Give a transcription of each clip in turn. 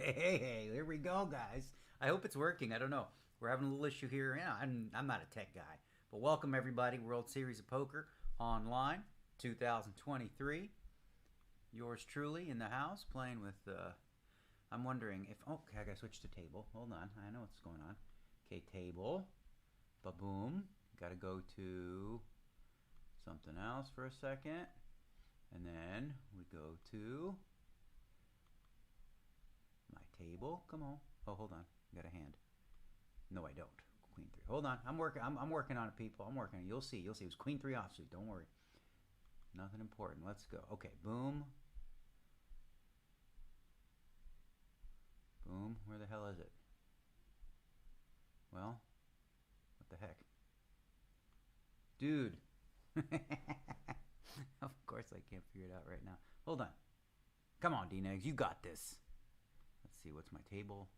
Hey, here we go, guys. I hope it's working. I don't know. We're having a little issue here. Yeah, I'm not a tech guy. But welcome, everybody. World Series of Poker Online 2023. Yours truly in the house playing with, I'm wondering if, oh, okay, I gotta switch to table. Hold on. I know what's going on. Okay, table. Ba-boom. Gotta go to something else for a second. And then we go to my table. Come on. Oh, hold on. I got a hand. No, I don't. Queen 3. Hold on. I'm working on it, people. I'm working on it. You'll see. It was Queen 3 offsuit. Don't worry. Nothing important. Let's go. Okay, boom. Boom. Where the hell is it? Well, what the heck? Dude. Of course I can't figure it out right now. Hold on. Come on, D-Negs. You got this. Let's see. What's my table?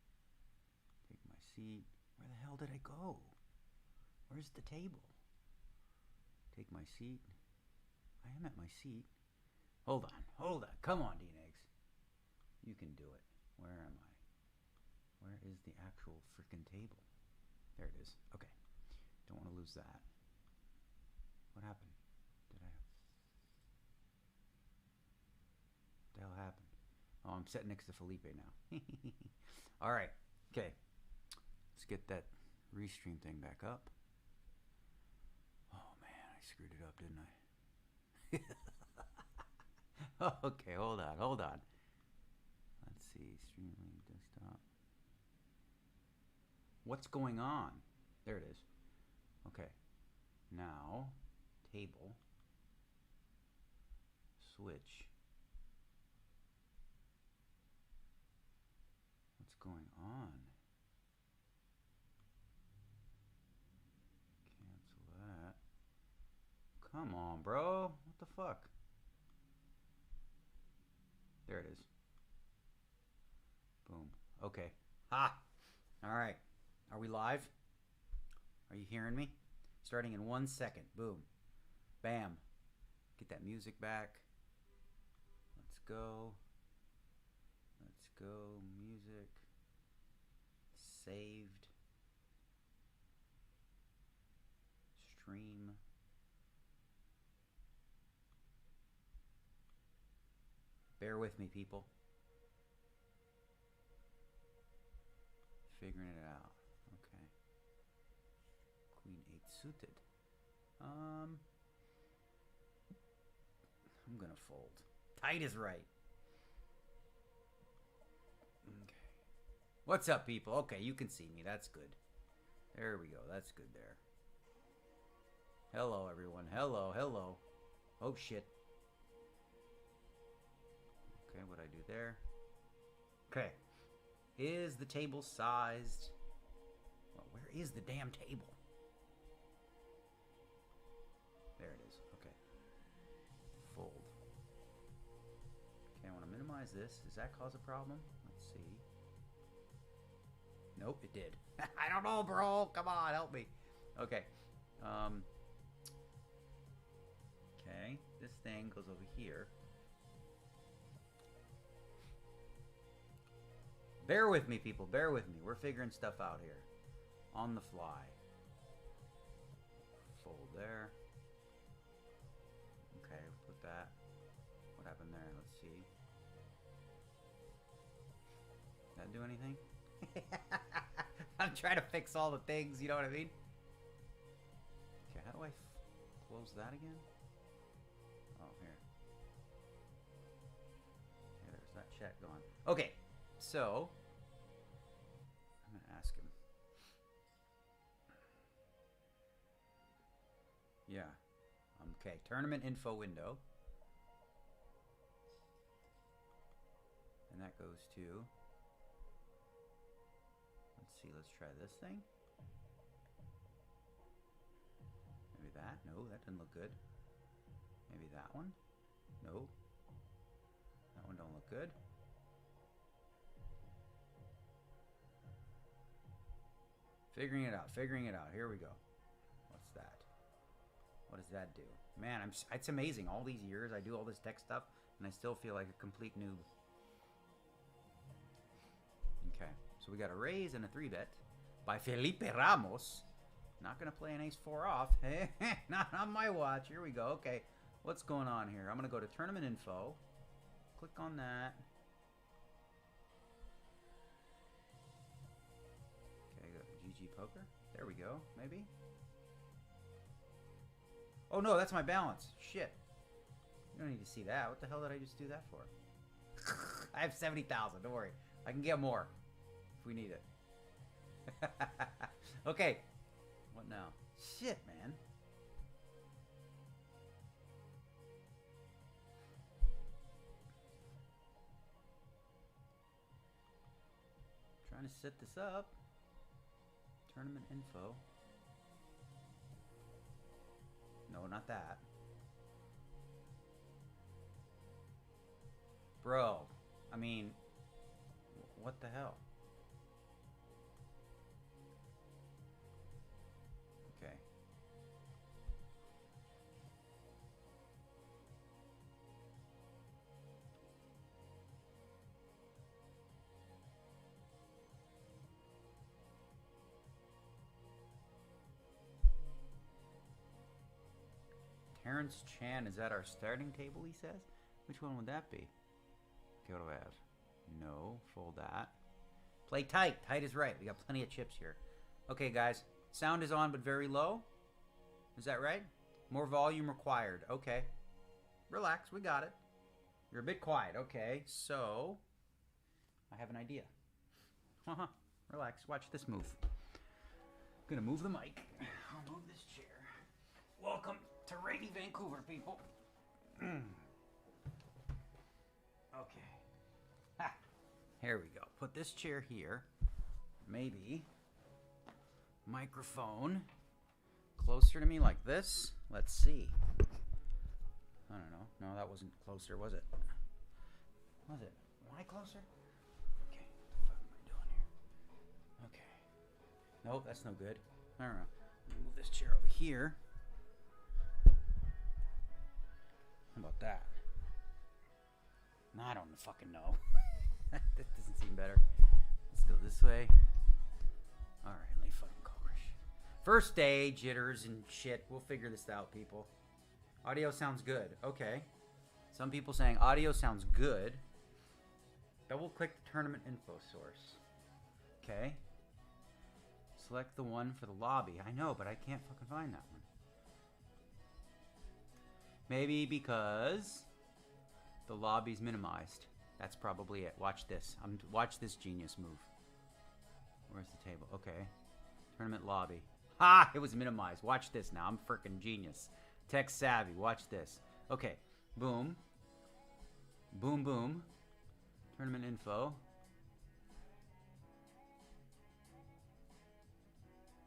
Take my seat. Where the hell did I go? Where's the table? Take my seat. I am at my seat. Hold on. Come on, D-Negs. You can do it. Where am I? Where is the actual freaking table? There it is. Okay. Don't want to lose that. What happened? What the hell happened? Oh, I'm sitting next to Felipe now. All right. Okay. Let's get that restream thing back up. Oh, man. I screwed it up, didn't I? Okay. Hold on. Let's see. Streaming desktop. What's going on? There it is. Okay. Now, table. Switch. What's going on? Cancel that. Come on, bro. What the fuck? There it is. Boom. Okay. Ha! Alright. Are we live? Are you hearing me? Starting in 1 second. Boom. Bam. Get that music back. Let's go. Let's go. Music. Saved. Stream. Bear with me, people. Figuring it out. Okay. Queen 8 suited. I'm gonna fold. Tight is right. Okay. What's up, people? Okay, you can see me. That's good. There we go. That's good there. Hello, everyone. Hello. Oh, shit. Okay, what'd I do there? Okay. Is the table sized? Well, where is the damn table? There it is. Okay. Fold. Okay, I want to minimize this. Does that cause a problem? Let's see. Nope, it did. I don't know, bro. Come on, help me. Okay. Okay, this thing goes over here. Bear with me, people. Bear with me. We're figuring stuff out here. On the fly. Fold there. Okay, put that. What happened there? Let's see. Did that do anything? I'm trying to fix all the things, you know what I mean? Okay, how do I close that again? Oh, here. Okay, there's that chat gone. Okay, so I'm gonna ask him. Yeah. Okay, tournament info window. And that goes to, let's see, let's try this thing. Maybe that. No, that doesn't look good. Maybe that one. No. That one don't look good. Figuring it out. Here we go. What's that? What does that do? Man, it's amazing. All these years I do all this tech stuff and I still feel like a complete noob. Okay, so we got a raise and a 3-bet by Felipe Ramos. Not going to play an ace-4 off. Hey, not on my watch. Here we go. Okay, what's going on here? I'm going to go to tournament info. Click on that. Okay, go to GGPoker. There we go, maybe. Oh no, that's my balance. Shit. You don't need to see that. What the hell did I just do that for? I have 70,000. Don't worry. I can get more if we need it. Okay. What now? Shit, man. Trying to set this up. Tournament info. No, not that. Bro, I mean, what the hell? Okay. Terrence Chan is at our starting table, he says. Which one would that be? Okay, what do I have? No, fold that. Play tight. Tight is right. We got plenty of chips here. Okay, guys. Sound is on, but very low. Is that right? More volume required. Okay. Relax. We got it. You're a bit quiet. Okay, so I have an idea. Relax. Watch this move. I'm going to move the mic. I'll move this chair. Welcome to rainy Vancouver, people. Okay. Ha. Here we go. Put this chair here. Maybe microphone closer to me like this. Let's see. I don't know. No, that wasn't closer, was it? Was it? Am I closer? Okay. What the fuck am I doing here? Okay. Nope, that's no good. I don't know. Let me move this chair over here. How about that? No, I don't fucking know. That doesn't seem better. Let's go this way. Alright, let me fucking call Rich. First day, jitters and shit. We'll figure this out, people. Audio sounds good. Okay. Some people saying audio sounds good. Double click the tournament info source. Okay. Select the one for the lobby. I know, but I can't fucking find that one. Maybe because the lobby's minimized. That's probably it. Watch this. Watch this genius move. Where's the table? Okay. Tournament lobby. Ha! It was minimized. Watch this now. I'm freaking genius. Tech savvy. Watch this. Okay. Boom. Boom, boom. Tournament info.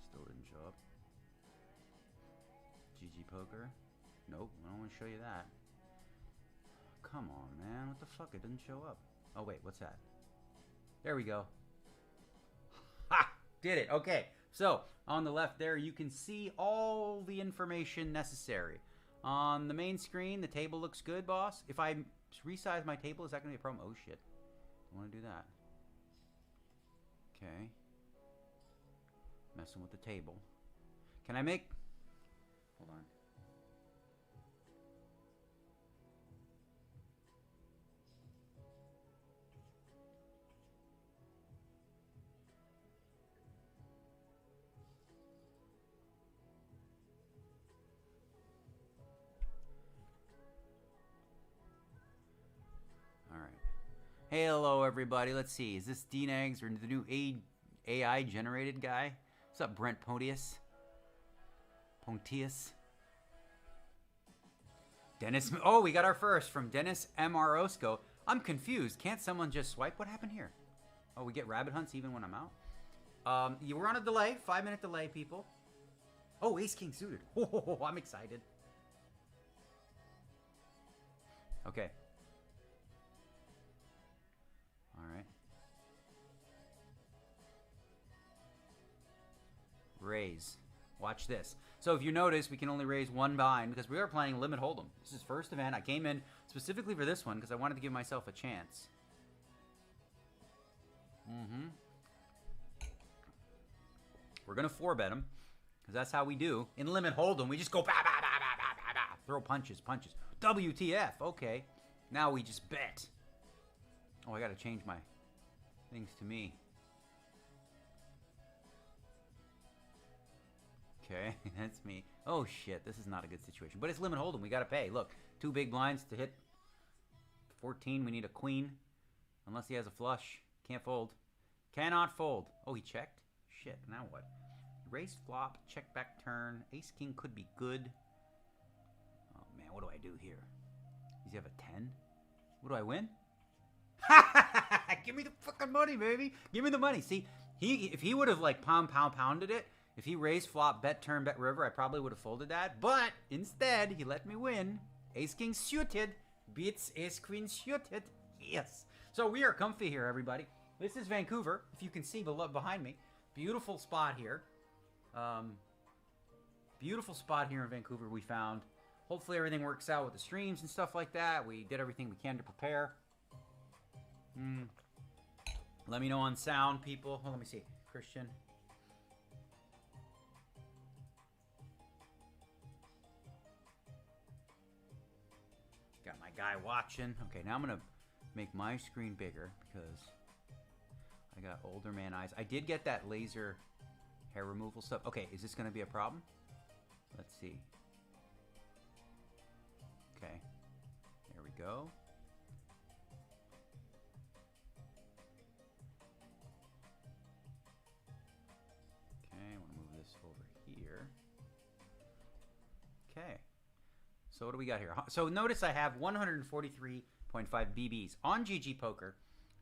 Still didn't show up. GGPoker. Nope. I don't want to show you that. Come on, man. What the fuck? It didn't show up. Oh, wait. What's that? There we go. Ha! Did it. Okay. So, on the left there, you can see all the information necessary. On the main screen, the table looks good, boss. If I resize my table, is that going to be a problem? Oh, shit. I want to do that. Okay. Messing with the table. Can I make... Hold on. Hey, hello, everybody. Let's see. Is this DNegs or the new AI generated guy? What's up, Brent Pontius? Dennis. Oh, we got our first from Dennis M. Orozco. I'm confused. Can't someone just swipe? What happened here? Oh, we get rabbit hunts even when I'm out? You were on a delay. 5-minute delay, people. Oh, Ace King suited. Oh, I'm excited. Okay. Alright. Raise. Watch this. So if you notice, we can only raise one bind because we are playing Limit Hold'em. This is first event. I came in specifically for this one because I wanted to give myself a chance. We're going to 4-bet him because that's how we do. In limit hold'em, we just go bah, bah, bah, bah, bah, bah, bah. Throw punches. WTF. Okay. Now we just bet. Oh, I got to change my things to me. Okay, that's me. Oh, shit. This is not a good situation. But it's limit hold'em. We got to pay. Look, 2 big blinds to hit 14. We need a queen. Unless he has a flush. Can't fold. Cannot fold. Oh, he checked? Shit, now what? Raise flop, check back turn. Ace king could be good. Oh, man, what do I do here? Does he have a 10? What do I win? Give me the fucking money, baby. Give me the money. See, if he would have, like, pounded it, if he raised flop, bet turn, bet river, I probably would have folded that. But instead, he let me win. Ace king suited. Beats ace queen suited. Yes. So we are comfy here, everybody. This is Vancouver, if you can see behind me. Beautiful spot here. Beautiful spot here in Vancouver we found. Hopefully everything works out with the streams and stuff like that. We did everything we can to prepare. Let me know on sound, people. Oh, let me see. Christian. Got my guy watching. Okay, now I'm going to make my screen bigger because I got older man eyes. I did get that laser hair removal stuff. Okay, is this going to be a problem? Let's see. Okay, there we go. Okay, I want to move this over here. Okay, so what do we got here? So notice I have 143.5 BBs. On GGPoker,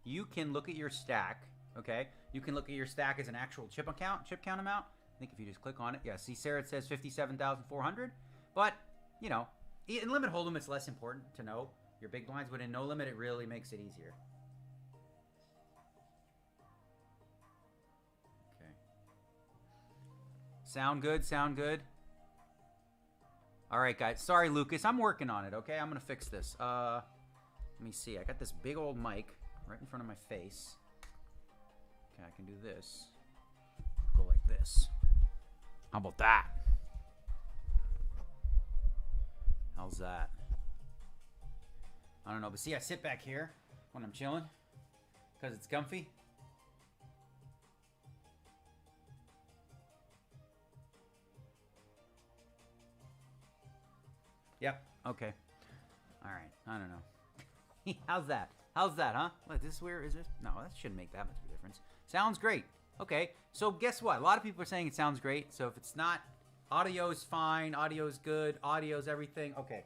you can look at your stack, okay? You can look at your stack as an actual chip count amount. I think if you just click on it, yeah, see Sarah, it says 57,400. But, you know, in limit hold'em, it's less important to know your big blinds, but in no limit, it really makes it easier. Okay. Sound good? Sound good? All right, guys. Sorry, Lucas. I'm working on it, okay? I'm going to fix this. Let me see. I got this big old mic right in front of my face. Okay, I can do this. Go like this. How about that? How's that? I don't know, but see, I sit back here when I'm chilling because it's comfy. Yep. Okay. All right. I don't know. How's that? How's that, huh? What, this weird? Is this? No, that shouldn't make that much of a difference. Sounds great. Okay. So guess what? A lot of people are saying it sounds great. So if it's not, audio is fine. Audio is good. Audio is everything. Okay.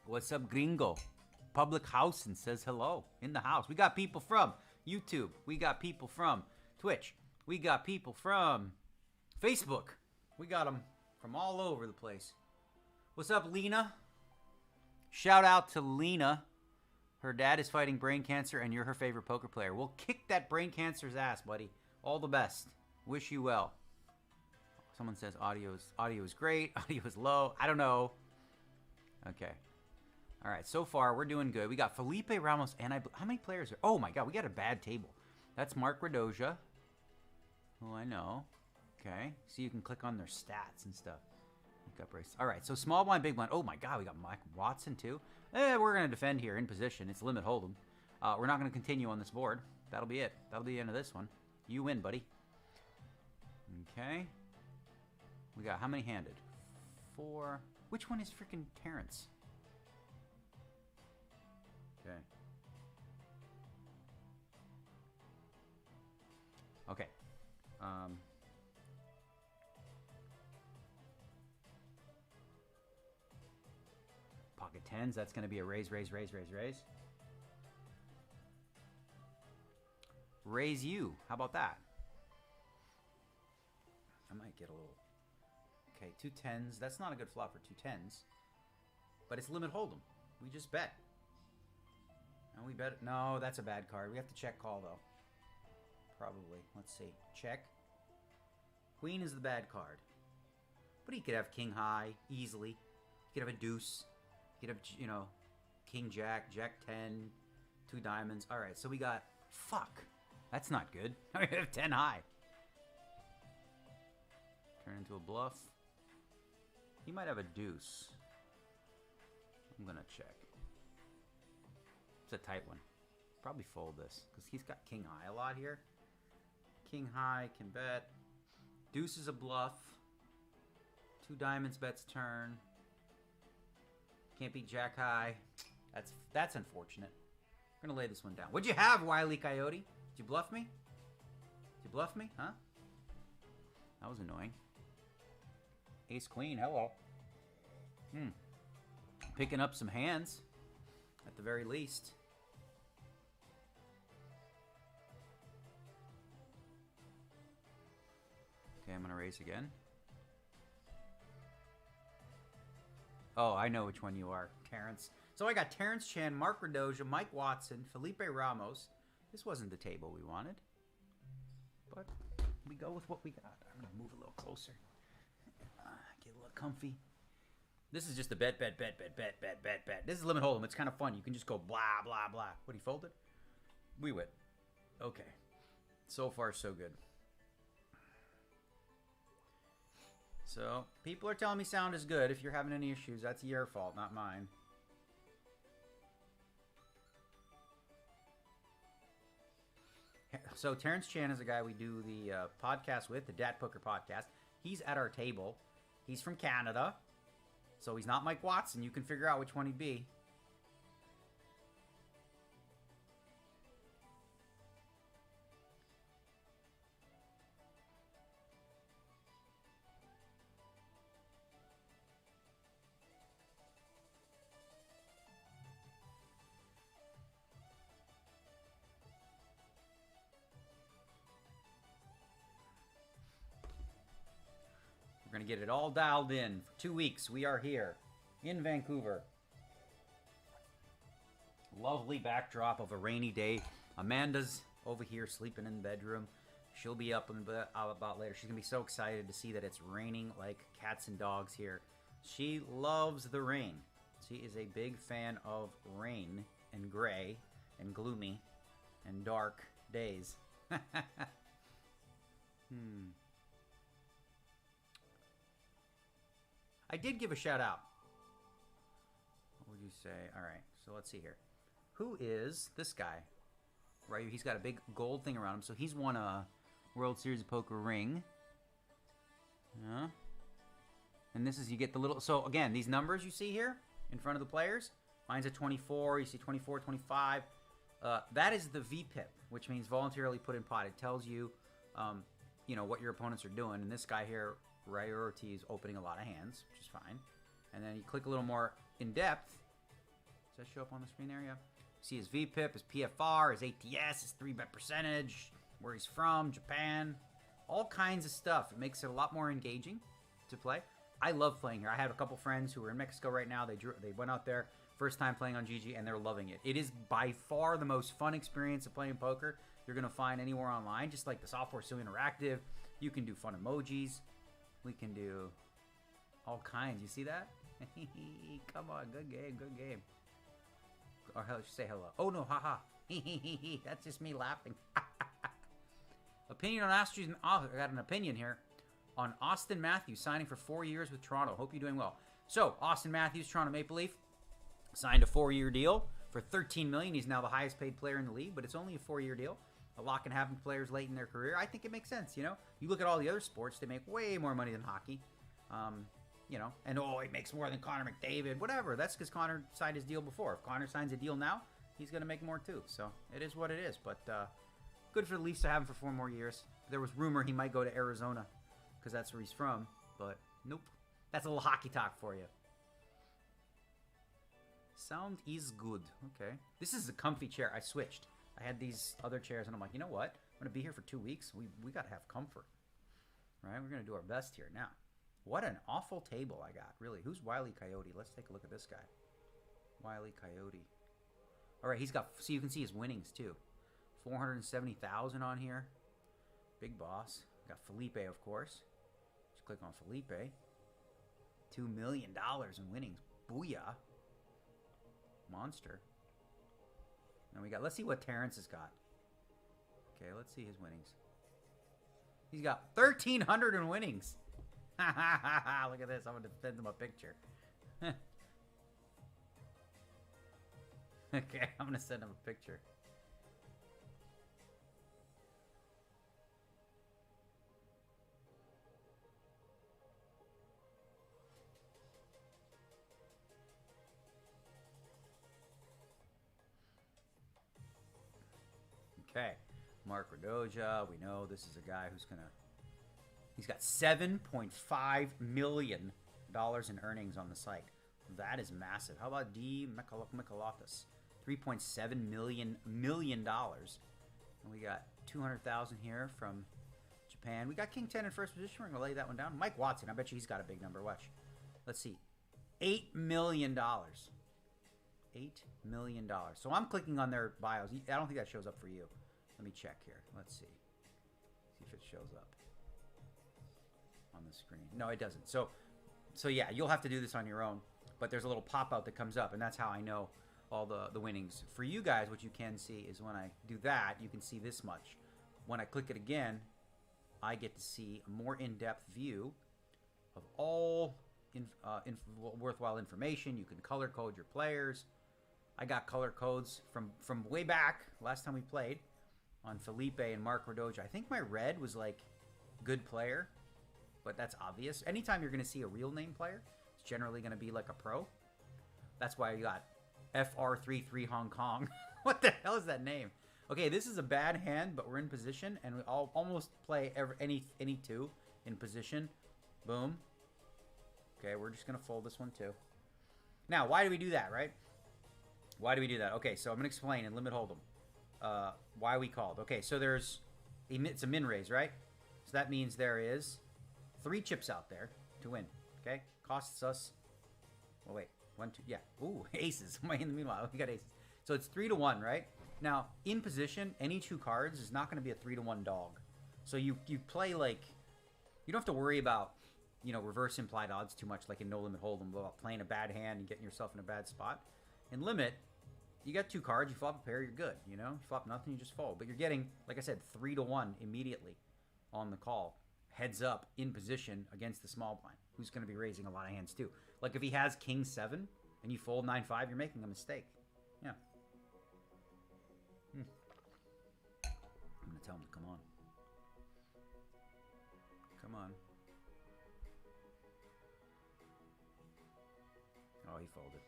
What's up, gringo? Public Housing says hello in the house. We got people from YouTube. We got people from Twitch. We got people from Facebook. We got them from all over the place. What's up, Lena? Shout out to Lena. Her dad is fighting brain cancer and you're her favorite poker player. We'll kick that brain cancer's ass, buddy. All the best. Wish you well. Someone says audio is great. Audio is low. I don't know. Okay. All right. So far, we're doing good. We got Felipe Ramos and how many players are... Oh, my God. We got a bad table. That's Mark Radoja. Oh, I know. Okay. So you can click on their stats and stuff. All right, so small blind, big blind. Oh, my God, we got Mike Watson, too. We're going to defend here in position. It's limit hold'em. We're not going to continue on this board. That'll be it. That'll be the end of this one. You win, buddy. Okay. We got how many handed? 4. Which one is freaking Terrence? Okay. Okay. Pocket 10s. That's going to be a raise. Raise you. How about that? I might get a little... Okay, 2 10s. That's not a good flop for 2 10s. But it's limit hold'em. We just bet. And we bet... No, that's a bad card. We have to check call, though. Probably. Let's see. Check. Queen is the bad card. But he could have king high easily. He could have a deuce. He could have, you know, king jack, jack 10, 2 diamonds. All right, so we got... Fuck. That's not good. We have 10 high. Turn into a bluff. He might have a deuce. I'm gonna check. It's a tight one. Probably fold this because he's got king high a lot here. King high can bet. Deuce is a bluff. 2 diamonds bets turn. Can't beat jack high. That's unfortunate. We're gonna lay this one down. What'd you have, Wile E. Coyote? Did you bluff me? Did you bluff me? Huh? That was annoying. Ace queen. Hello. Picking up some hands, at the very least. Okay, I'm gonna raise again. Oh, I know which one you are, Terrence. So I got Terrence Chan, Mark Radoja, Mike Watson, Felipe Ramos. This wasn't the table we wanted, but we go with what we got. I'm gonna move a little closer, get a little comfy. This is just a bet. This is limit hold'em. It's kind of fun. You can just go blah, blah, blah. What, he folded? We win. Okay. So far, so good. So, people are telling me sound is good. If you're having any issues, that's your fault, not mine. So, Terrence Chan is a guy we do the podcast with, the GGPoker podcast. He's at our table. He's from Canada. So he's not Mike Watson. You can figure out which one he'd be. We're going to get it all dialed in. For 2 weeks, we are here in Vancouver. Lovely backdrop of a rainy day. Amanda's over here sleeping in the bedroom. She'll be up about later. She's going to be so excited to see that it's raining like cats and dogs here. She loves the rain. She is a big fan of rain and gray and gloomy and dark days. I did give a shout out. What would you say? All right, so let's see here. Who is this guy? Right, he's got a big gold thing around him. So he's won a World Series of Poker ring. Yeah. And this is, you get the little, so again, these numbers you see here in front of the players. Mine's a 24, you see 24, 25. That is the VPIP, which means voluntarily put in pot. It tells you, you know, what your opponents are doing. And this guy here, Ray Ortiz, opening a lot of hands, which is fine. And then you click a little more in depth. Does that show up on the screen there? Yeah. See his VPIP, his PFR, his ATS, his 3-bet percentage, where he's from, Japan, all kinds of stuff. It makes it a lot more engaging to play. I love playing here. I have a couple friends who are in Mexico right now. They went out there, first time playing on GG, and they're loving it. It is by far the most fun experience of playing poker you're going to find anywhere online. Just like the software is so interactive. You can do fun emojis. We can do all kinds. You see that? Come on, good game, good game. Or say hello. Oh no, haha. That's just me laughing. Opinion on Austin. Oh, I got an opinion here on Austin Matthews signing for 4 years with Toronto. Hope you're doing well. So Austin Matthews, Toronto Maple Leaf, signed a 4-year deal for $13 million. He's now the highest paid player in the league, but it's only a 4-year deal. A lot can happen to players late in their career. I think it makes sense. You know, you look at all the other sports; they make way more money than hockey. You know, and oh, he makes more than Connor McDavid. Whatever. That's because Connor signed his deal before. If Connor signs a deal now, he's going to make more too. So it is what it is. But good for the Leafs to have him for 4 more years. There was rumor he might go to Arizona because that's where he's from. But nope. That's a little hockey talk for you. Sound is good. Okay. This is a comfy chair. I switched. I had these other chairs, and I'm like, you know what? I'm going to be here for 2 weeks. We got to have comfort. Right? We're going to do our best here. Now, what an awful table I got. Really. Who's Wile E. Coyote? Let's take a look at this guy. Wile E. Coyote. All right, he's got, so you can see his winnings, too. 470,000 on here. Big boss. Got Felipe, of course. Just click on Felipe. $2 million in winnings. Booyah. Monster. And we got, let's see what Terrence has got. Okay, let's see his winnings. He's got 1,300 in winnings. Look at this. I'm going to send him a picture. Okay, I'm going to send him a picture. Okay, Mark Radoja. We know this is a guy who's going to... He's got $7.5 million in earnings on the site. That is massive. How about D. Michalotis? $3.7 million. And we got 200,000 here from Japan. We got King 10 in first position. We're going to lay that one down. Mike Watson. I bet you he's got a big number. Watch. Let's see. $8 million. $8 million. So I'm clicking on their bios. I don't think that shows up for you. Let me check here. Let's see. See if it shows up on the screen. No, it doesn't. So yeah, you'll have to do this on your own. But there's a little pop-out that comes up, and that's how I know all the winnings. For you guys, what you can see is when I do that, you can see this much. When I click it again, I get to see a more in-depth view of all worthwhile information. You can color code your players. I got color codes from way back, last time we played, on Felipe and Mark Radoja. I think my red was like good player, but that's obvious. Anytime you're going to see a real name player, it's generally going to be like a pro. That's why you got FR33 Hong Kong. What the hell is that name? Okay, this is a bad hand, but we're in position, and we almost play any two in position. Boom. Okay, we're just going to fold this one too. Now, why do we do that, right? Why do we do that? Okay, so I'm going to explain in Limit Hold'em why we called. Okay, so it's a min raise, right? So that means there is 3 chips out there to win. Okay, costs us. Oh wait, 1, 2, yeah. Ooh, aces. In the meanwhile, we got aces. So it's 3 to 1, right? Now in position, any 2 cards is not going to be a 3 to 1 dog. So you play like you don't have to worry about reverse implied odds too much, like in No Limit Hold'em, about playing a bad hand and getting yourself in a bad spot. In Limit, you got 2 cards, you flop a pair, you're good. You flop nothing, you just fold. But you're getting, like I said, 3 to 1 immediately on the call. Heads up in position against the small blind, who's going to be raising a lot of hands too. Like if he has King 7 and you fold 9-5, you're making a mistake. Yeah. I'm going to tell him to come on. Come on. Oh, he folded.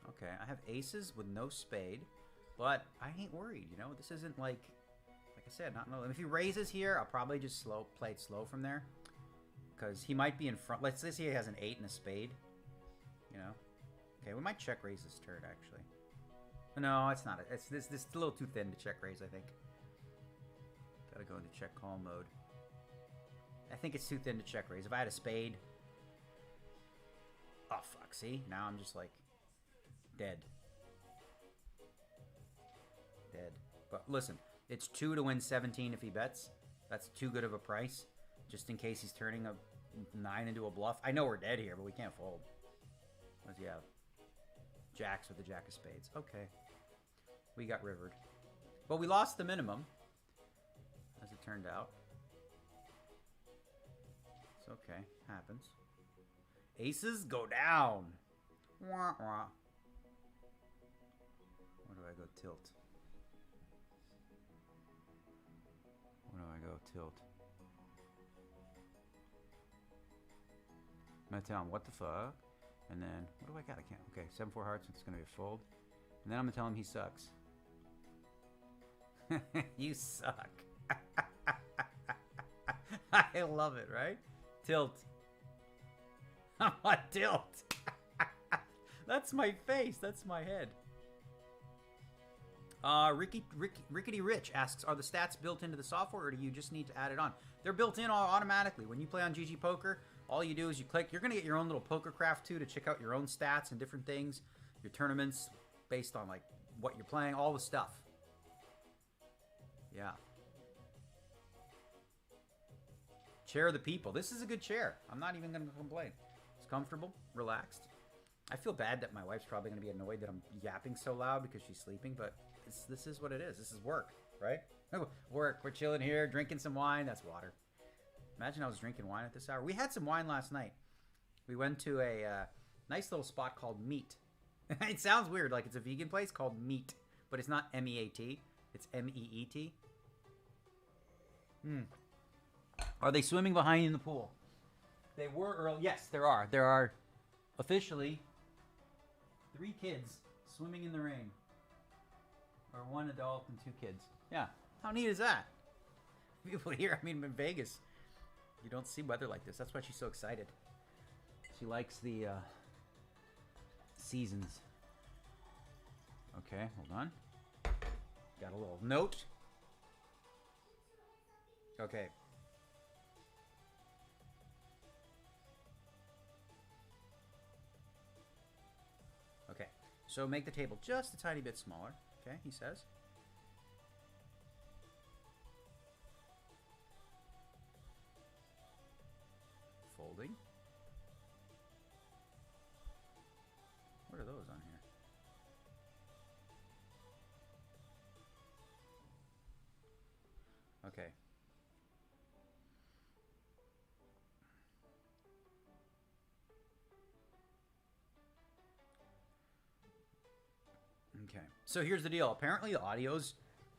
Okay, I have aces with no spade, but I ain't worried, This isn't like I said, if he raises here, I'll probably just play it slow from there. Because he might be in front. Let's say he has an 8 and a spade. Okay, we might check raise this turn, actually. No, it's not. It's this a little too thin to check raise, I think. Gotta go into check call mode. I think it's too thin to check raise. If I had a spade... Oh, fuck, see? Now I'm just like... dead. Dead. But listen... It's 2 to win 17 if he bets. That's too good of a price. Just in case he's turning a 9 into a bluff. I know we're dead here, but we can't fold. What does he have? Jacks with the jack of spades. Okay. We got rivered. But we lost the minimum. As it turned out. It's okay. Happens. Aces go down. Wah, wah. Where do I go tilt? Where do I go tilt? I'm going to tell him what the fuck. And then, what do I got? I can't. Okay, 7-4 hearts. It's going to be a fold. And then I'm going to tell him he sucks. You suck. I love it, right? Tilt. I'm on tilt. That's my face. That's my head. Rickety Rich asks, are the stats built into the software or do you just need to add it on? They're built in automatically. When you play on GGPoker, all you do is you click. You're going to get your own little poker craft too to check out your own stats and different things. Your tournaments based on like what you're playing, all the stuff. Yeah. Chair of the people. This is a good chair. I'm not even going to complain. It's comfortable, relaxed. I feel bad that my wife's probably going to be annoyed that I'm yapping so loud because she's sleeping, but this is what it is. This is work, right? Work. We're chilling here, drinking some wine. That's water. Imagine I was drinking wine at this hour. We had some wine last night. We went to a nice little spot called Meat. It sounds weird, like it's a vegan place called Meat, but it's not M-E-A-T. It's M-E-E-T. Are they swimming behind you in the pool? They were early. Yes, there are. There are officially 3 kids swimming in the rain. Or 1 adult and 2 kids. Yeah. How neat is that? People here, I mean, in Vegas, you don't see weather like this. That's why she's so excited. She likes the seasons. Okay, hold on. Got a little note. Okay. Okay, so make the table just a tiny bit smaller. Okay, he says. Folding. What are those on here? Okay. Okay. So here's the deal. Apparently the audio's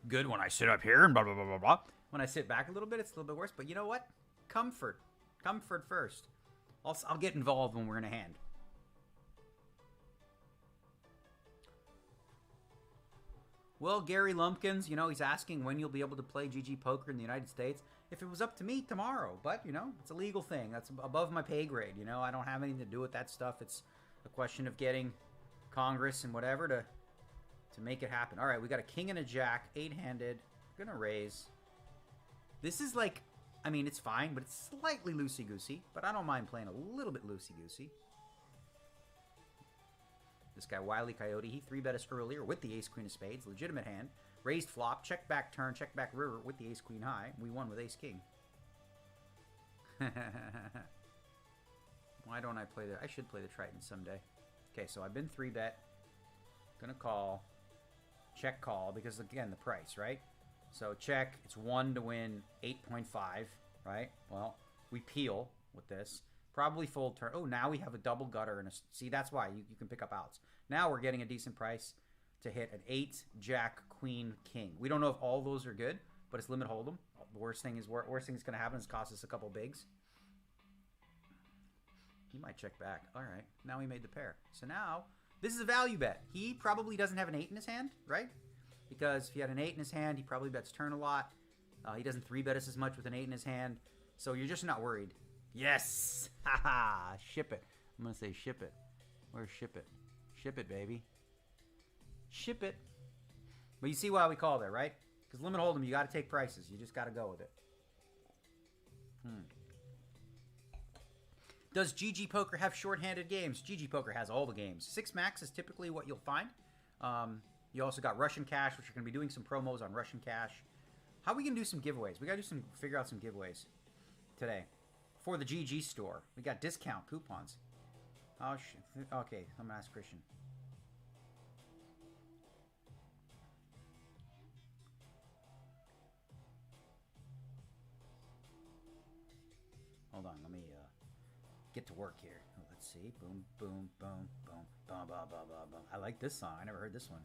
good when I sit up here and blah, blah, blah, blah, blah. When I sit back a little bit, it's a little bit worse. But you know what? Comfort. Comfort first. I'll get involved when we're in a hand. Well, Gary Lumpkins, you know, he's asking when you'll be able to play GGPoker in the United States. If it was up to me, tomorrow. But, you know, it's a legal thing. That's above my pay grade, you know. I don't have anything to do with that stuff. It's a question of getting Congress and whatever to make it happen. All right, we got a king and a jack, 8-handed. Gonna raise. This is like, I mean, it's fine, but it's slightly loosey-goosey. But I don't mind playing a little bit loosey-goosey. This guy, Wile E. Coyote, he 3-bet us earlier with the ace-queen of spades. Legitimate hand. Raised flop, check back turn, check back river with the ace-queen high. We won with ace-king. Why don't I play the... I should play the Triton someday. Okay, so I've been 3-bet. Gonna call. Check call, because, again, the price, right? So check. It's 1 to win 8.5, right? Well, we peel with this. Probably fold turn. Oh, now we have a double gutter. And a, see, that's why you can pick up outs. Now we're getting a decent price to hit an 8, jack, queen, king. We don't know if all those are good, but it's limit hold'em. The worst thing that's going to happen is cost us a couple bigs. He might check back. All right. Now we made the pair. So now, this is a value bet. He probably doesn't have an 8 in his hand, right? Because if he had an 8 in his hand, he probably bets turn a lot. He doesn't 3-bet us as much with an 8 in his hand. So you're just not worried. Yes! Haha! Ship it. I'm going to say ship it. Where's ship it? Ship it, baby. Ship it. But you see why we call there, right? Because limit hold'em, you got to take prices. You just got to go with it. Does GGPoker have short-handed games? GGPoker has all the games. 6 max is typically what you'll find. You also got Russian Cash, which you're going to be doing some promos on Russian Cash. How are we going to do some giveaways? We got to figure out some giveaways today. For the GG store. We got discount coupons. Oh, okay, I'm going to ask Christian. Hold on, let me get to work here. Oh, let's see. Boom, boom, boom, boom, boom, boom, boom, boom, boom. I like this song. I never heard this one.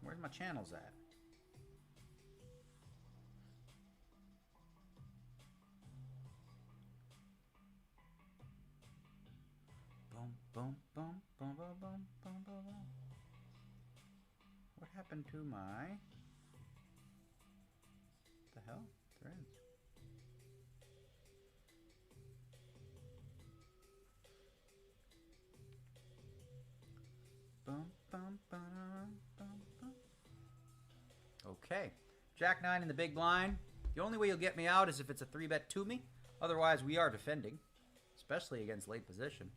Where's my channels at? Boom, boom, boom, boom, boom, boom, boom, boom, boom. What happened to my... What the hell? Threads. Boom, boom, boom, boom, boom. Okay. Jack 9 in the big blind. The only way you'll get me out is if it's a 3-bet to me. Otherwise, we are defending. Especially against late position.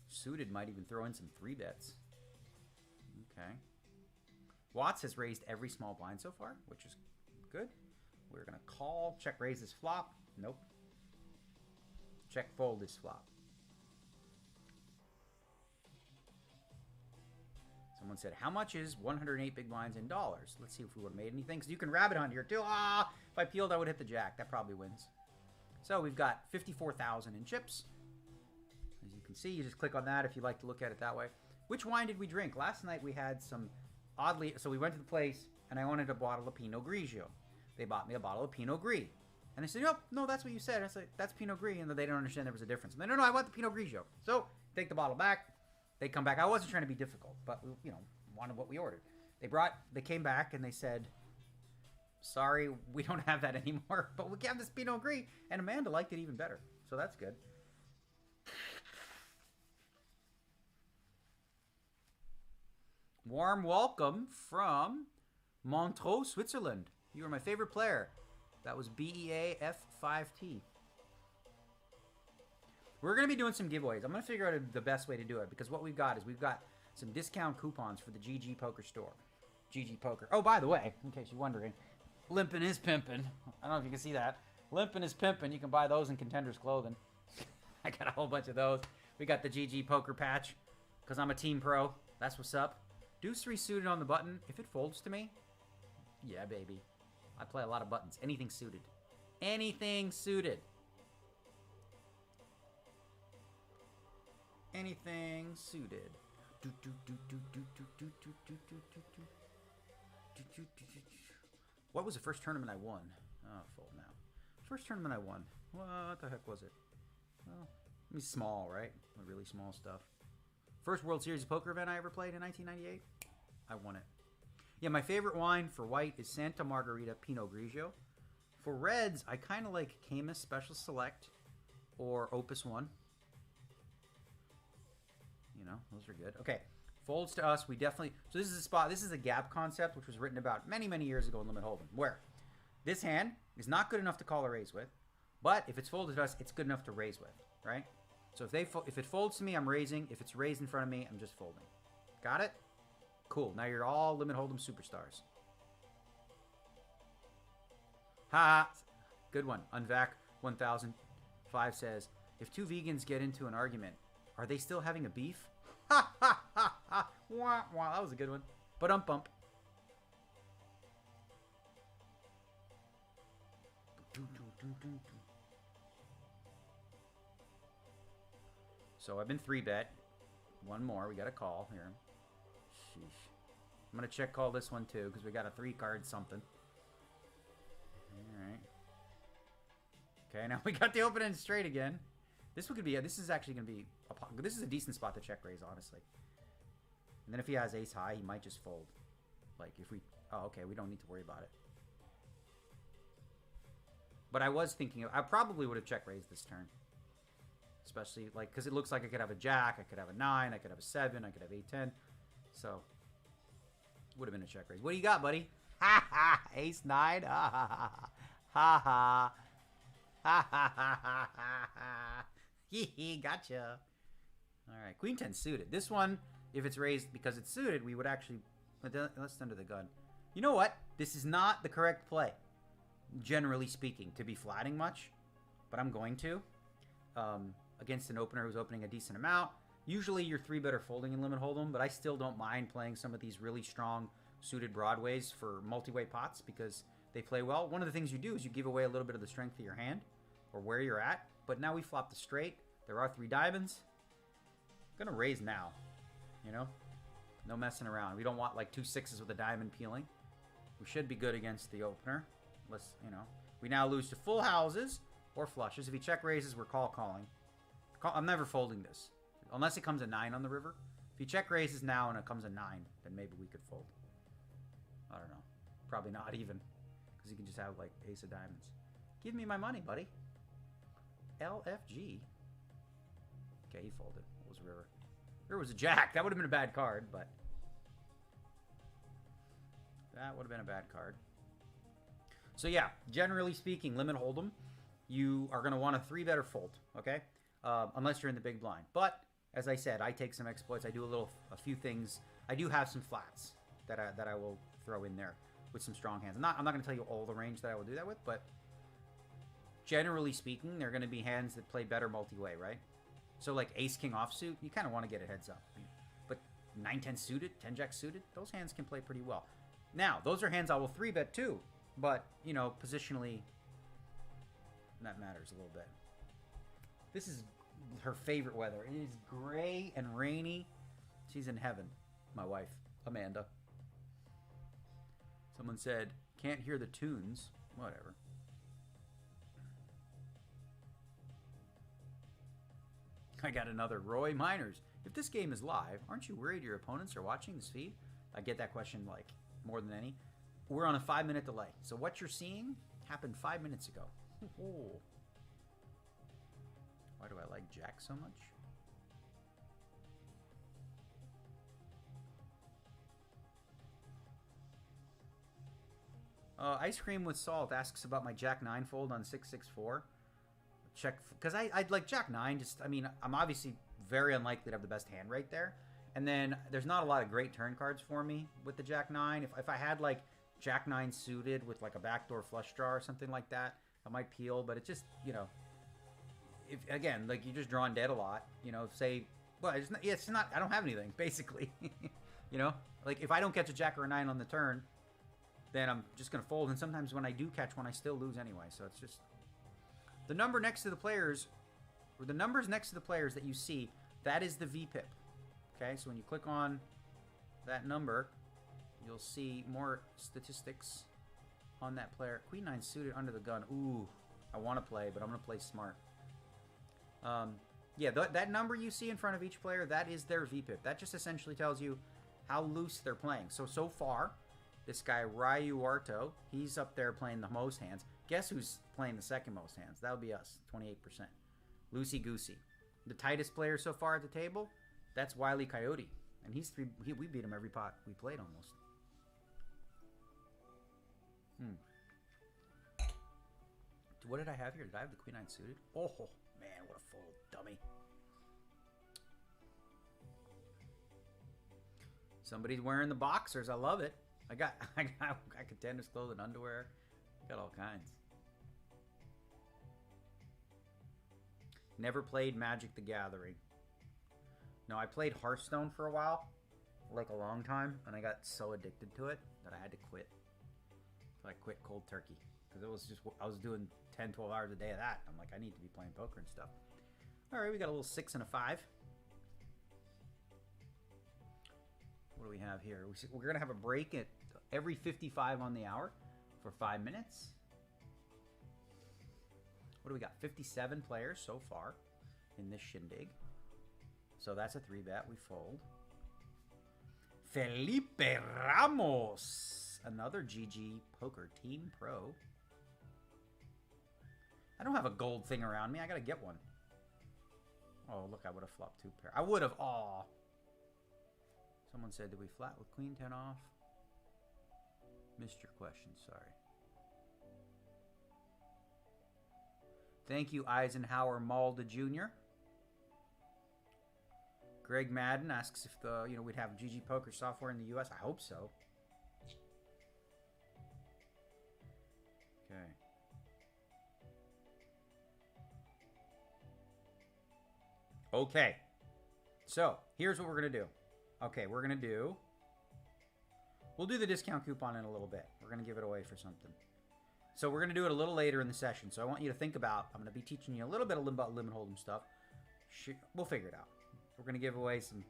Suited might even throw in some 3-bets. Okay. Watts has raised every small blind so far, which is good. We're going to call. Check raise this flop. Nope. Check fold this flop. So I'm Someone said, how much is 108 big blinds in dollars? Let's see if we would have made anything. Because you can rabbit hunt here too. If I peeled, I would hit the jack. That probably wins. So we've got 54,000 in chips. As you can see, you just click on that if you like to look at it that way. Which wine did we drink? Last night we had some oddly... So we went to the place, and I wanted a bottle of Pinot Grigio. They bought me a bottle of Pinot Gris. And I said, no, that's what you said. I said, that's Pinot Gris. And they don't understand there was a difference. And they, no, I want the Pinot Grigio. So take the bottle back. They come back. I wasn't trying to be difficult, but, wanted what we ordered. They came back, and they said, sorry, we don't have that anymore, but we have this Pinot Gris. And Amanda liked it even better. So that's good. Warm welcome from Montreux, Switzerland. You were my favorite player. That was BEAF5T. We're going to be doing some giveaways. I'm going to figure out the best way to do it, because what we've got is we've got some discount coupons for the GGPoker store. GGPoker. Oh, by the way, in case you're wondering, Limpin' is pimpin'. I don't know if you can see that. Limpin' is pimpin'. You can buy those in Contenders Clothing. I got a whole bunch of those. We got the GGPoker patch, because I'm a team pro. That's what's up. Deuce 3 suited on the button. If it folds to me, yeah, baby. I play a lot of buttons. Anything suited. Anything suited. Anything suited. What was the first tournament I won? Oh, fold now. First tournament I won. What the heck was it? Well, I mean, small, right? Really small stuff. First World Series of Poker event I ever played in 1998. I won it. Yeah, my favorite wine for white is Santa Margherita Pinot Grigio. For reds, I kind of like Camus Special Select or Opus 1. Those are good. Okay, folds to us. We definitely... So this is a spot. This is a gap concept, which was written about many, many years ago in Limit Hold'em, where this hand is not good enough to call a raise with, but if it's folded to us, it's good enough to raise with, right? So if it folds to me, I'm raising. If it's raised in front of me, I'm just folding. Got it? Cool. Now you're all Limit Hold'em superstars. Ha! Good one. Unvac 1005 says, if two vegans get into an argument, are they still having a beef? Ha ha ha ha! Wah, wah. That was a good one. Bump. So I've been 3-bet. One more. We got a call here. Sheesh. I'm going to check call this one too, because we got a 3-card something. Alright. Okay, now we got the open end straight again. This is actually going to be... This is a decent spot to check raise, honestly. And then if he has ace high, he might just fold. Like, if we... Oh, okay, we don't need to worry about it. But I was thinking... I probably would have check raised this turn. Especially, like, because it looks like I could have a jack, I could have a 9, I could have a 7, I could have 8-10. So, would have been a check raise. What do you got, buddy? Ha ha! Ace 9? Ha ha ha ha. Ha ha. Ha ha ha ha ha. Hee gotcha. Alright, Queen 10 suited. This one, if it's raised because it's suited, we would actually... Let's under the gun. You know what? This is not the correct play, generally speaking, to be flatting much. But I'm going to. Against an opener who's opening a decent amount. Usually you're 3-bet or folding in Limit Hold'em, but I still don't mind playing some of these really strong suited broadways for multi-way pots because they play well. One of the things you do is you give away a little bit of the strength of your hand or where you're at. But now we flop the straight. There are 3 diamonds. I'm going to raise now. No messing around. We don't want like 2 6s with a diamond peeling. We should be good against the opener. We now lose to full houses or flushes. If he check raises, we're calling. I'm never folding this. Unless it comes a 9 on the river. If he check raises now and it comes a 9, then maybe we could fold. I don't know. Probably not even. Because you can just have like ace of diamonds. Give me my money, buddy. LFG. Okay, he folded. What was river? River was a jack. That would have been a bad card, but... That would have been a bad card. So yeah, generally speaking, Limit Hold'em, you are going to want a 3-bet or fold, okay? Unless you're in the big blind. But, as I said, I take some exploits. I do a few things. I do have some flats that I will throw in there with some strong hands. I'm not going to tell you all the range that I will do that with, but generally speaking, they're going to be hands that play better multi-way, right? So, like Ace-King offsuit, you kind of want to get a heads up. But 9-10 suited, 10-jack suited, those hands can play pretty well. Now, those are hands I will 3-bet too, but, you know, positionally, that matters a little bit. This is her favorite weather. It is gray and rainy. She's in heaven, my wife, Amanda. Someone said, can't hear the tunes. Whatever. I got another Roy Miners. If this game is live, aren't you worried your opponents are watching this feed? I get that question like more than any. We're on a 5-minute delay. So what you're seeing happened 5 minutes ago. Why do I like Jack so much? Ice Cream with Salt asks about my Jack 9 fold on 664. Check, because I'd like Jack 9. Just, I mean, I'm obviously very unlikely to have the best hand right there. And then there's not a lot of great turn cards for me with the Jack 9. If I had like Jack 9 suited with like a backdoor flush draw or something like that, I might peel. But it just, you know, if again, like you're just drawing dead a lot, you know, say, well, it's not, I don't have anything, basically. You know, like if I don't catch a Jack or a 9 on the turn, then I'm just going to fold. And sometimes when I do catch one, I still lose anyway. So it's just the number next to the players, or the numbers next to the players that you see, that is the VPIP. Okay, so when you click on that number, you'll see more statistics on that player. Queen 9 suited under the gun. Ooh, I want to play, but I'm going to play smart. Yeah, that number you see in front of each player, that is their VPIP. That just essentially tells you how loose they're playing. So far, this guy, Ryu Arto, he's up there playing the most hands. Guess who's playing the second most hands? That would be us, 28%. Loosey-goosey. The tightest player so far at the table, that's Wile E. Coyote. And we beat him every pot we played almost. What did I have here? Did I have the Queen 9 suited? Oh, man, what a fold, dummy. Somebody's wearing the boxers. I love it. I got contenders clothes and underwear. Got all kinds. Never played Magic the Gathering. No, I played Hearthstone for a while, like a long time, and I got so addicted to it that I had to quit. So I quit cold turkey because it was just, I was doing 10, 12 hours a day of that. I'm like, I need to be playing poker and stuff. All right, we got a little 6 and a 5. What do we have here? We're going to have a break at every 55 on the hour for 5 minutes. What do we got? 57 players so far in this shindig. So that's a 3-bet. We fold. Felipe Ramos. Another GGPoker Team Pro. I don't have a gold thing around me. I got to get one. Oh, look, I would have flopped 2 pair. I would have. Aw. Someone said, did we flat with Queen 10 off? Missed your question. Sorry. Thank you, Eisenhower Malda Jr. Greg Madden asks if we'd have GGPoker software in the U.S. I hope so. Okay. Okay. So, here's what we're going to do. Okay, we'll do the discount coupon in a little bit. We're going to give it away for something. So we're going to do it a little later in the session. So I want you to think about, I'm going to be teaching you a little bit about limit hold'em stuff. We'll figure it out. We're going to give away some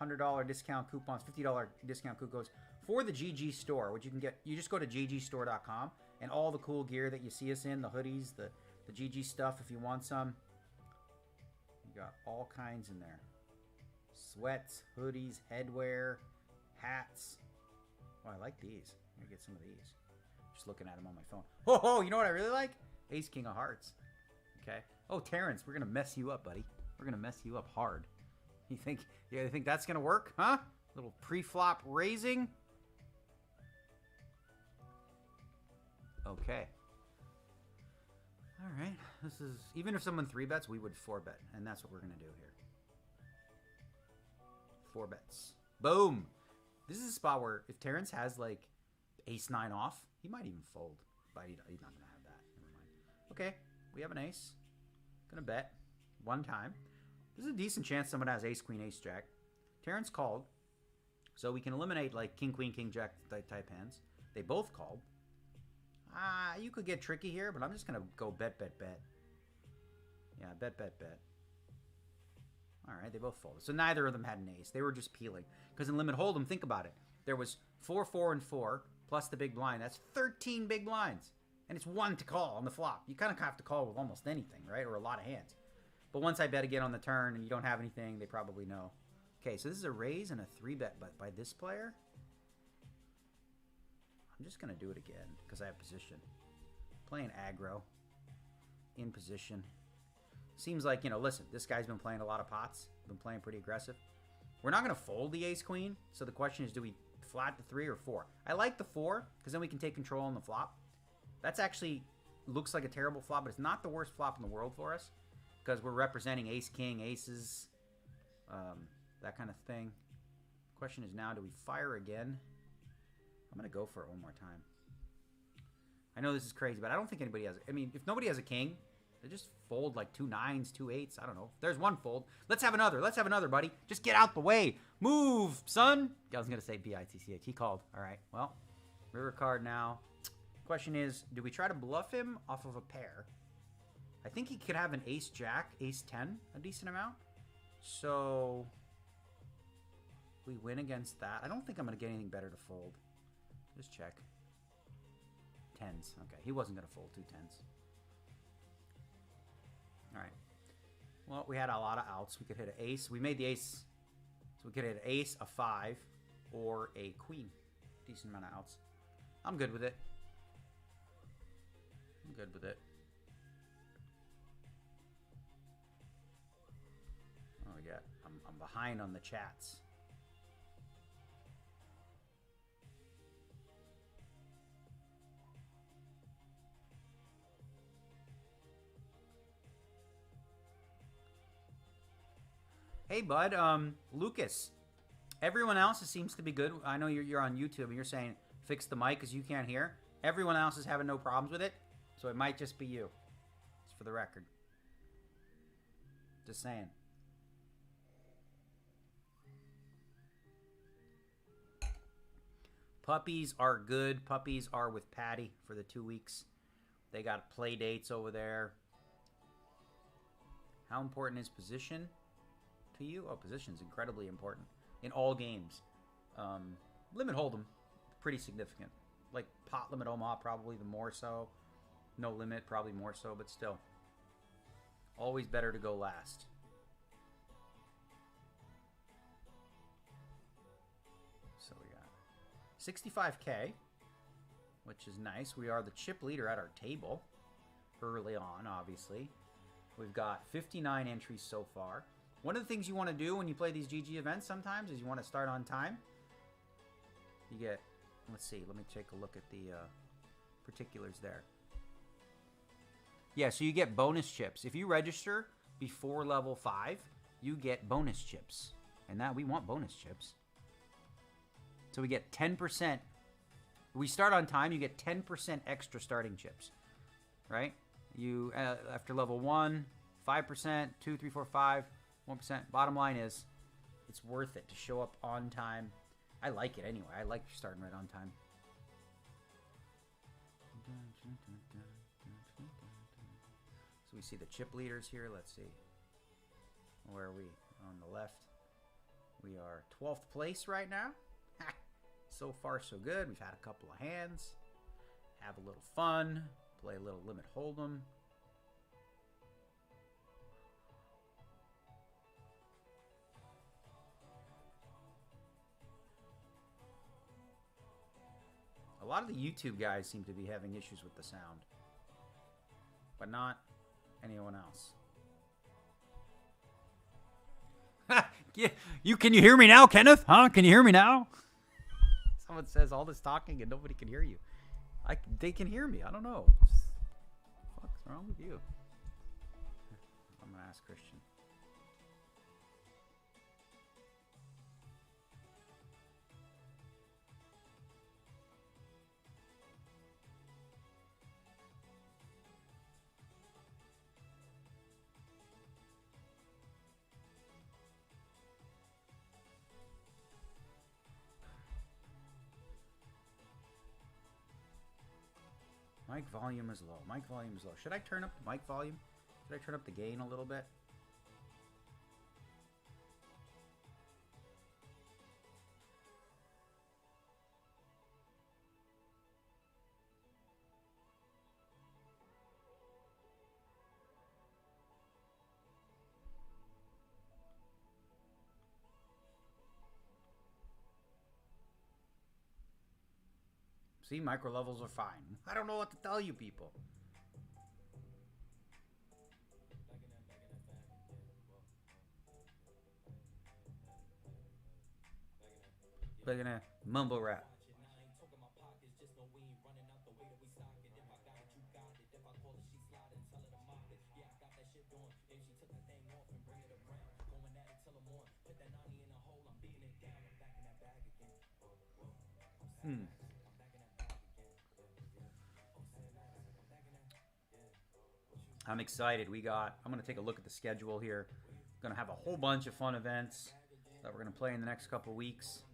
$100 discount coupons, $50 discount coupons for the GG store, which you can get. You just go to ggstore.com and all the cool gear that you see us in, the hoodies, the GG stuff if you want some. You got all kinds in there. Sweats, hoodies, headwear, hats. Oh, I like these. I'm going to get some of these. Just looking at them on my phone. Oh, you know what I really like? Ace King of Hearts. Okay. Oh, Terrence, we're going to mess you up, buddy. We're going to mess you up hard. You think that's going to work? Huh? Little pre-flop raising. Okay. All right. This is, even if someone 3-bets, we would 4-bet. And that's what we're going to do here. 4 bets. Boom. This is a spot where if Terrence has like ace 9 off, he might even fold. But he's not going to have that. Never mind. Okay. We have an ace. Gonna bet. 1 time. There's a decent chance someone has ace, queen, ace, jack. Terrence called. So we can eliminate like king, queen, king, jack type hands. They both called. You could get tricky here, but I'm just going to go bet, bet, bet. Yeah, bet, bet, bet. All right, they both folded. So neither of them had an ace. They were just peeling. Because in limit hold'em, think about it. There was 4, 4, and 4, plus the big blind. That's 13 big blinds. And it's 1 to call on the flop. You kind of have to call with almost anything, right? Or a lot of hands. But once I bet again on the turn and you don't have anything, they probably know. Okay, so this is a raise and a 3-bet by this player. I'm just going to do it again because I have position. Playing aggro. In position. Seems like, listen, this guy's been playing a lot of pots. Been playing pretty aggressive. We're not going to fold the ace-queen. So the question is, do we flat the 3 or 4? I like the 4 because then we can take control on the flop. That's actually looks like a terrible flop, but it's not the worst flop in the world for us because we're representing ace-king, aces, that kind of thing. Question is now, do we fire again? I'm going to go for it one more time. I know this is crazy, but I don't think anybody has... I mean, if nobody has a king, they just fold like 2 9s, 2 8s. I don't know. There's one fold. Let's have another. Let's have another, buddy. Just get out the way. Move, son. I was going to say B-I-T-C-H. He called. All right. Well, river card now. Question is, do we try to bluff him off of a pair? I think he could have an ace-jack, ace-10, a decent amount. So we win against that. I don't think I'm going to get anything better to fold. Just check. 10s. Okay, he wasn't going to fold 2 10s. All right. Well, we had a lot of outs. We could hit an ace. We made the ace. So we could hit an ace, a 5, or a queen. Decent amount of outs. I'm good with it. I'm good with it. Oh, yeah. I'm behind on the chats. Hey, bud. Lucas. Everyone else seems to be good. I know you're on YouTube and you're saying fix the mic because you can't hear. Everyone else is having no problems with it. So it might just be you. Just for the record. Just saying. Puppies are good. Puppies are with Patty for the 2 weeks. They got play dates over there. How important is position to you? Oh, position is incredibly important in all games. Limit hold'em, pretty significant. Like pot limit Omaha, probably the more so. No limit, probably more so, but still. Always better to go last. So we got 65K, which is nice. We are the chip leader at our table early on, obviously. We've got 59 entries so far. One of the things you want to do when you play these GG events sometimes is you want to start on time. You get, let's see, let me take a look at the particulars there. Yeah, so you get bonus chips. If you register before level 5, you get bonus chips. And that we want bonus chips. So we get 10%. We start on time, you get 10% extra starting chips. Right? You after level 1, 5%, 2, 3, 4, 5, 1%. Bottom line is, it's worth it to show up on time. I like it anyway. I like starting right on time. So we see the chip leaders here. Let's see. Where are we? On the left. We are 12th place right now. So far, so good. We've had a couple of hands. Have a little fun. Play a little limit hold'em. A lot of the YouTube guys seem to be having issues with the sound. But not anyone else. Can you hear me now, Kenneth? Huh? Can you hear me now? Someone says all this talking and nobody can hear you. They can hear me. I don't know. What's wrong with you? I'm going to ask Christian. Mic volume is low. Mic volume is low. Should I turn up the mic volume? Should I turn up the gain a little bit? See, micro levels are fine. I don't know what to tell you people. They're gonna mumble rap. I'm excited. I'm going to take a look at the schedule here. Going to have a whole bunch of fun events that we're going to play in the next couple weeks.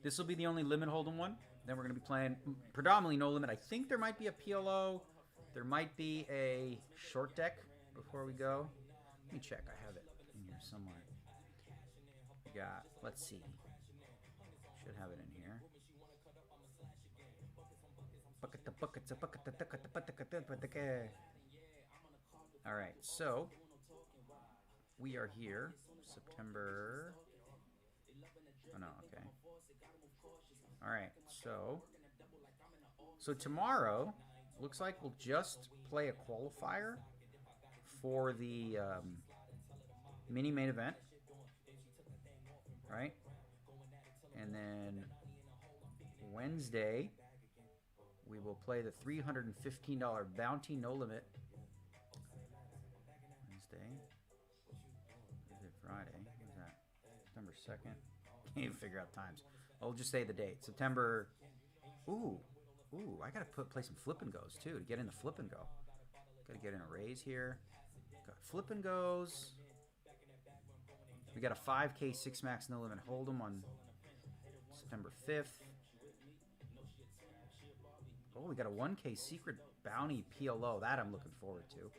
This will be the only limit hold'em one. Then we're going to be playing predominantly no limit. I think there might be a PLO. There might be a short deck before we go. Let me check. I have it in here somewhere. We got, let's see. Should have it in here. All right, so we are here, September. Oh no, okay. All right, so tomorrow looks like we'll just play a qualifier for the mini main event, right? And then Wednesday we will play the $315 bounty no limit. Wednesday. Is it Friday? What is that? September 2nd. Can't even figure out times. I'll just say the date. September. Ooh. I gotta play some flip and goes too to get in the flip and go. Gotta get in a raise here. Got flip and goes. We got a 5K 6 max no limit hold'em on September 5th. Oh, we got a 1K secret bounty PLO. That I'm looking forward to.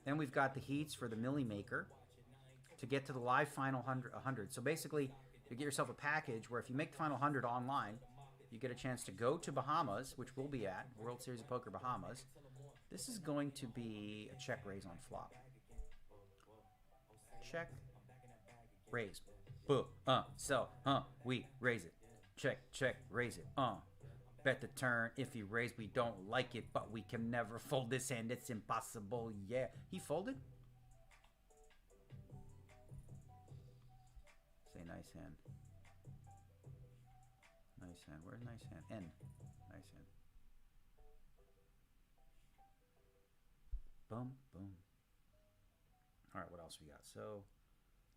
Then we've got the heats for the Millie Maker to get to the live final 100. So basically, you get yourself a package where if you make the final 100 online, you get a chance to go to Bahamas, which we'll be at, World Series of Poker Bahamas. This is going to be a check raise on flop. Check, raise. Boo, we raise it. Check, raise it. Bet the turn. If he raised, we don't like it, but we can never fold this hand. It's impossible. Yeah. He folded? Say nice hand. Nice hand. Where's nice hand? N. Nice hand. Boom, boom. All right, what else we got? So,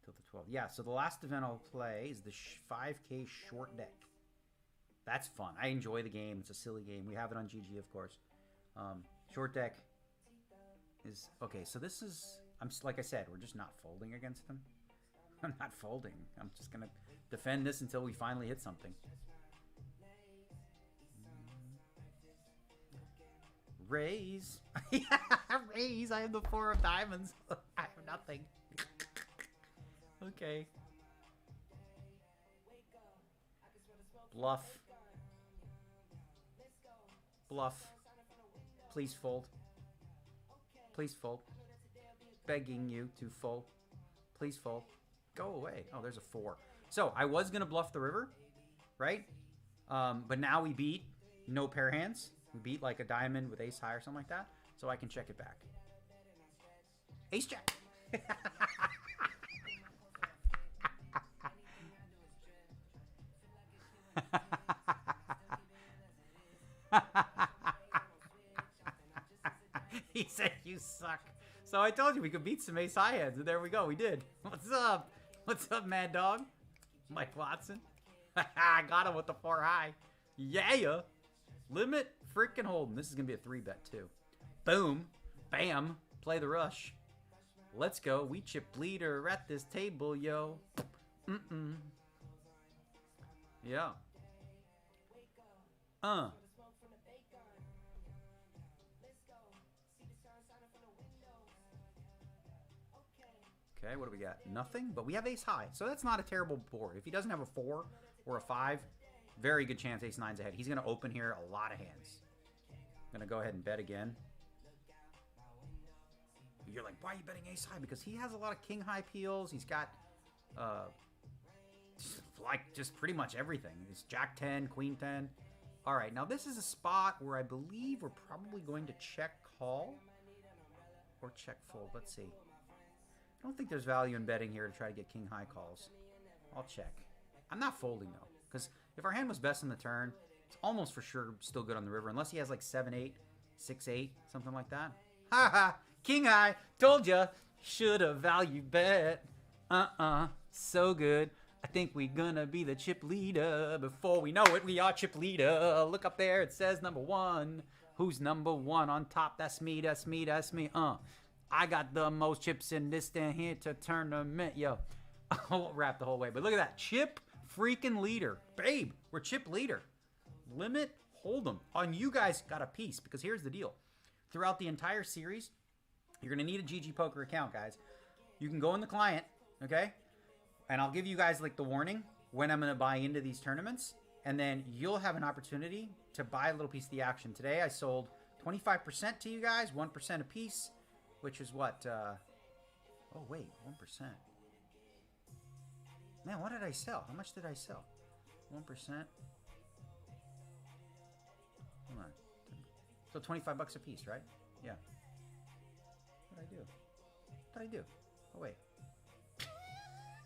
till the 12th. Yeah, so the last event I'll play is the 5K short deck. That's fun. I enjoy the game. It's a silly game. We have it on GG, of course. Short deck is... Okay, so this is... like I said, we're just not folding against them. I'm not folding. I'm just going to defend this until we finally hit something. Raise. Raise. I have the 4 of diamonds. I have nothing. Okay. Bluff. Bluff. Please fold. Please fold. Begging you to fold. Please fold. Go away. Oh, there's a 4. So, I was going to bluff the river, right? But now we beat no pair hands. We beat like a diamond with ace high or something like that. So I can check it back. Ace jack. He said you suck. So I told you we could beat some ace high hands, and there we go. We did. What's up? What's up, Mad Dog? Mike Watson. I got him with the 4 high. Yeah. Limit freaking hold'em. This is gonna be a 3-bet too. Boom. Bam. Play the rush. Let's go. We chip leader at this table, yo. Yeah. Okay, what do we got? Nothing, but we have ace high. So that's not a terrible board. If he doesn't have a 4 or a 5, very good chance ace 9's ahead. He's going to open here a lot of hands. I'm going to go ahead and bet again. You're like, why are you betting ace high? Because he has a lot of king high peels. He's got, like, just pretty much everything. It's jack 10, queen 10. All right, now this is a spot where I believe we're probably going to check call or check fold. Let's see. I don't think there's value in betting here to try to get king high calls. I'll check. I'm not folding, though, because if our hand was best in the turn, it's almost for sure still good on the river, unless he has like 7-8, 6-8, something like that. Ha ha! King high! Told ya! Shoulda value bet. So good. I think we're gonna be the chip leader. Before we know it, we are chip leader. Look up there, it says number 1. Who's number 1 on top? That's me, that's me, that's me. I got the most chips in this stand here to tournament. Yo, I won't rap the whole way, but look at that. Chip freaking leader. Babe, we're chip leader. Limit, hold 'em. On you guys got a piece, because here's the deal. Throughout the entire series, you're going to need a GGPoker account, guys. You can go in the client, okay? And I'll give you guys like the warning when I'm going to buy into these tournaments. And then you'll have an opportunity to buy a little piece of the action. Today I sold 25% to you guys, 1% a piece, which is what? Oh, wait, 1%. Man, what did I sell? How much did I sell? 1%. Hold on. So $25 a piece, right? Yeah. What did I do? What did I do? Oh, wait.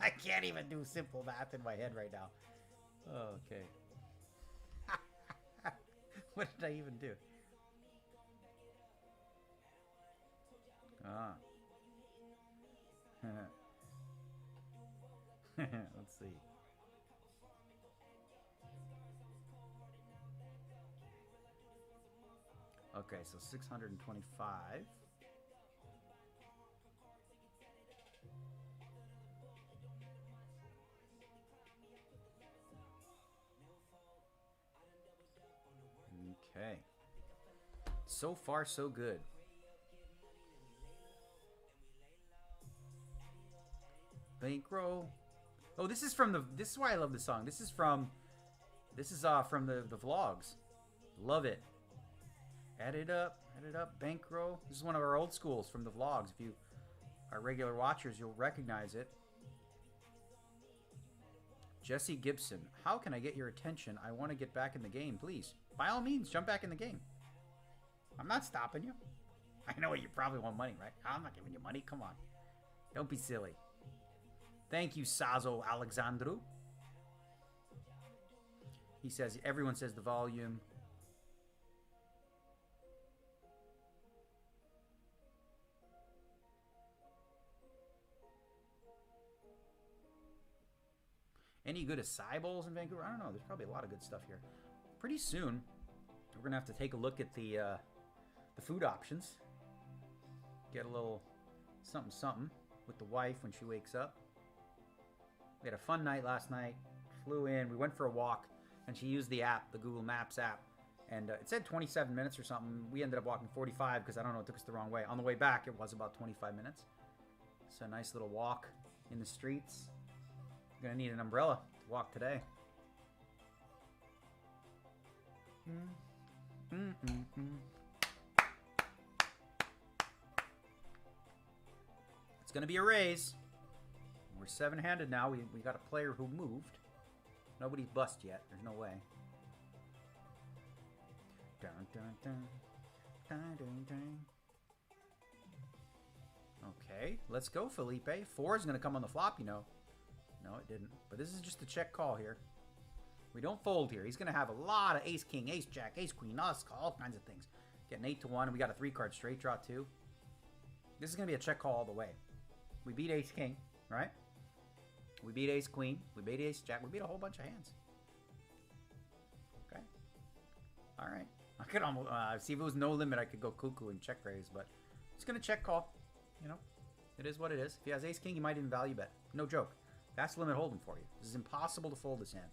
I can't even do simple math in my head right now. Oh, okay. What did I even do? Ah. Let's see. Okay, so 625. Okay. So far, so good. Bankroll. Oh, this is from the. This is why I love this song. This is from the vlogs. Love it. Add it up. Bankroll. This is one of our old schools from the vlogs. If you are regular watchers, you'll recognize it. Jesse Gibson. How can I get your attention? I want to get back in the game, please. By all means, jump back in the game. I'm not stopping you. I know you probably want money, right? I'm not giving you money. Come on. Don't be silly. Thank you, Sazo Alexandru. He says, everyone says the volume. Any good acai bowls in Vancouver? I don't know. There's probably a lot of good stuff here. Pretty soon, we're going to have to take a look at the food options. Get a little something with the wife when she wakes up. We had a fun night last night. Flew in. We went for a walk, and she used the app, the Google Maps app. And it said 27 minutes or something. We ended up walking 45 because, I don't know, it took us the wrong way. On the way back, it was about 25 minutes. So a nice little walk in the streets. Gonna need an umbrella to walk today. It's gonna be a raise. We're 7-handed now. We got a player who moved. Nobody's bust yet. There's no way. Dun, dun, dun. Dun, dun, dun. Okay, let's go, Felipe. 4 is gonna come on the flop, you know. No, it didn't. But this is just a check call here. We don't fold here. He's going to have a lot of ace king, ace jack, ace queen, us, all kinds of things. Getting 8-1. We got a 3-card straight draw too. This is going to be a check call all the way. We beat ace king, right? We beat ace queen. We beat ace jack. We beat a whole bunch of hands. Okay. All right. I could almost see if it was no limit, I could go cuckoo and check raise, but it's going to check call. You know, it is what it is. If he has ace king, he might even value bet. No joke. That's limit holding for you. This is impossible to fold this hand.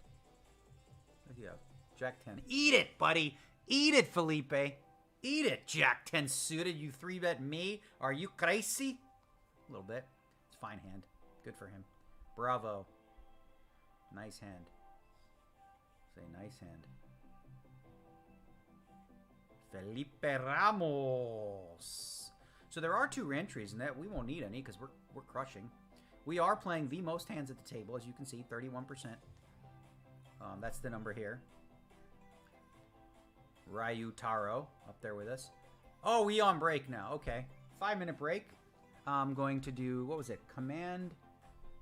What do you have? Jack 10. Eat it, buddy. Eat it, Felipe. Eat it, Jack 10 suited. You 3-bet me? Are you crazy? A little bit. It's fine hand. Good for him. Bravo. Nice hand. Say nice hand. Felipe Ramos. So there are 2 reentries, and that we won't need any because we're crushing. We are playing the most hands at the table, as you can see, 31%. That's the number here. Ryu Taro up there with us. Oh, we on break now. Okay. 5-minute break. I'm going to do, what was it? Command.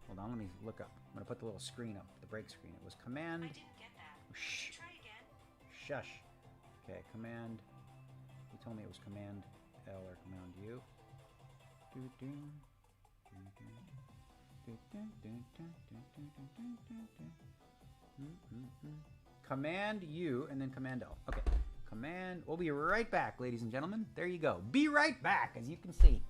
Hold on, let me look up. I'm going to put the little screen up, the break screen. It was command. I didn't get that. Shh. Try again. Shush. Okay, command. He told me it was command L or command U. Command U and then command L. Okay. Command. We'll be right back, ladies and gentlemen. There you go. Be right back, as you can see.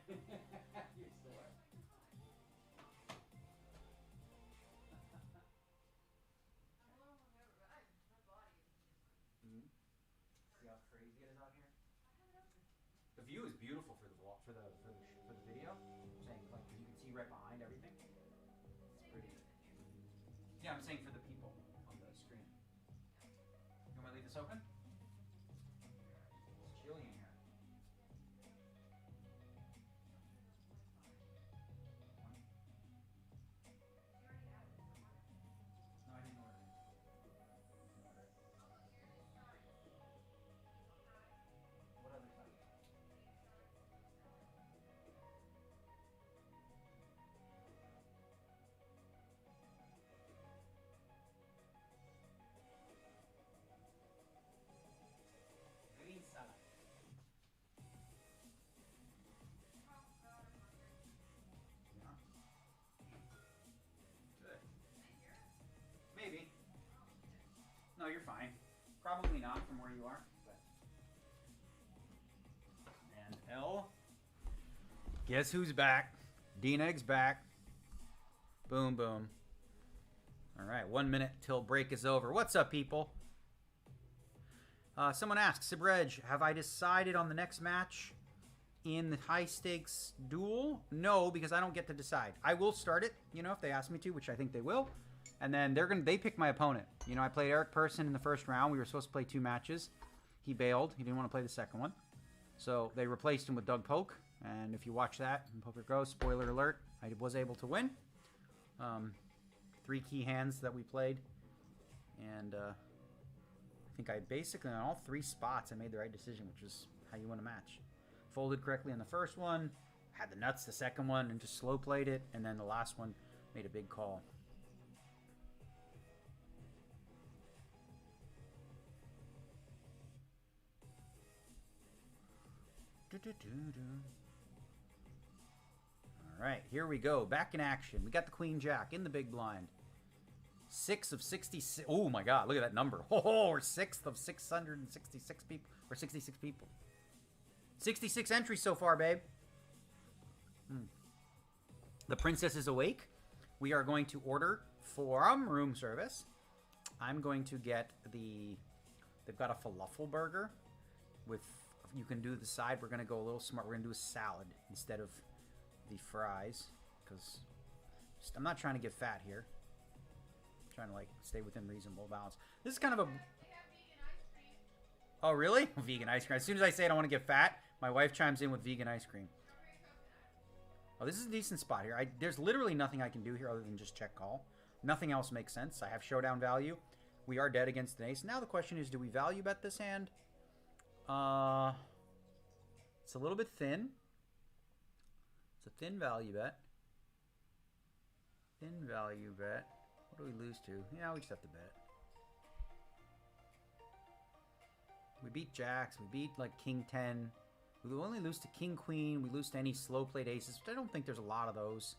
You still are. See how crazy it is out here? The view is beautiful for the video. I'm saying, like, you can see right behind everything. It's pretty. Yeah, I'm saying for the people on the screen. You want me to leave this open? It's chilly in here. No, I didn't order it. What other time? Guess who's back? D-Neg's back. Boom, boom. All right, 1 minute till break is over. What's up, people? Someone asks, Sibrej, have I decided on the next match in the high-stakes duel? No, because I don't get to decide. I will start it, you know, if they ask me to, which I think they will. And then they pick my opponent. You know, I played Eric Persson in the first round. We were supposed to play 2 matches. He bailed. He didn't want to play the second one. So they replaced him with Doug Polk. And if you watch that in Poker Go, spoiler alert, I was able to win. 3 key hands that we played. And I think I basically, on all 3 spots, I made the right decision, which is how you win a match. Folded correctly on the first one, had the nuts the second one, and just slow played it. And then the last one made a big call. All right, here we go. Back in action. We got the Queen Jack in the big blind. 6 of 66. Oh my God, look at that number. Oh, we're 6th of 666 people. Or 66 people. 66 entries so far, babe. The princess is awake. We are going to order from room service. I'm going to get they've got a falafel burger with, you can do the side. We're going to go a little smart. We're going to do a salad instead of the fries, because I'm not trying to get fat here. I'm trying to like stay within reasonable balance. This is kind of a... Oh, really? Vegan ice cream. As soon as I say I don't want to get fat, my wife chimes in with vegan ice cream. Oh, this is a decent spot here. There's literally nothing I can do here other than just check call. Nothing else makes sense. I have showdown value. We are dead against an ace. Now the question is, do we value bet this hand? It's a little bit thin. It's a thin value bet. Thin value bet. What do we lose to? Yeah, we just have to bet. We beat jacks. We beat like king 10. We only lose to king queen. We lose to any slow played aces, which I don't think there's a lot of those.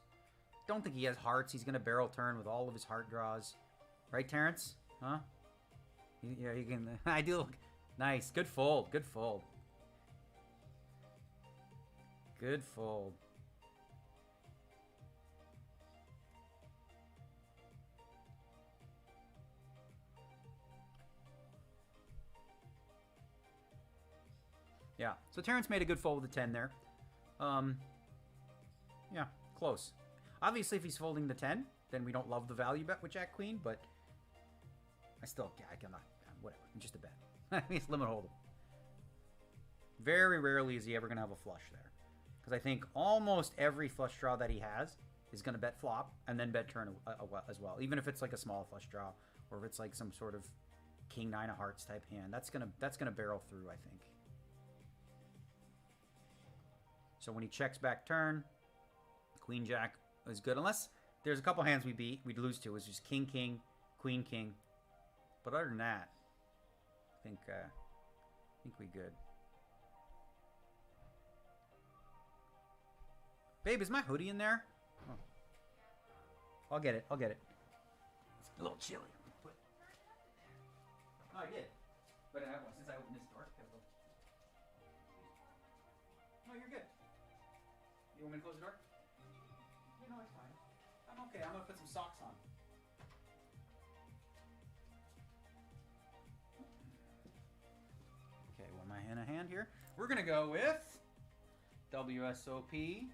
Don't think he has hearts. He's going to barrel turn with all of his heart draws. Right, Terrence? Huh? Yeah, you can. I do look nice. Good fold. Good fold. Good fold. Yeah, so Terrence made a good fold with the 10 there. Yeah, close. Obviously, if he's folding the 10, then we don't love the value bet with Jack Queen, but I cannot, whatever, just a bet. I mean, it's limit hold'em. Very rarely is he ever going to have a flush there. Because I think almost every flush draw that he has is going to bet flop and then bet turn as well. Even if it's like a small flush draw, or if it's like some sort of king 9 of hearts type hand. That's gonna barrel through, I think. So when he checks back turn, Queen Jack is good. Unless there's a couple hands we'd lose to. It's just King King, Queen King. But other than that, I think we good. Babe, is my hoodie in there? Oh. I'll get it. It's a little chilly. Oh, I did. But since I opened this door, no, you're good. You want me to close the door? Yeah, no, it's fine. I'm okay. I'm going to put some socks on. Okay, one my hand in hand here. We're going to go with WSOP,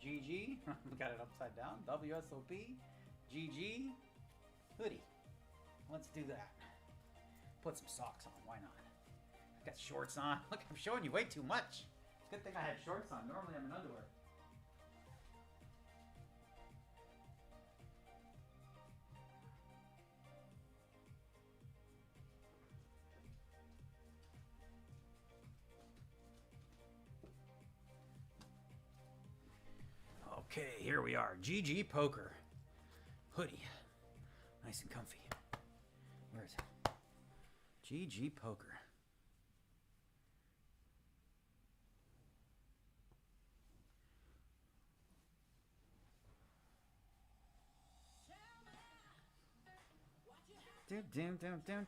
GG. We got it upside down. WSOP, GG, hoodie. Let's do that. Put some socks on. Why not? Got shorts on. Look, I'm showing you way too much. Good thing I had shorts on. Normally I'm in underwear. Okay, here we are. GGPoker. Hoodie. Nice and comfy. Where is it? GGPoker.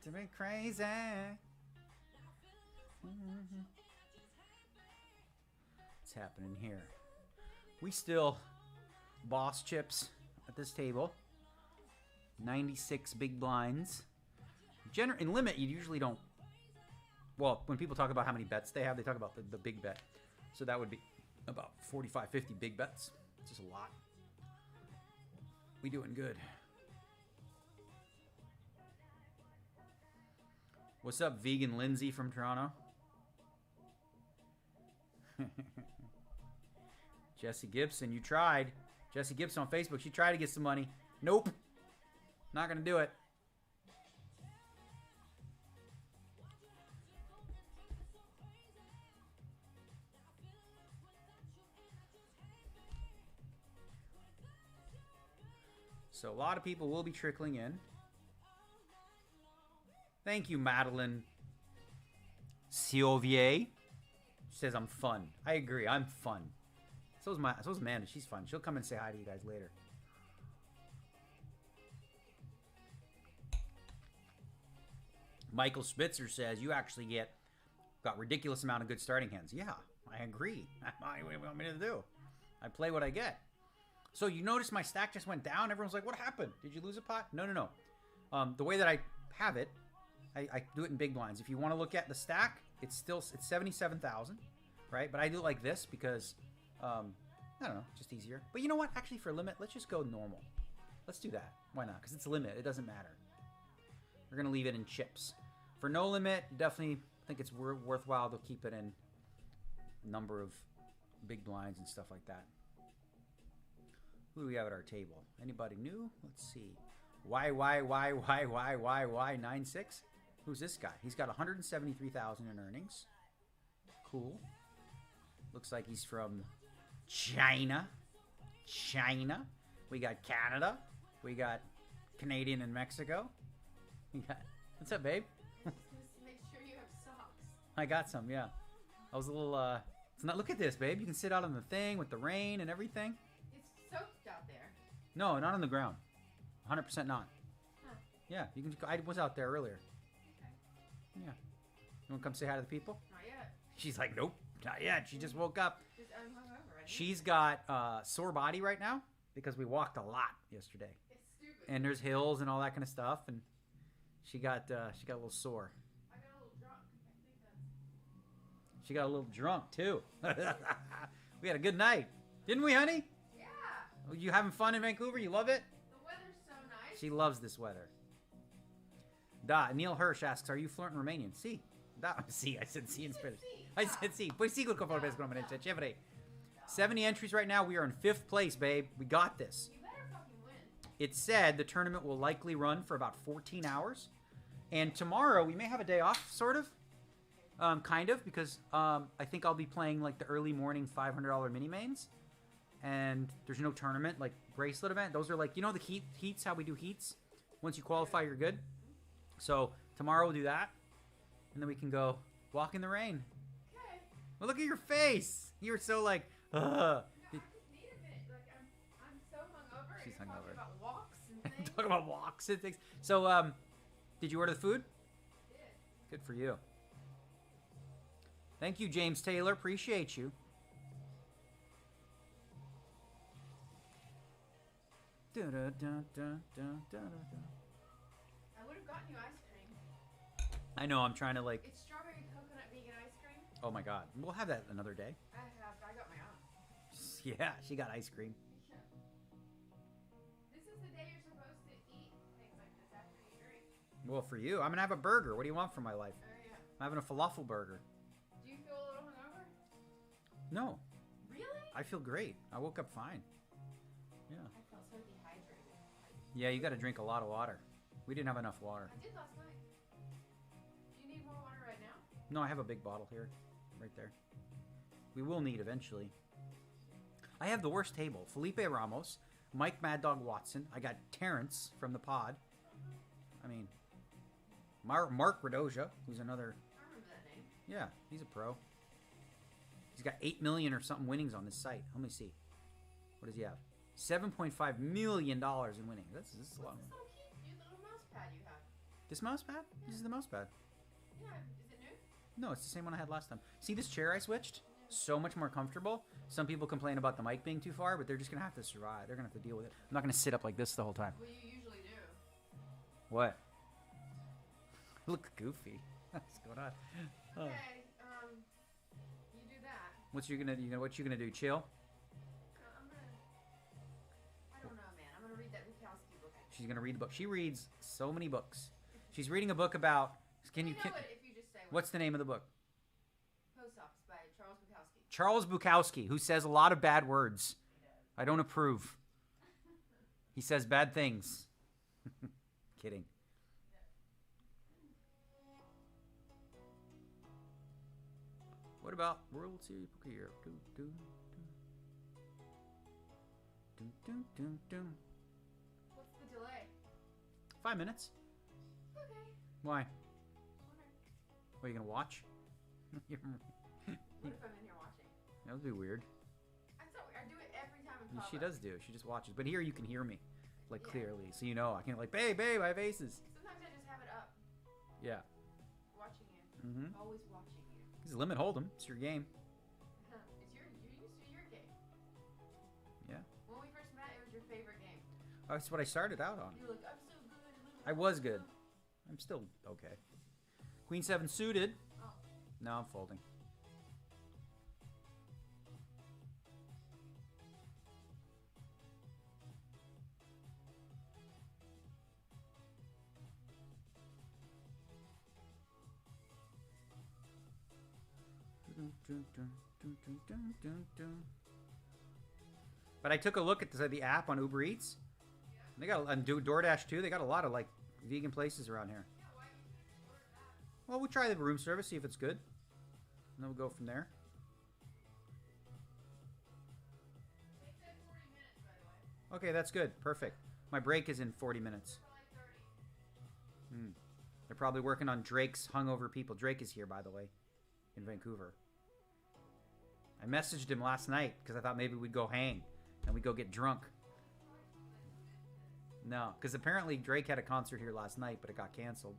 To be crazy. happening here? We still boss chips at this table. 96 big blinds. In limit, you usually don't. Well, when people talk about how many bets they have, they talk about the big bet. So that would be about 45, 50 big bets. It's just a lot. We doing good. What's up, Vegan Lindsay from Toronto? Jesse Gibson, you tried. Jesse Gibson on Facebook, she tried to get some money. Nope. Not going to do it. So a lot of people will be trickling in. Thank you, Madeline Sylvier. She says I'm fun. I agree, I'm fun. So's Amanda, she's fun. She'll come and say hi to you guys later. Michael Spitzer says you actually got ridiculous amount of good starting hands. Yeah, I agree. What do you want me to do? I play what I get. So you notice my stack just went down. Everyone's like, what happened? Did you lose a pot? No. The way that I have it, I do it in big blinds. If you want to look at the stack, it's 77,000, right? But I do it like this because, I don't know, just easier. But you know what? Actually, for limit, let's just go normal. Let's do that. Why not? Because it's limit. It doesn't matter. We're going to leave it in chips. For no limit, definitely think it's worthwhile to keep it in number of big blinds and stuff like that. Who do we have at our table? Anybody new? Let's see. Y96? Who's this guy? He's got 173,000 in earnings. Cool. Looks like he's from China. We got Canada. We got Canadian and Mexico. We got... What's up, babe? Make sure you have socks. I got some, yeah. I was a little, It's not... Look at this, babe. You can sit out on the thing with the rain and everything. It's soaked out there. No, not on the ground. 100% not. Huh. Yeah, you can. I was out there earlier. Okay. Yeah. You want to come say hi to the people? Not yet. She's like, nope, not yet. She just woke up. I'm hungover. She's got sore body right now because we walked a lot yesterday. It's stupid. And there's hills and all that kind of stuff, and she got a little sore. I got a little drunk. I think that's... She got a little drunk too. We had a good night, didn't we, honey? Yeah. You having fun in Vancouver? You love it? The weather's so nice. She loves this weather. Neil Hirsch asks, are you fluent in Romanian? Sí. Sí, I said sí in Spanish. I said sí. Pues sí, con favor, chévere. 70 entries right now. We are in 5th place, babe. We got this. You better fucking win. It said the tournament will likely run for about 14 hours. And tomorrow we may have a day off, sort of. Kind of, because I think I'll be playing like the early morning $500 mini mains. And there's no tournament, like bracelet event. Those are like, you know the heats, how we do heats? Once you qualify, you're good. So tomorrow we'll do that. And then we can go walk in the rain. Okay. Well, look at your face. You were so like, No, I just need a minute. Like, I'm so hungover. She's and you're hungover. talking about walks and things. Talk about walks and things. So, did you order the food? I did. Good for you. Thank you, James Taylor. Appreciate you. I would have gotten you ice cream. I know, I'm trying to like... It's strawberry coconut vegan ice cream. Oh my god. We'll have that another day. I got my own. Yeah, she got ice cream. Yeah. This is the day you're supposed to eat things like this after you drink. Well, for you, I'm going to have a burger. What do you want from my life? Oh, yeah. I'm having a falafel burger. Do you feel a little hungover? No, Really? I feel great. I woke up fine. Yeah. I felt so dehydrated. Yeah, you got to drink a lot of water. We didn't have enough water. I did last night. Do you need more water right now? No, I have a big bottle here. Right there. We will need eventually. I have the worst table. Felipe Ramos, Mike Mad Dog Watson. I got Terrence from the pod. I mean, Mark Radoja, who's another... I remember that name. Yeah, he's a pro. He's got 8 million or something winnings on this site. Let me see. What does he have? $7.5 million in winnings. This is a lot. What's this little cute little mouse pad you have? This mouse pad? This is the mouse pad. Yeah, is it new? No, it's the same one I had last time. See this chair I switched? Yeah. so much more comfortable. Some people complain about the mic being too far, but they're just gonna have to survive. They're gonna have to deal with it. I'm not gonna sit up like this the whole time. Well, you usually do. What? Look goofy. What's going on? Oh. Okay, you do that. What you gonna do? Chill? I don't know, man. I'm gonna read that Bukowski book. She's gonna read the book. She reads so many books. She's reading a book about. Can you? know it if you just say What's the name of the book? Post Office by Charles Bukowski. Charles Bukowski, who says a lot of bad words. I don't approve. He says bad things. Kidding. What about World Series Poker Europe? What's the delay? 5 minutes. Okay. Why? Okay. What, are you gonna watch? What if I'm in here watching? That would be weird. I do it every time in public. She does do. She just watches. But here you can hear me, like, Yeah. clearly. So you know, I can like, babe, I have aces. Sometimes I just have it up, Yeah. watching you. Mm-hmm. Always watching you. This is limit hold'em. It's your game. It's your game. Yeah. When we first met, it was your favorite game. That's what I started out on. You were like, I'm so good. I was good. I'm still okay. Queen 7 suited. Oh. No, I'm folding. But I took a look at the app on Uber Eats. They got on DoorDash too. They got a lot of like vegan places around here. Yeah, why you couldn't order that? Well, we'll try the room service, see if it's good, and then we'll go from there. They said 40 minutes, by the way. Okay, that's good. Perfect. My break is in 40 minutes. For like 30. They're probably working on Drake's hungover people. Drake is here, by the way, in Vancouver. I messaged him last night because I thought maybe we'd go hang and we'd go get drunk. No, because apparently Drake had a concert here last night, but it got canceled.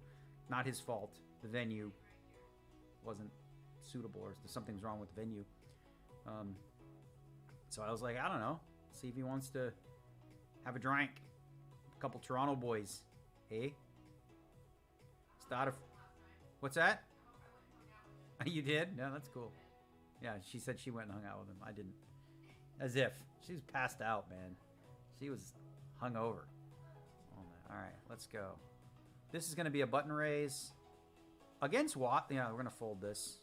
Not his fault. The venue wasn't suitable, or something's wrong with the venue. So I was like, I don't know. See if he wants to have a drink. A couple Toronto boys. Hey? Start a... What's that? You did? No, that's cool. Yeah, she said she went and hung out with him. I didn't. As if. She was passed out, man. She was hungover. Oh, man. All right, let's go. This is going to be a button raise. Against Watt, yeah, we're going to fold this.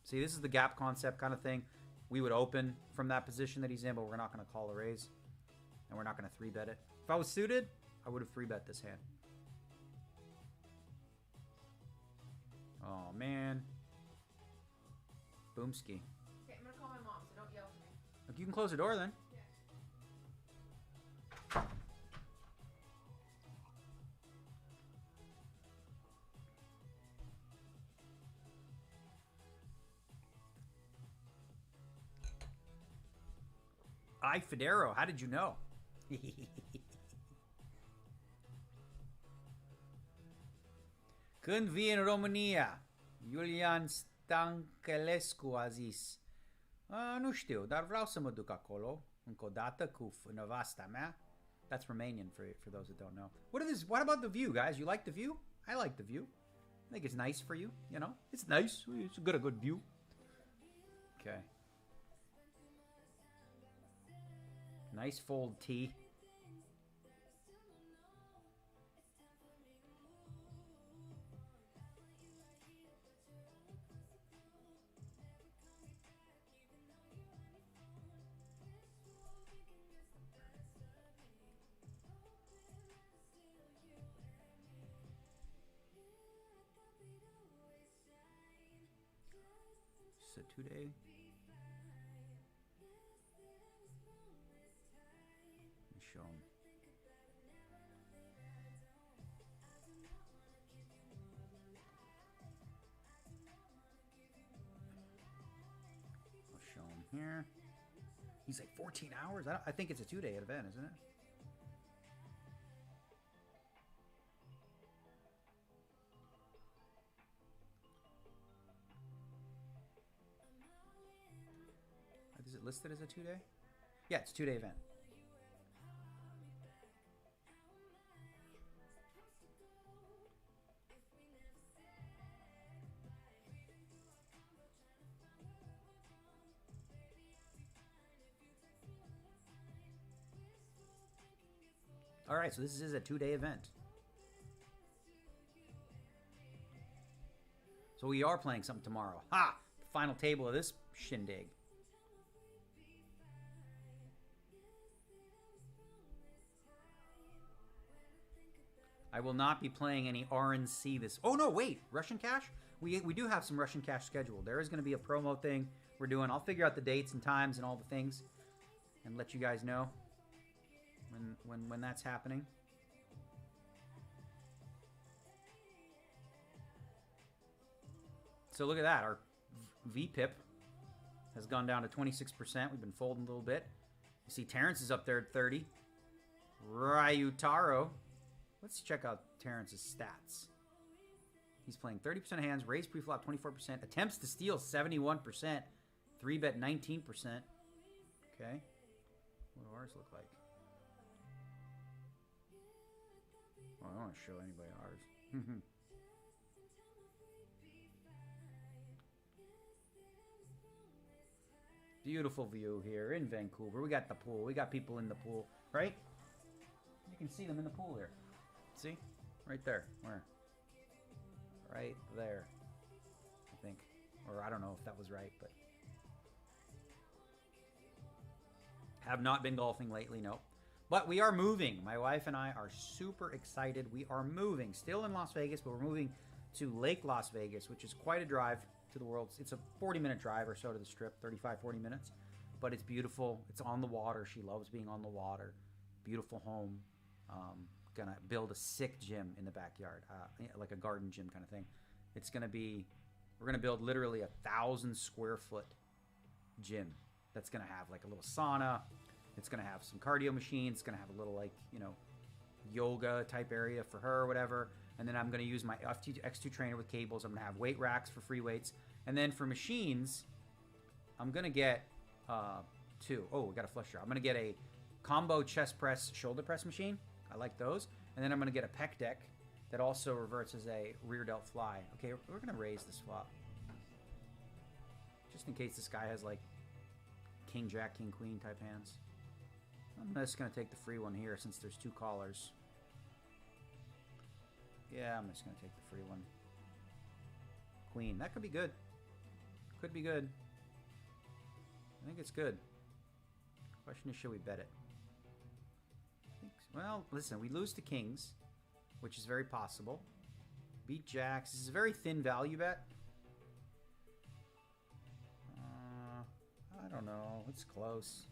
See, this is the gap concept kind of thing. We would open from that position that he's in, but we're not going to call a raise. And we're not going to 3-bet it. If I was suited, I would have 3-bet this hand. Oh, man. Boomski. Okay, I'm gonna call my mom, so don't yell at me. Look, you can close the door then. Yeah. Ay, Federo, how did you know? Când vii în România, Iulian Stankelescu a zis, nu știu, dar vreau să mă duc acolo, încă o dată, cu nevasta mea. That's Romanian for those that don't know. What about the view, guys? You like the view? I like the view. I think it's nice for you, you know? It's nice. It's a good view. Okay. Nice fold T. It's a 2-day. Show him. I'll show him here. He's like 14 hours. I think it's a 2-day event, isn't it? it listed as a 2-day? Yeah, it's a 2-day event. All right, so this is a 2-day event. So we are playing something tomorrow. Ha! The final table of this shindig. I will not be playing any RNC this... Oh, no, wait. Russian cash? We do have some Russian cash scheduled. There is going to be a promo thing we're doing. I'll figure out the dates and times and all the things and let you guys know when that's happening. So look at that. Our VPIP has gone down to 26%. We've been folding a little bit. You see Terrence is up there at 30. Ryutaro. Let's check out Terrence's stats. He's playing 30% of hands, raise preflop 24%, attempts to steal 71%, 3-bet 19%. Okay. What do ours look like? Well, I don't want to show anybody ours. Beautiful view here in Vancouver. We got the pool. We got people in the pool, right? You can see them in the pool here. See? Right there. Where? Right there. I think. Or I don't know if that was right, but... Have not been golfing lately, no. But we are moving. My wife and I are super excited. We are moving. Still in Las Vegas, but we're moving to Lake Las Vegas, which is quite a drive to the world. It's a 40-minute drive or so to the Strip, 35, 40 minutes. But it's beautiful. It's on the water. She loves being on the water. Beautiful home. Gonna build a sick gym in the backyard, like a garden gym kind of thing. It's gonna be, we're gonna build literally 1,000 square foot gym that's gonna have like a little sauna. It's gonna have some cardio machines. It's gonna have a little, like, you know, yoga type area for her or whatever. And then I'm gonna use my X2 trainer with cables. I'm gonna have weight racks for free weights. And then for machines, I'm gonna get two. Oh, we got a flush draw. I'm gonna get a combo chest press, shoulder press machine. I like those. And then I'm going to get a pec deck that also reverts as a rear delt fly. Okay, we're going to raise this flop. Just in case this guy has like king, jack, king, queen type hands. I'm just going to take the free one here since there's two callers. Yeah, I'm just going to take the free one. Queen. That could be good. Could be good. I think it's good. Question is, should we bet it? Well, listen, we lose to kings, which is very possible. Beat jacks. This is a very thin value bet. I don't know. It's close.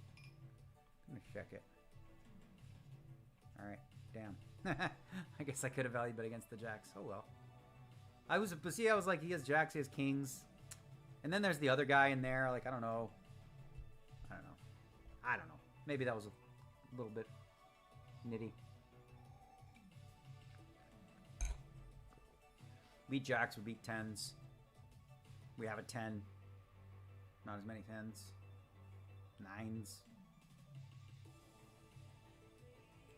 Let me check it. All right. Damn. I guess I could have value bet against the jacks. Oh, well. I was like, he has jacks, he has kings. And then there's the other guy in there. Like, I don't know. Maybe that was a little bit nitty. Beat jacks, we beat tens. We have a 10. Not as many tens. Nines.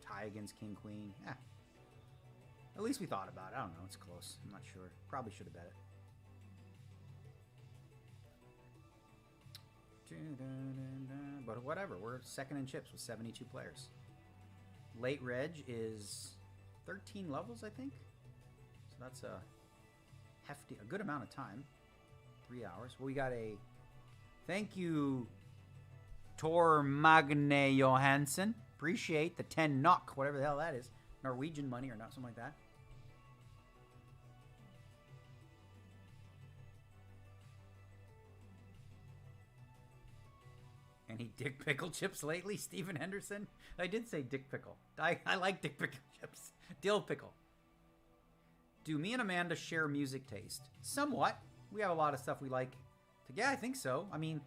Tie against king, queen. Yeah. At least we thought about it. I don't know. It's close. I'm not sure. Probably should have bet it. But whatever. We're second in chips with 72 players. Late reg is 13 levels, I think. So that's a good amount of time. 3 hours. Well, we got a thank you, Tor Magne Johansson. Appreciate the 10 knock, whatever the hell that is. Norwegian money or not, something like that. Any Dick Pickle chips lately, Stephen Henderson? I did say Dick Pickle. I like Dick Pickle chips. Dill Pickle. Do me and Amanda share music taste? Somewhat. We have a lot of stuff we like. Yeah, I think so. I mean,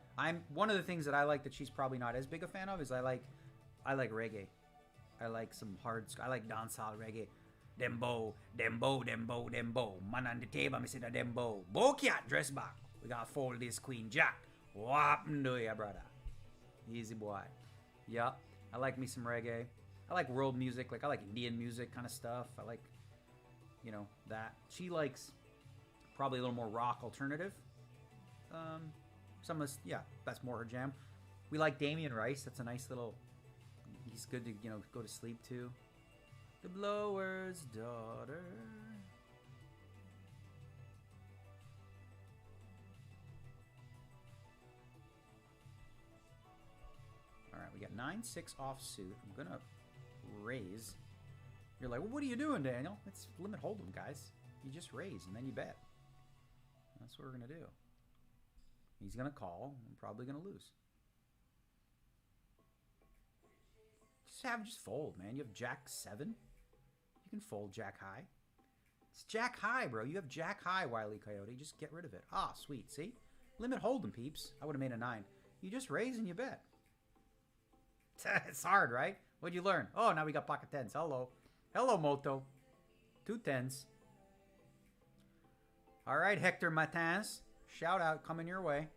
one of the things that I like that she's probably not as big a fan of is I like reggae. I like some I like dancehall reggae. Dembo, dembo, dembo, dembo. Man on the table, me say the dembo. Bo cat, dress back. We gotta fold this queen jack. What do ya, brother? Easy boy. Yeah, I like me some reggae. I like world music. Like, I like Indian music kind of stuff. I like, you know, that. She likes probably a little more rock alternative. Some of us, yeah, that's more her jam. We like Damien Rice. That's a nice little, he's good to, you know, go to sleep to. The Blower's Daughter. All right, we got 9-6 offsuit. I'm going to raise. You're like, well, what are you doing, Daniel? It's limit hold'em, guys. You just raise and then you bet. That's what we're going to do. He's going to call. I'm probably going to lose. Just fold, man. You have Jack 7. You can fold Jack high. It's Jack high, bro. You have Jack high, Wile E. Coyote. Just get rid of it. Ah, sweet. See? Limit hold'em, peeps. I would have made a 9. You just raise and you bet. It's hard, right? What'd you learn? Oh, now we got pocket 10s. Hello. Hello, Moto. 2 10s. All right, Hector Matins. Shout out coming your way.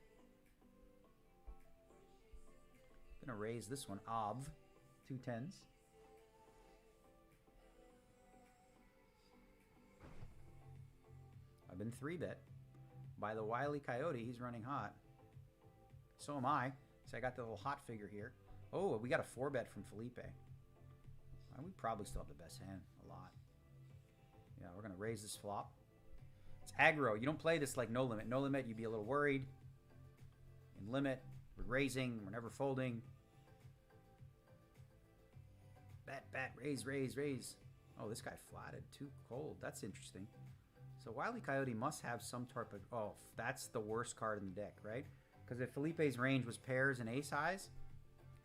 Gonna raise this one. Av. 2 10s. I've been 3-bet. By the Wile E. Coyote, he's running hot. So am I. So I got the little hot figure here. Oh, we got a 4-bet from Felipe. We probably still have the best hand. A lot. Yeah, we're going to raise this flop. It's aggro. You don't play this like no limit. No limit, you'd be a little worried. In limit, we're raising. We're never folding. Bet, raise, raise, raise. Oh, this guy flatted. Too cold. That's interesting. So Wile E. Coyote must have some type of... Oh, that's the worst card in the deck, right? Because if Felipe's range was pairs and ace highs,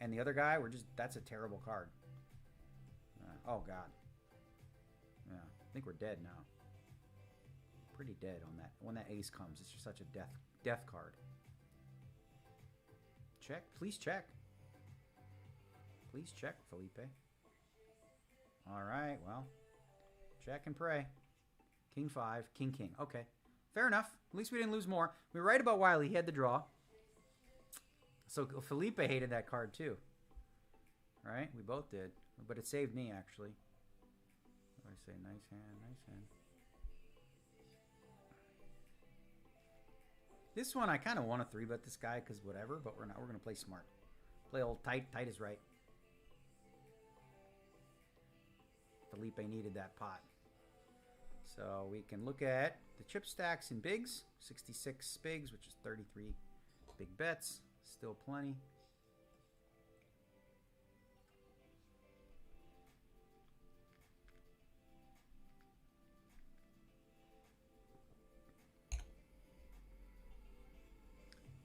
and the other guy were just... That's a terrible card. Oh, God. Yeah, I think we're dead now. Pretty dead on that. When that ace comes, it's just such a death card. Check. Please check. Please check, Felipe. All right, well. Check and pray. King 5, King King. Okay, fair enough. At least we didn't lose more. We were right about Wiley. He had the draw. So Felipe hated that card too. Right? We both did. But it saved me, actually. What do I say? Nice hand, nice hand. This one, I kind of want to 3-bet this guy because whatever, but we're not. We're going to play smart. Play old tight. Tight is right. Felipe needed that pot. So we can look at the chip stacks in bigs. 66 bigs, which is 33 big bets. Still plenty.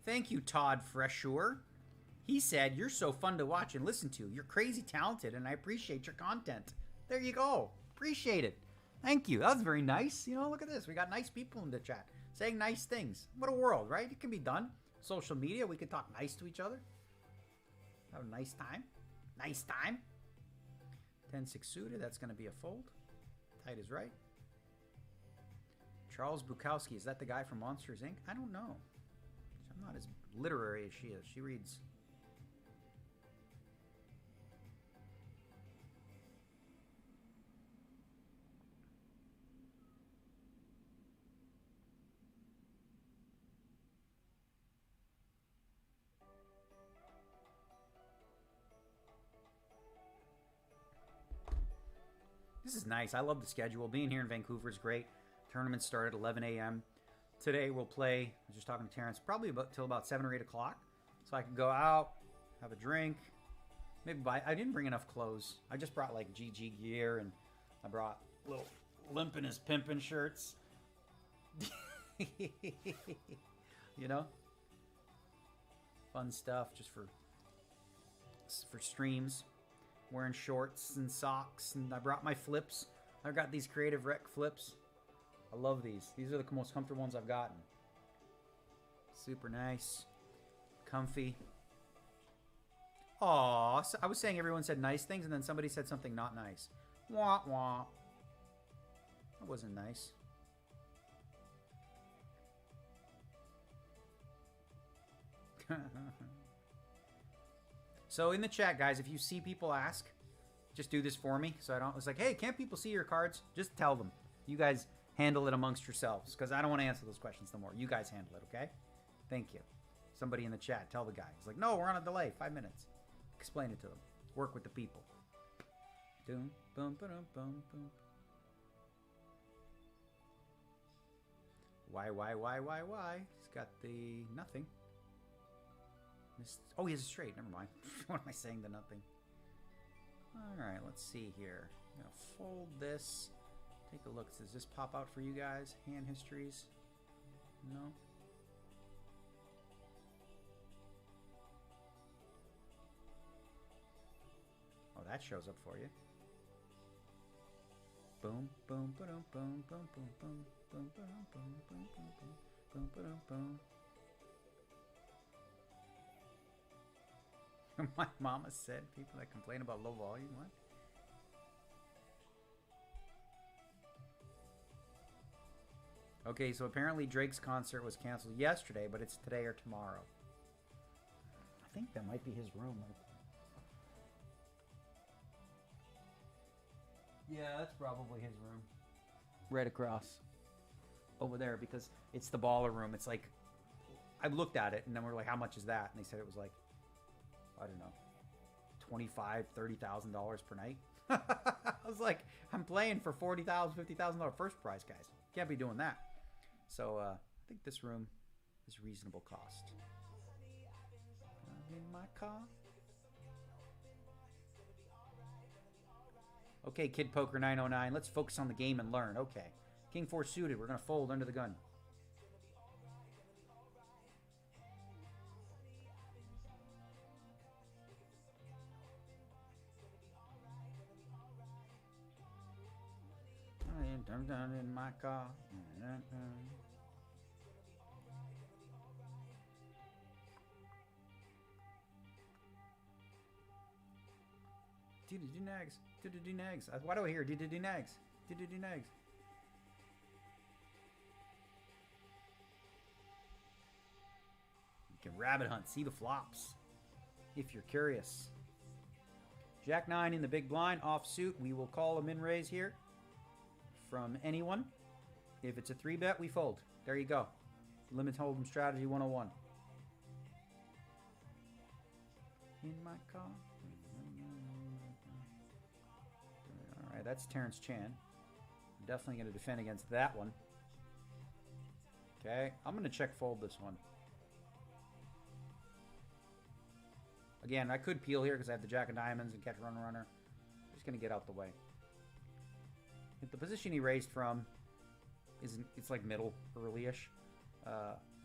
Thank you, Todd Freshour. He said, you're so fun to watch and listen to. You're crazy talented, and I appreciate your content. There you go. Appreciate it. Thank you. That was very nice. You know, look at this. We got nice people in the chat saying nice things. What a world, right? It can be done. Social media, we can talk nice to each other. Have a nice time. Nice time. 10-6 suited. That's going to be a fold. Tight is right. Charles Bukowski. Is that the guy from Monsters, Inc.? I don't know. I'm not as literary as she is. She reads... This is nice. I love the schedule. Being here in Vancouver is great. Tournaments start at 11 a.m. Today we'll play, I was just talking to Terrence, probably till about 7 or 8 o'clock. So I can go out, have a drink, maybe buy... I didn't bring enough clothes. I just brought like GG gear, and I brought little limpin' his pimpin' shirts. You know? Fun stuff just for streams. Wearing shorts and socks, and I brought my flips. I've got these Creative Rec flips. I love these. These are the most comfortable ones I've gotten. Super nice. Comfy. Aw, so I was saying everyone said nice things, and then somebody said something not nice. Wah, wah. That wasn't nice. So in the chat, guys, if you see people ask, just do this for me. So I don't, it's like, hey, can't people see your cards? Just tell them. You guys handle it amongst yourselves because I don't want to answer those questions no more. You guys handle it, okay? Thank you. Somebody in the chat, tell the guy. He's like, no, we're on a delay, 5 minutes. Explain it to them. Work with the people. Boom, boom, boom, boom, boom. Why? He's got the nothing. Oh, he has a straight. Never mind. What am I saying? The nothing. All right, let's see here. I'm going to fold this. Take a look. Does this pop out for you guys? Hand histories? No? Oh, that shows up for you. Boom, boom, boom, boom, boom, boom, boom, boom, boom, boom, boom, boom, boom, boom, boom. My mama said people that complain about low volume. What? Okay, so apparently Drake's concert was canceled yesterday, but it's today or tomorrow. I think that might be his room. Yeah, that's probably his room. Right across. Over there, because it's the baller room. It's like, I looked at it, and then we're like, how much is that? And they said it was like, I don't know, $25,000, $30,000 per night. I was like, I'm playing for $40,000, $50,000 first prize, guys. Can't be doing that. So I think this room is reasonable cost. I'm in my car. Okay, Kid Poker 909. Let's focus on the game and learn. Okay. King 4 suited. We're going to fold under the gun. I'm down in my car. Do nags. Do nags. Why do I hear do nags? Do nags. You can rabbit hunt, see the flops if you're curious. Jack 9 in the big blind, offsuit. We will call a min raise here from anyone. If it's a 3-bet, we fold. There you go. Limit hold'em strategy 101. In my car. Alright, that's Terrence Chan. I'm definitely going to defend against that one. Okay, I'm going to check fold this one. Again, I could peel here because I have the Jack of Diamonds and catch runner. I'm just going to get out the way. If the position he raised from isn't, it's like middle, early-ish.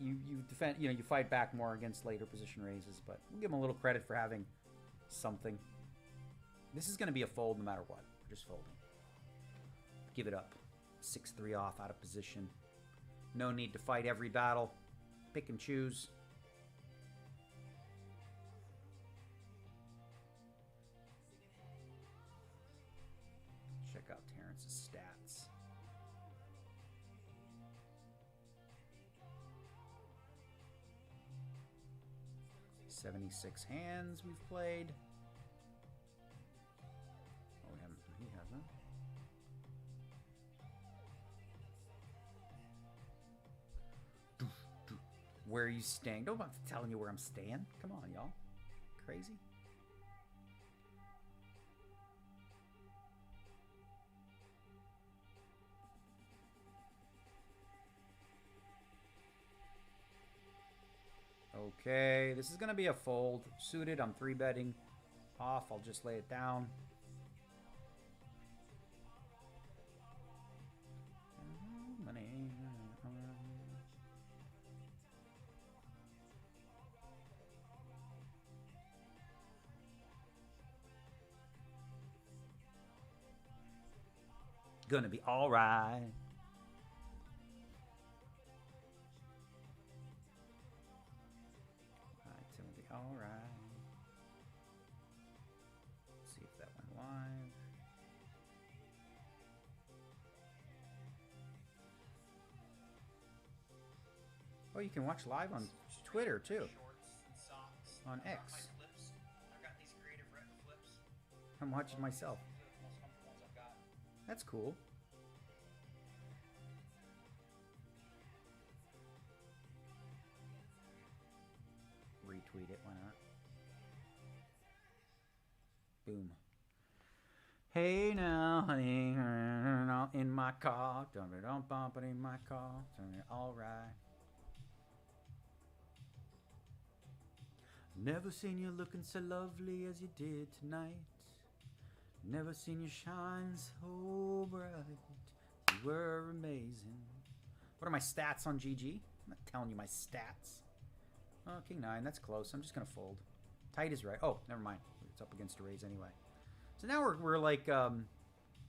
You defend, you fight back more against later position raises, but we'll give him a little credit for having something. This is going to be a fold no matter what. We're just folding. Give it up. 6-3 off, out of position. No need to fight every battle. Pick and choose. Check out Terrence's stats. "76 hands we've played." Oh, he hasn't. Where are you staying? Don't I'm telling you where I'm staying. Come on, y'all. Crazy. Okay, this is going to be a fold. Suited, I'm 3-betting. Off, I'll just lay it down. Money. Gonna be all right. It's gonna be all right. Let's see if that went live. Oh, you can watch live on Twitter too. On X. I'm watching myself. That's cool. Retweet it, why not? Boom. Hey now, honey, in my car, don't bump it in my car, all right. Never seen you looking so lovely as you did tonight. Never seen you shine so bright. You were amazing. What are my stats on GG? I'm not telling you my stats. Oh, King 9, that's close. I'm just going to fold. Tight is right. Oh, never mind. It's up against a raise anyway. So now we're like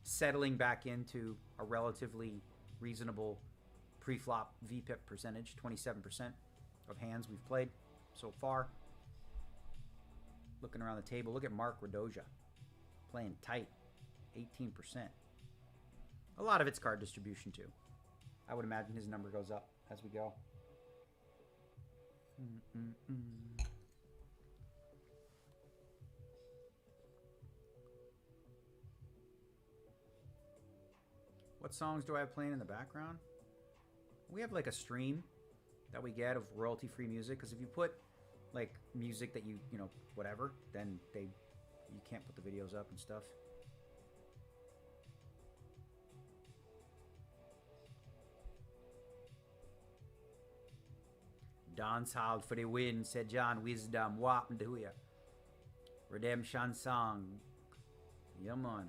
settling back into a relatively reasonable pre-flop VPIP percentage. 27% of hands we've played so far. Looking around the table, look at Mark Radoja. Playing tight, 18%. A lot of it's card distribution too. I would imagine his number goes up as we go. What songs do I have playing in the background? We have like a stream that we get of royalty-free music, because if you put like music that you know, whatever, then you can't put the videos up and stuff. Dance hall for the win, said John Wisdom. What do ya? Redemption song. Yeah, man.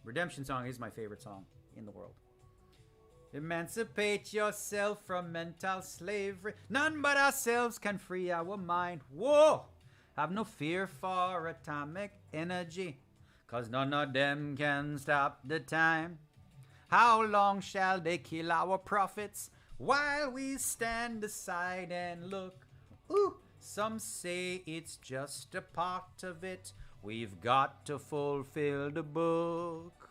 Redemption song is my favorite song in the world. Emancipate yourself from mental slavery. None but ourselves can free our mind. Whoa! Have no fear for atomic energy, 'cause none of them can stop the time. How long shall they kill our prophets while we stand aside and look? Ooh, some say it's just a part of it. We've got to fulfill the book.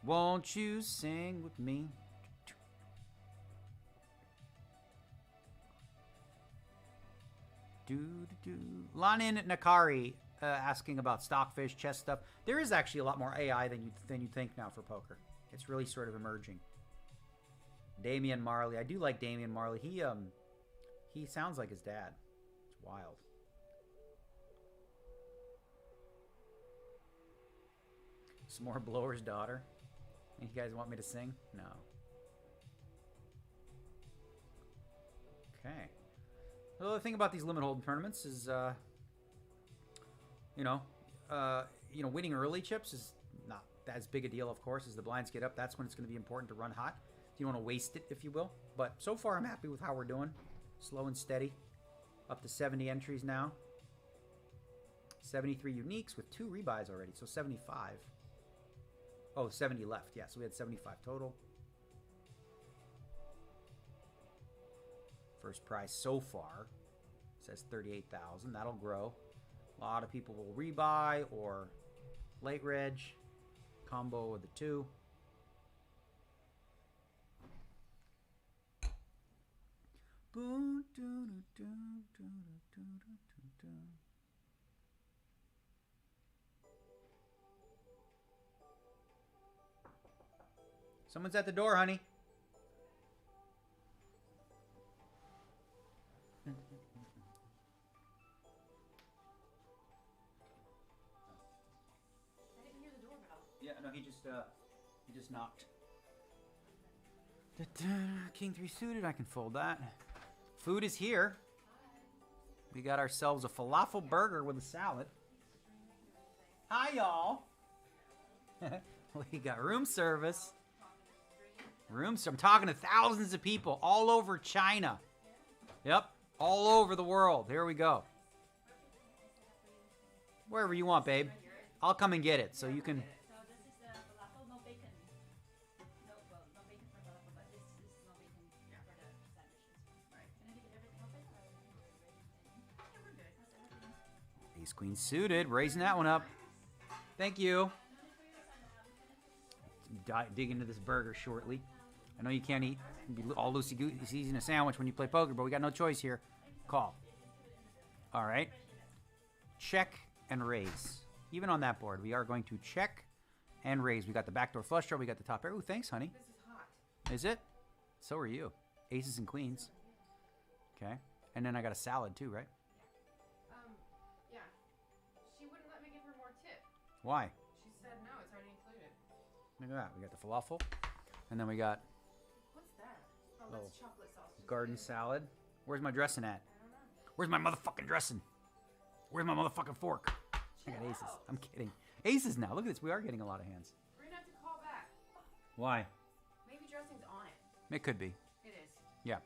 Won't you sing with me? Lanin Nakari asking about stockfish, chess stuff. There is actually a lot more AI than you think now for poker. It's really sort of emerging. Damian Marley. I do like Damian Marley. He sounds like his dad. It's wild. Some more Blower's Daughter. You guys want me to sing? No. Okay. Well, the thing about these limit hold tournaments is, winning early chips is not as big a deal, of course, as the blinds get up. That's when it's going to be important to run hot. You don't want to waste it, if you will. But so far, I'm happy with how we're doing. Slow and steady. Up to 70 entries now. 73 uniques with 2 rebuys already, so 75. Oh, 70 left. Yeah, so we had 75 total. First prize so far says 38,000. That'll grow. A lot of people will rebuy or late reg. Combo of the 2. Someone's at the door, honey. Yeah, no, he just knocked. King 3 suited, I can fold that. Food is here. We got ourselves a falafel burger with a salad. Hi, y'all. We got room service. I'm talking to thousands of people all over China. Yep, all over the world. Here we go. Wherever you want, babe. I'll come and get it, so you can... So this is the falafel, no bacon. No bacon for falafel, but this is no bacon for the sandwiches. Right. Can I get everything open? Yeah, we're good. How's everything? Ace Queen suited, raising that one up. Thank you. Dig into this burger shortly. I know you can't eat, be all loosey-goosey in a sandwich when you play poker, but we got no choice here. Call. All right. Check and raise. even on that board, we are going to check and raise. We got the backdoor flush draw. We got the top pair. Ooh, thanks, honey. This is hot. Is it? So are you. Aces and queens. Okay. And then I got a salad too, right? Yeah. She wouldn't let me give her more tip. Why? She said no, it's already included. Look at that. We got the falafel. And then we got What's that? Oh, Oh. that's chocolate sauce. garden salad. Where's my dressing at? I don't know. Where's my motherfucking dressing? Where's my motherfucking fork? I got aces. I'm kidding. Aces now. Look at this. We are getting a lot of hands. We're gonna have to call back. Why? Maybe dressing's on it. It could be. It is. Yeah.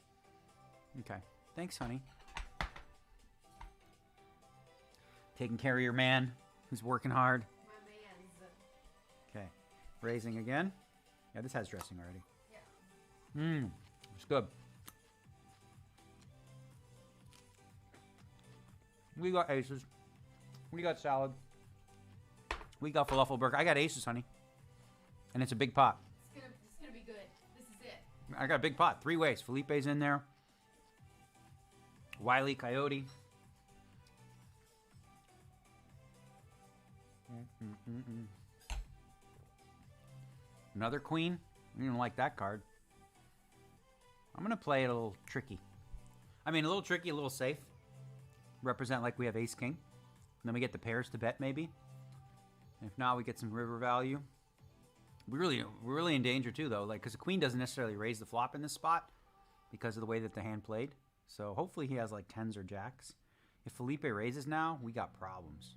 Okay. Thanks, honey. Taking care of your man who's working hard. My man's. Okay. Raising again. Yeah, this has dressing already. Yeah. It's good. We got aces. We got salad. We got falafel burger. I got aces, honey. And it's a big pot. It's gonna be good. This is it. I got a big pot. 3 ways. Felipe's in there. Wile E. Coyote. Another queen. You don't like that card. I'm going to play it a little tricky. I mean, a little tricky, a little safe. Represent like we have ace king. And then we get the pairs to bet maybe. And if not, we get some river value. We're really in danger too, though, like because the queen doesn't necessarily raise the flop in this spot because of the way that the hand played. So hopefully he has like tens or jacks. If Felipe raises now, we got problems.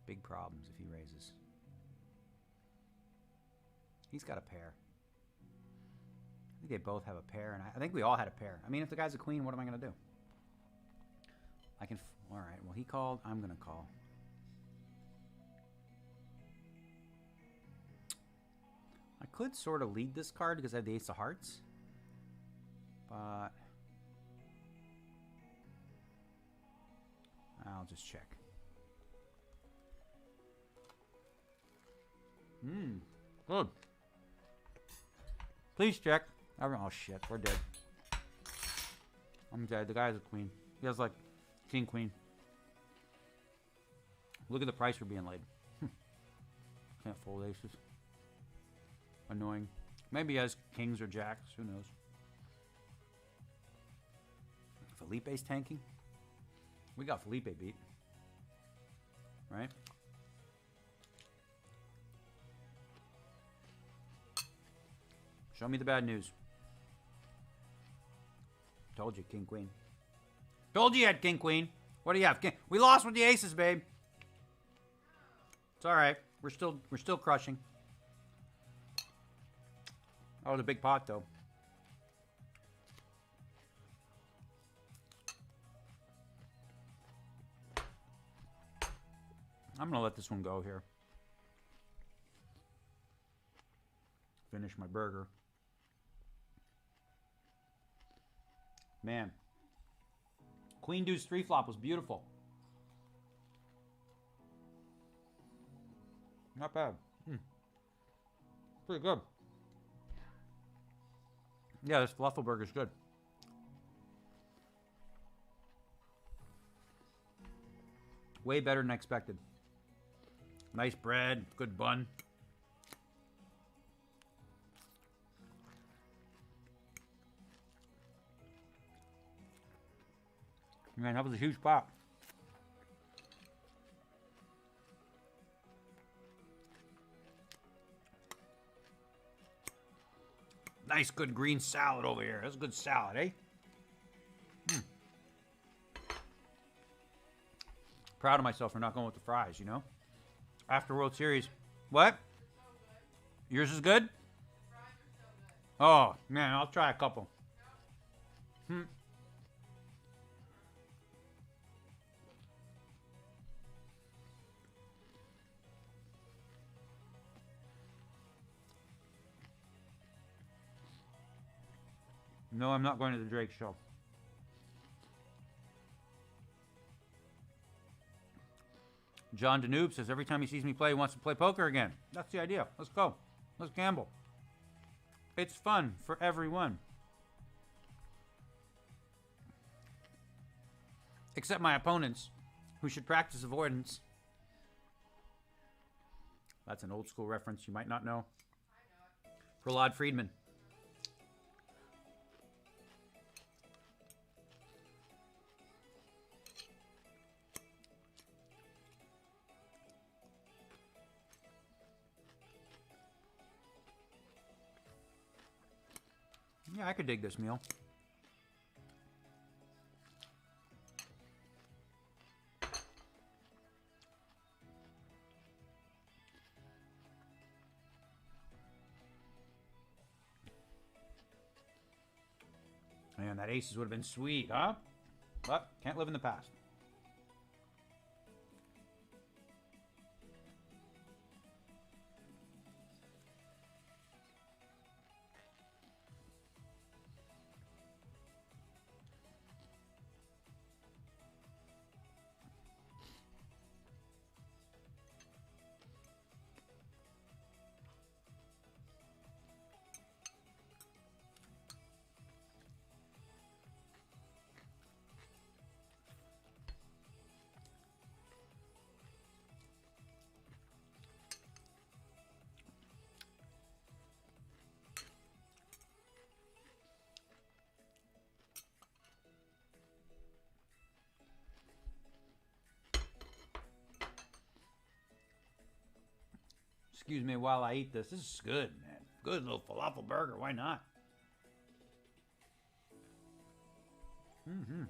Big problems if he raises. He's got a pair. I think they both have a pair, and I think we all had a pair. I mean, if the guy's a queen, what am I going to do? I can... All right, well, he called. I'm going to call. I could sort of lead this card because I have the ace of hearts. But... I'll just check. Good. Please check. Oh shit, we're dead. I'm dead. The guy has a queen. He has like king, queen. Look at the price we're being laid. Can't fold aces. Annoying. Maybe he has kings or jacks. Who knows? Felipe's tanking. We got Felipe beat. Right? Show me the bad news. Told you, king, queen. Told you had king, queen. What do you have? King. We lost with the aces, babe. It's all right. We're still crushing. Oh, the big pot though. I'm gonna let this one go here. Finish my burger. Man. Queen deuce 3 flop was beautiful. Not bad. Pretty good. Yeah, this falafel burger is good. Way better than I expected. Nice bread, good bun. Man, that was a huge pop. Nice, good green salad over here. That's a good salad, eh? Proud of myself for not going with the fries, you know? After World Series. What? Yours is good? Oh, man, I'll try a couple. No, I'm not going to the Drake show. John Danube says every time he sees me play, he wants to play poker again. That's the idea. Let's go. Let's gamble. It's fun for everyone. Except my opponents, who should practice avoidance. That's an old school reference you might not know. I know it. Prahlad Friedman. Yeah, I could dig this meal. Man, that aces would have been sweet, huh? But can't live in the past. Excuse me while I eat this. This is good, man. Good little falafel burger. Why not? Mm-hmm.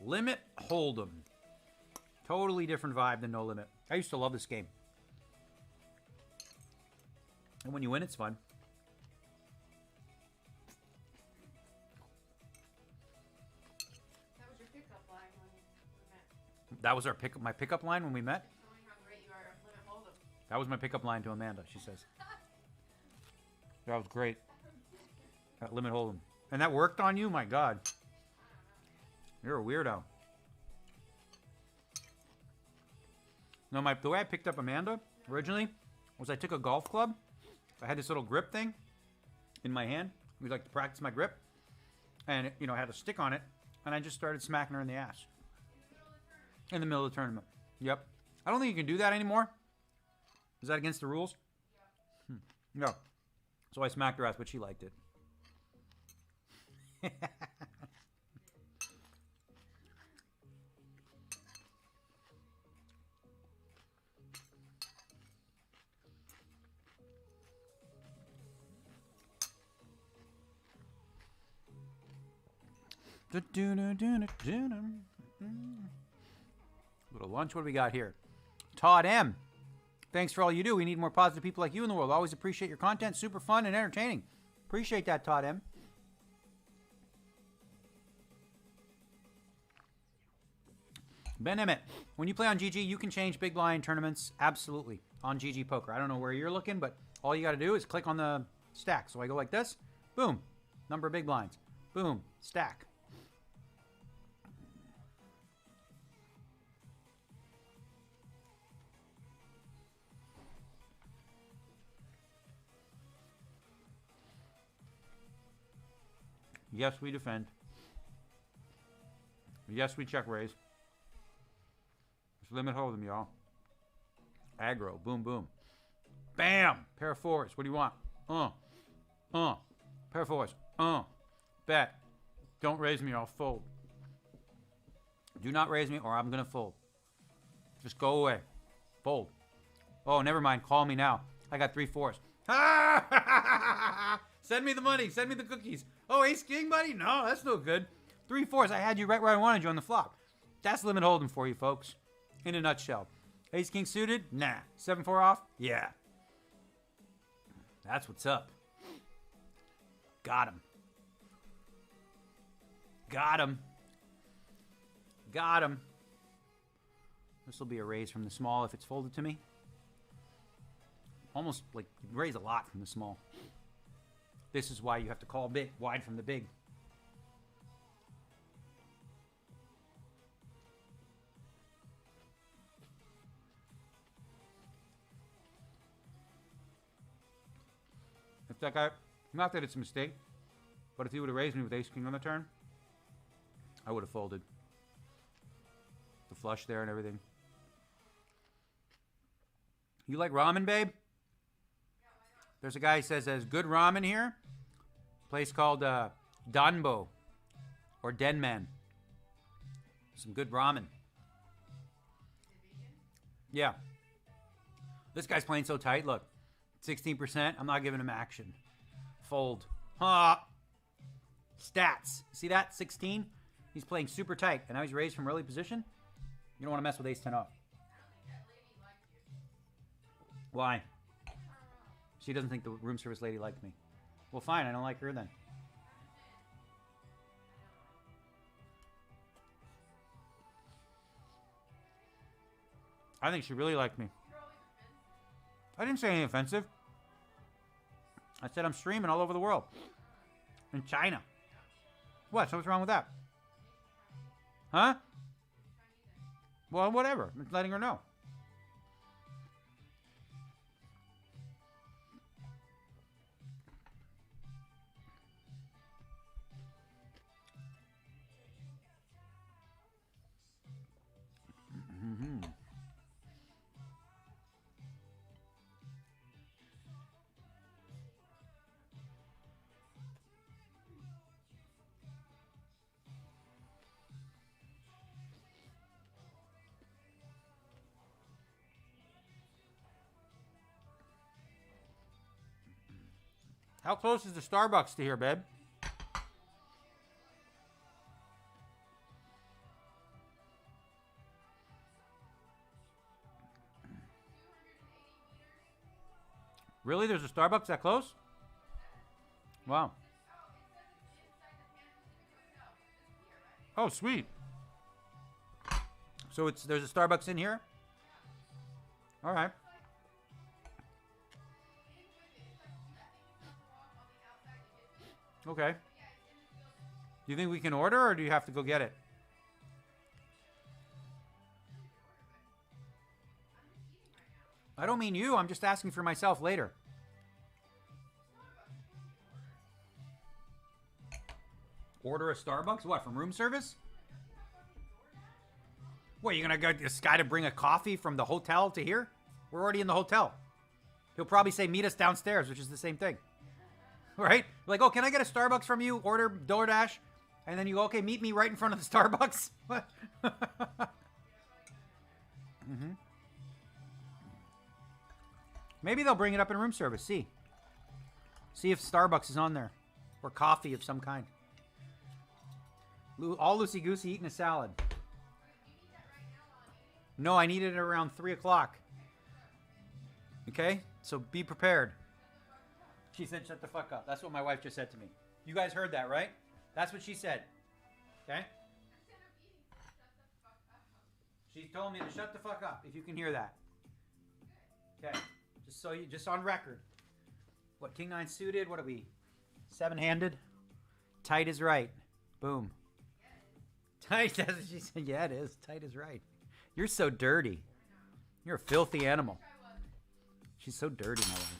Limit Hold'em. Totally different vibe than No Limit. I used to love this game. And when you win, it's fun. That was your pickup line when we met. That was my pickup line when we met. Showing how great you are at Limit Hold'em. That was my pickup line to Amanda, she says. That was great. At Limit Hold'em. And that worked on you? My God. You're a weirdo. No, the way I picked up Amanda originally was I took a golf club. I had this little grip thing in my hand. We like to practice my grip. And it, had a stick on it. And I just started smacking her in the ass. In the middle of the tournament. Yep. I don't think you can do that anymore. Is that against the rules? No. So I smacked her ass, but she liked it. Little lunch. What do we got here? Todd M. Thanks for all you do. We need more positive people like you in the world. Always appreciate your content. Super fun and entertaining. Appreciate that, Todd M. Ben Emmett, when you play on GG, you can change big blind tournaments absolutely on GGPoker. I don't know where you're looking, but all you got to do is click on the stack. So I go like this. Boom. Number of big blinds. Boom. Stack. Yes, we defend. Yes, we check raise. Just limit hold them, y'all. Aggro. Boom, boom. Bam! Pair of fours. What do you want? Pair of fours. Bet. Don't raise me or I'll fold. Do not raise me or I'm going to fold. Just go away. Fold. Oh, never mind. Call me now. I got 3 fours. Send me the money. Send me the cookies. Oh, ace king, buddy? No, that's no good. 3 fours. I had you right where I wanted you on the flop. That's limit holding for you, folks. In a nutshell. Ace king suited? Nah. 7-4 off? Yeah. That's what's up. Got him. Got him. Got him. This will be a raise from the small if it's folded to me. Almost like raise a lot from the small. This is why you have to call big, wide from the big. If that guy, not that it's a mistake, but if he would have raised me with ace king on the turn, I would have folded. The flush there and everything. You like ramen, babe? There's a guy who says there's good ramen here. Place called Danbo or Denman. Some good ramen. Yeah. This guy's playing so tight. Look, 16%. I'm not giving him action. Fold. Ha! Stats. See that? 16. He's playing super tight, and now he's raised from early position. You don't want to mess with ace 10 off. Why? She doesn't think the room service lady liked me. Well, fine. I don't like her then. I think she really liked me. I didn't say anything offensive. I said I'm streaming all over the world. In China. What? So what's wrong with that? Huh? Well, whatever. I'm just letting her know. How close is the Starbucks to here, babe? Really? There's a Starbucks that close? Wow. Oh, sweet. So there's a Starbucks in here? All right. Okay. Do you think we can order, or do you have to go get it? I don't mean you. I'm just asking for myself later. Order a Starbucks? What, from room service? What, you're going to get this guy to bring a coffee from the hotel to here? We're already in the hotel. He'll probably say, meet us downstairs, which is the same thing. Right? Like, oh, can I get a Starbucks from you? Order DoorDash. And then you go, okay, meet me right in front of the Starbucks. What? Mm-hmm. Maybe they'll bring it up in room service. See if Starbucks is on there. Or coffee of some kind. All loosey-goosey eating a salad. No, I need it around 3 o'clock. Okay? So be prepared. She said, shut the fuck up. That's what my wife just said to me. You guys heard that, right? That's what she said. Okay? She told me to shut the fuck up, if you can hear that. Okay. Just on record. What, King 9 suited? What are we? 7-handed? Tight is right. Boom. Tight, that's what she said. Yeah, it is. Tight is right. You're so dirty. You're a filthy animal. She's so dirty, my wife.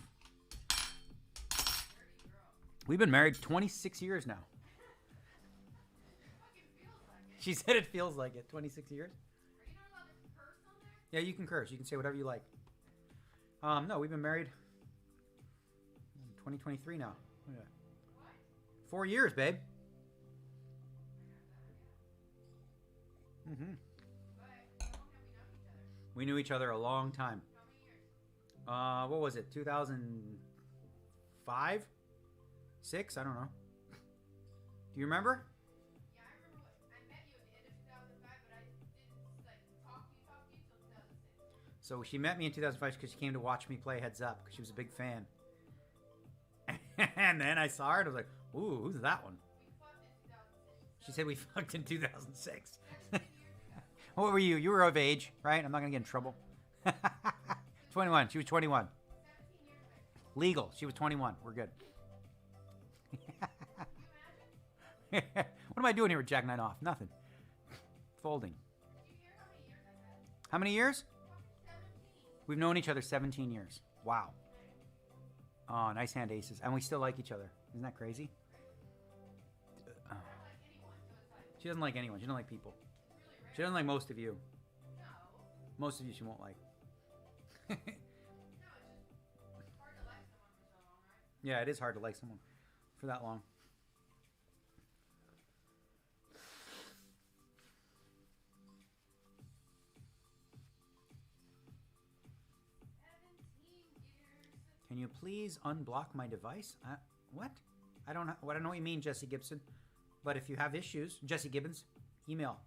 We've been married 26 years now. She said it feels like it. 26 years? Yeah, you can curse. You can say whatever you like. No, we've been married 2023 now. Look at that. 4 years, babe. Mm-hmm. We knew each other a long time. What was it? 2005? 6? I don't know. Do you remember? Yeah, I remember I met you at the end of 2005, but I didn't talk to you till 2006. So she met me in 2005 because she came to watch me play Heads Up because she was a big fan. And then I saw her and I was like, ooh, who's that one? We fucked in 2006. She said we fucked in 2006. What were you? You were of age, right? I'm not going to get in trouble. 21. She was 21. 17 years ago. Legal. She was 21. We're good. What am I doing here with Jack 9 off? Nothing. Folding. Did you hear how many years I've had? How many years? 17. We've known each other 17 years. Wow. Oh, nice hand aces. And we still like each other. Isn't that crazy? I don't like anyone, so it's like, She doesn't like anyone. She doesn't like people. it's really rare. She doesn't like most of you. No. Most of you she won't like. No, it's just hard to like someone for so long, right? Yeah, it is hard to like someone for that long. Can you please unblock my device? What? I don't know what you mean, Jesse Gibson. But if you have issues, Jesse Gibbons, email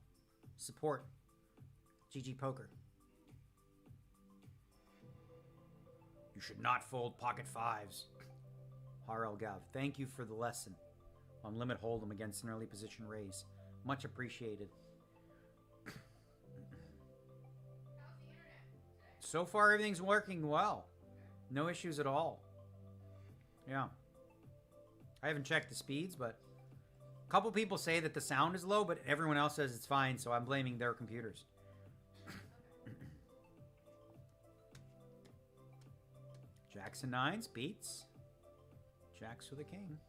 support GGPoker. You should not fold pocket fives. Harel Gav, thank you for the lesson on limit hold'em against an early position raise. Much appreciated. How's the internet today? So far, everything's working well. No issues at all. Yeah. I haven't checked the speeds, but a couple people say that the sound is low, but everyone else says it's fine, so I'm blaming their computers. Jacks and nines beats. Jacks with a king.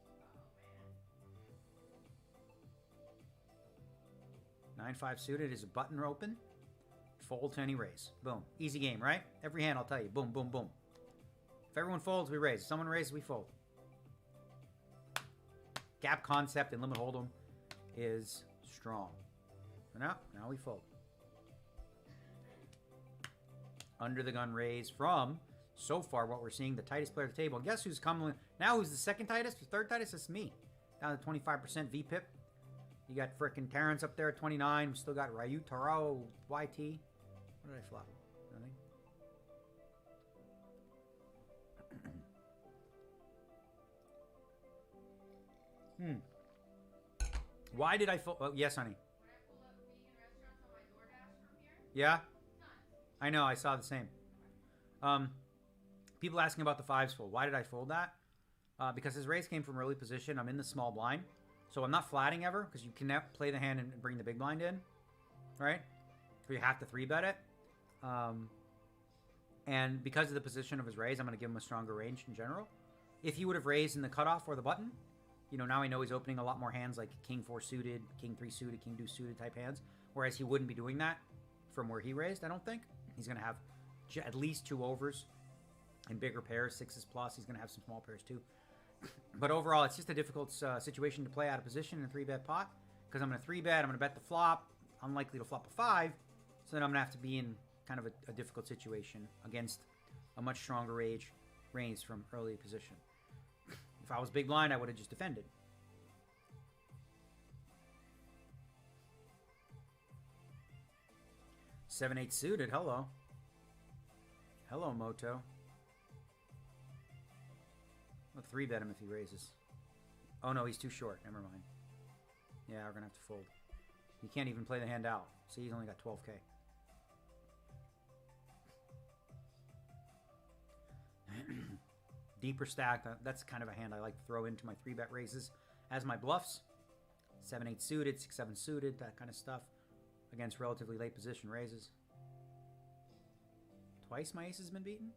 Oh, man. 9-5 suited is a button open. Fold to any raise. Boom. Easy game, right? Every hand, I'll tell you. Boom, boom, boom. If everyone folds, we raise. If someone raises, we fold. Gap concept in limit hold'em is strong. So now we fold. Under the gun raise from, so far, what we're seeing, the tightest player at the table. And guess who's coming now? Who's the second tightest? The third tightest? It's me. Down to 25% VPIP. You got frickin' Terrence up there at 29. We still got Ryu, Taro, YT. What did I flop? Nothing. Why did I fold? Oh, yes, honey. When I pull up vegan restaurants on my DoorDash from here, Yeah? tons. I know, I saw the same. People asking about the fives fold. Why did I fold that? Because his raise came from early position. I'm in the small blind. So I'm not flatting ever, because you can play the hand and bring the big blind in. Right? So you have to 3-bet it. And because of the position of his raise, I'm going to give him a stronger range in general. If he would have raised in the cutoff or the button, you know, now I know he's opening a lot more hands like King 4 suited, King 3 suited, King 2 suited type hands. Whereas he wouldn't be doing that from where he raised, I don't think. He's going to have at least 2 overs and bigger pairs, 6s plus. He's going to have some small pairs too. But overall, it's just a difficult situation to play out of position in a 3-bet pot. Because I'm going to 3-bet, I'm going to bet the flop. Unlikely to flop a 5. So then I'm going to have to be in kind of a difficult situation against a much stronger raise from early position. If I was big blind, I would have just defended. Seven, 8 suited. Hello. Hello, Moto. I'll 3-bet him if he raises. Oh, no, he's too short. Never mind. Yeah, we're going to have to fold. He can't even play the hand out. See, he's only got 12K. Deeper stack. That's kind of a hand I like to throw into my 3-bet raises as my bluffs. 7, 8 suited, 6, 7 suited, that kind of stuff. Against relatively late position raises. Twice my ace has been beaten?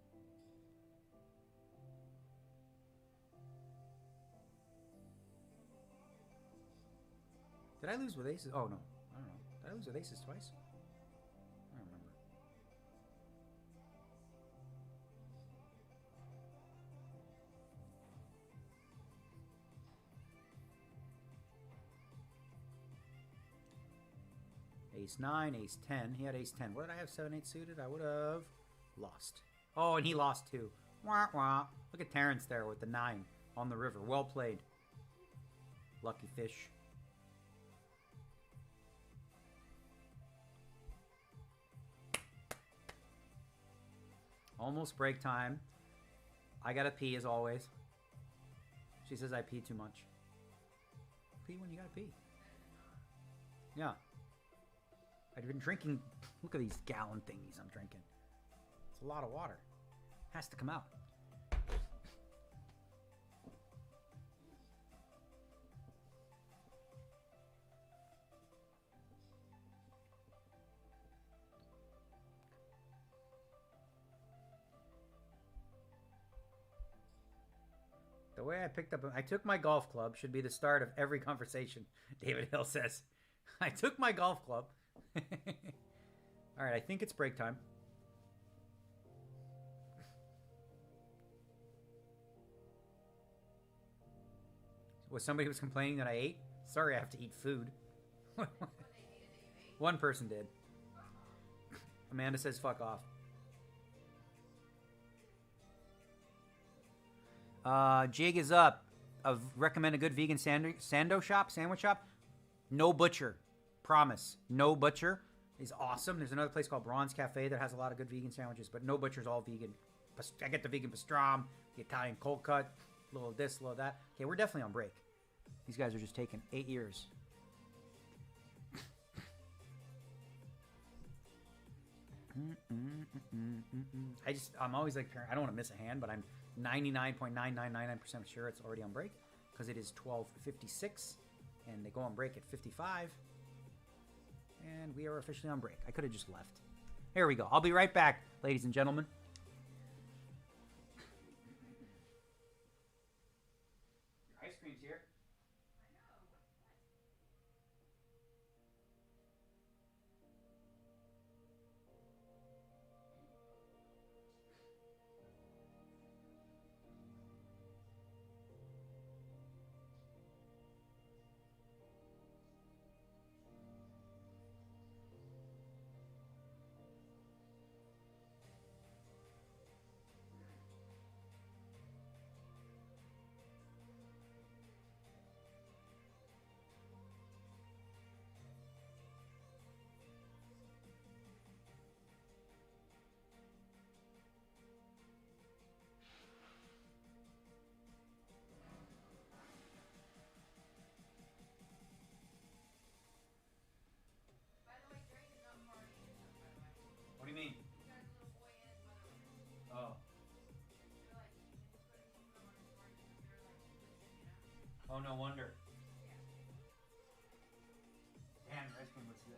Did I lose with aces? Oh, no. I don't know. Did I lose with aces twice? I don't remember. Ace 9, ace 10. He had ace 10. What did I have? 7, 8 suited? I would have lost. Oh, and he lost too. Wah, wah. Look at Terrence there with the 9 on the river. Well played. Lucky fish. Almost break time. I gotta pee as always. She says I pee too much. Pee when you gotta pee. Yeah. I've been drinking. Look at these gallon thingies I'm drinking. It's a lot of water. Has to come out. The way I picked up, I took my golf club should be the start of every conversation, David Hill says. I took my golf club. All right, I think it's break time. Somebody was complaining that I ate? Sorry, I have to eat food. One person did. Amanda says fuck off. Jig is up. Recommend a good vegan sandwich shop. No Butcher. Promise. No Butcher is awesome. There's another place called Bronze Cafe that has a lot of good vegan sandwiches, but No Butcher's all vegan. I get the vegan pastrami, the Italian cold cut, a little of this, a little of that. Okay, we're definitely on break. These guys are just taking 8 years. I'm always like, I don't want to miss a hand, but I'm 99.9999% sure it's already on break because it is 12:56 and they go on break at 55 and we are officially on break. I could have just left. Here we go. I'll be right back, ladies and gentlemen. Your ice cream's here. What do you mean? Oh. Oh, no wonder. Damn, ice cream looks good.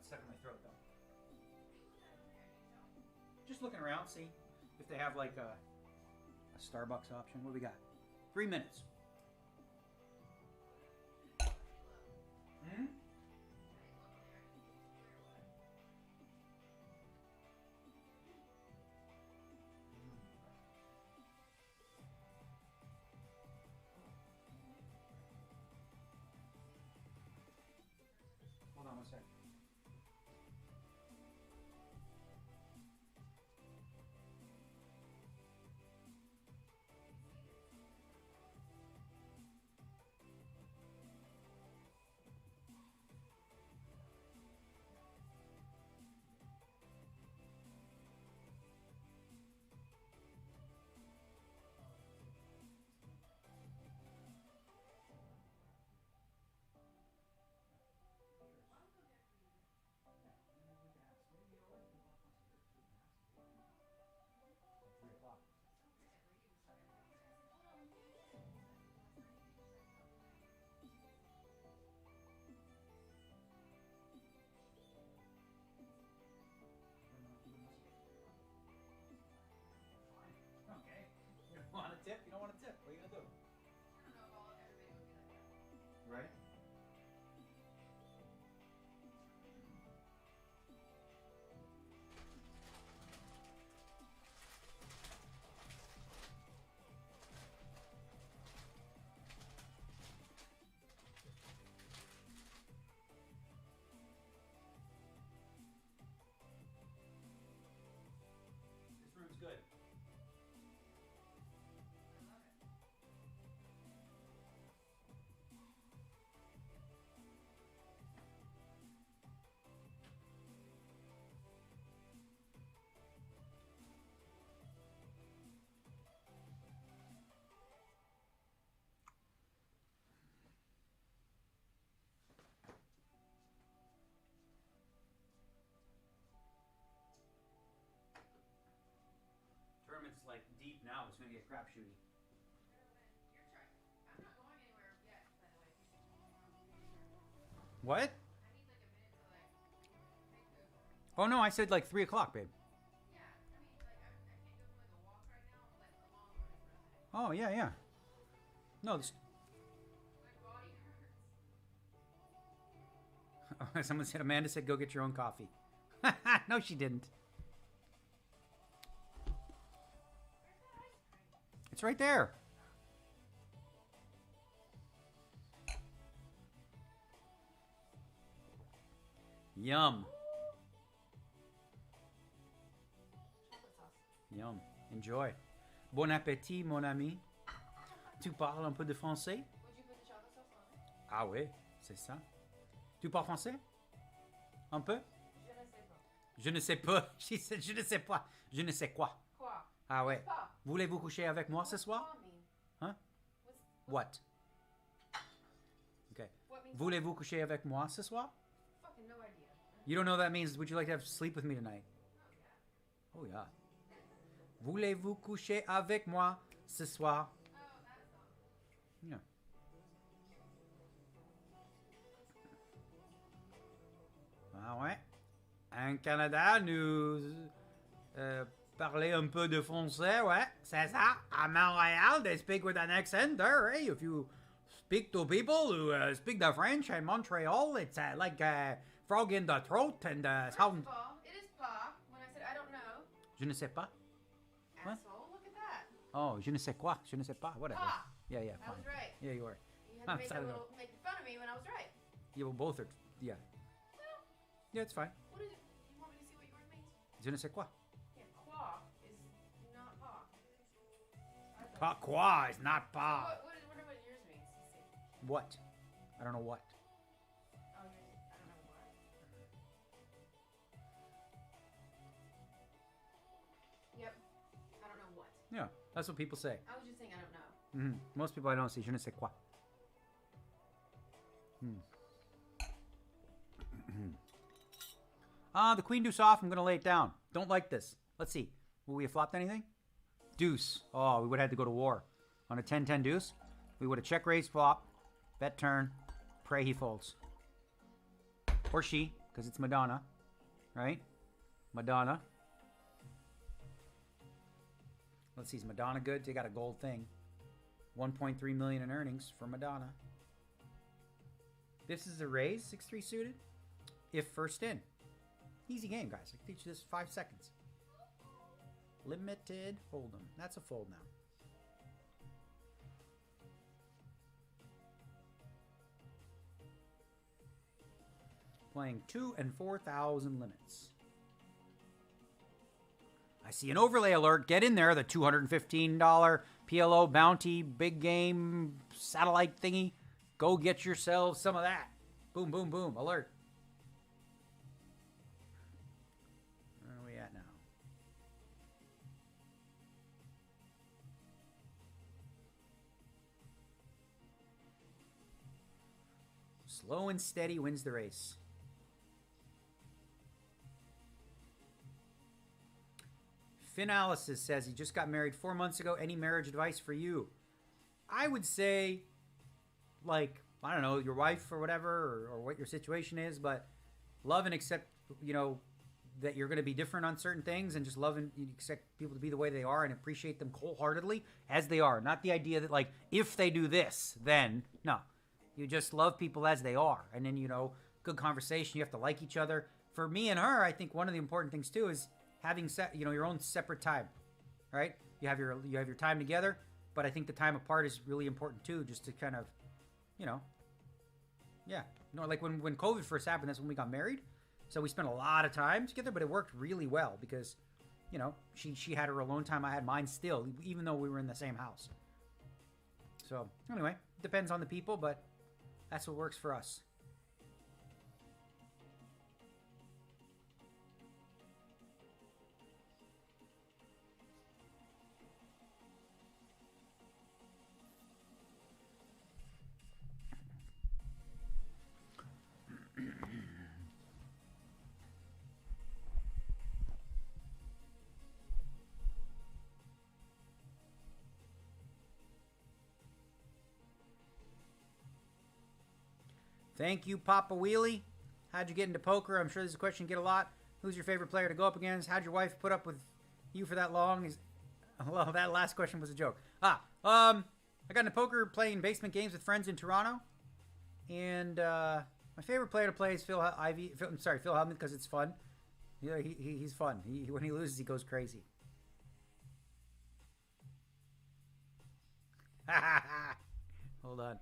Stuck in my throat though. Just looking around, see if they have like a Starbucks option. What do we got? 3 minutes. Hmm? Hold on one second. Want a tip? You don't want a tip. What are you gonna do? I don't know if everybody would be like that. Right? This room's good. like deep now, it's gonna get crapshooty. You're trying. I'm not going anywhere yet, by the way. What? I need like a minute to like make food. Oh no, I said like 3 o'clock, babe. Yeah, I mean like I can't go for like a walk right now. I'm like a long run for a minute. Oh yeah, yeah. No, this. My body hurts. Someone said Amanda said go get your own coffee. No, she didn't. It's right there. Yum. Chocolate sauce. Yum. Enjoy. Bon appétit, mon ami. Tu parles un peu de français? Would you put the chocolate sauce on it? Ah ouais, c'est ça. Tu parles français? Un peu? Je ne sais pas. Je ne sais pas. She said, je ne sais pas. Je ne sais quoi. Quoi? Ah ouais. Pas. Voulez-vous coucher avec moi ce soir? Quoi mean? Huh? What's What? Okay. what means? Voulez-vous coucher avec moi ce soir? Fucking no idea. You don't know what that means. Would you like to have sleep with me tonight? Oh yeah. Oh yeah. Voulez-vous coucher avec moi ce soir? Oh, that song. Yeah. Ah ouais. En Canada, nous parler un peu de français, ouais. C'est ça. À Montréal, they speak with an accent there, eh? If you speak to people who speak the French in Montreal, it's like a frog in the throat and First sound. of all, it is pa. When I said I don't know. Je ne sais pas. What? Asshole, look at that. Oh, je ne sais quoi. Je ne sais pas. Whatever. Pa. Yeah, yeah, I fine. was right. Yeah, you are. You had to make I don't know. make fun of me when I was right. Yeah, well, both are. Yeah. Well, Yeah, it's fine. what is it? You want me to see what yours means? Je ne sais quoi. Yeah, qua is not pa. Pa quoi is not pa. What what yours means? Let's see. What? I don't know what. Oh, yours. I don't know what. Yep. I don't know what. Yeah, that's what people say. I was just saying I don't know. Most people I don't say je ne sais quoi. The queen deuce off. I'm going to lay it down. Don't like this. Let's see. Will we have flopped anything? Deuce. Oh, we would have had to go to war. On a 10-10 deuce, we would have check raise flop, bet turn, pray he folds. Or she, because it's Madonna. Right? Madonna. Let's see, is Madonna good? They got a gold thing. 1.3 million in earnings for Madonna. This is a raise, 6-3 suited. If first in. Easy game, guys. I can teach you this 5 seconds. Limited hold'em. That's a fold now. Playing 2 and 4,000 limits. I see an overlay alert. Get in there. The $215 PLO bounty big game satellite thingy. Go get yourselves some of that. Boom, boom, boom. Alert. Where are we at now? Slow and steady wins the race. Finalysis says he just got married 4 months ago. Any marriage advice for you? I would say, like, I don't know, your wife or whatever, or what your situation is, but love and accept, you know, that you're going to be different on certain things, and just love and accept people to be the way they are and appreciate them wholeheartedly as they are. Not the idea that, like, if they do this, then, no. You just love people as they are. And then, you know, good conversation. You have to like each other. For me and her, I think one of the important things, too, is having your own separate time, right? You have your time together, but I think the time apart is really important too, just to kind of, you know, yeah. No, like when COVID first happened, that's when we got married. So we spent a lot of time together, but it worked really well because, you know, she had her alone time, I had mine still, even though we were in the same house. So anyway, it depends on the people, but that's what works for us. Thank you, Papa Wheelie. How'd you get into poker? I'm sure this is a question you get a lot. Who's your favorite player to go up against? How'd your wife put up with you for that long? Well, that last question was a joke. I got into poker playing basement games with friends in Toronto. And my favorite player to play is Phil Hellman, because it's fun. Yeah, he's fun. When he loses, he goes crazy. Hold on.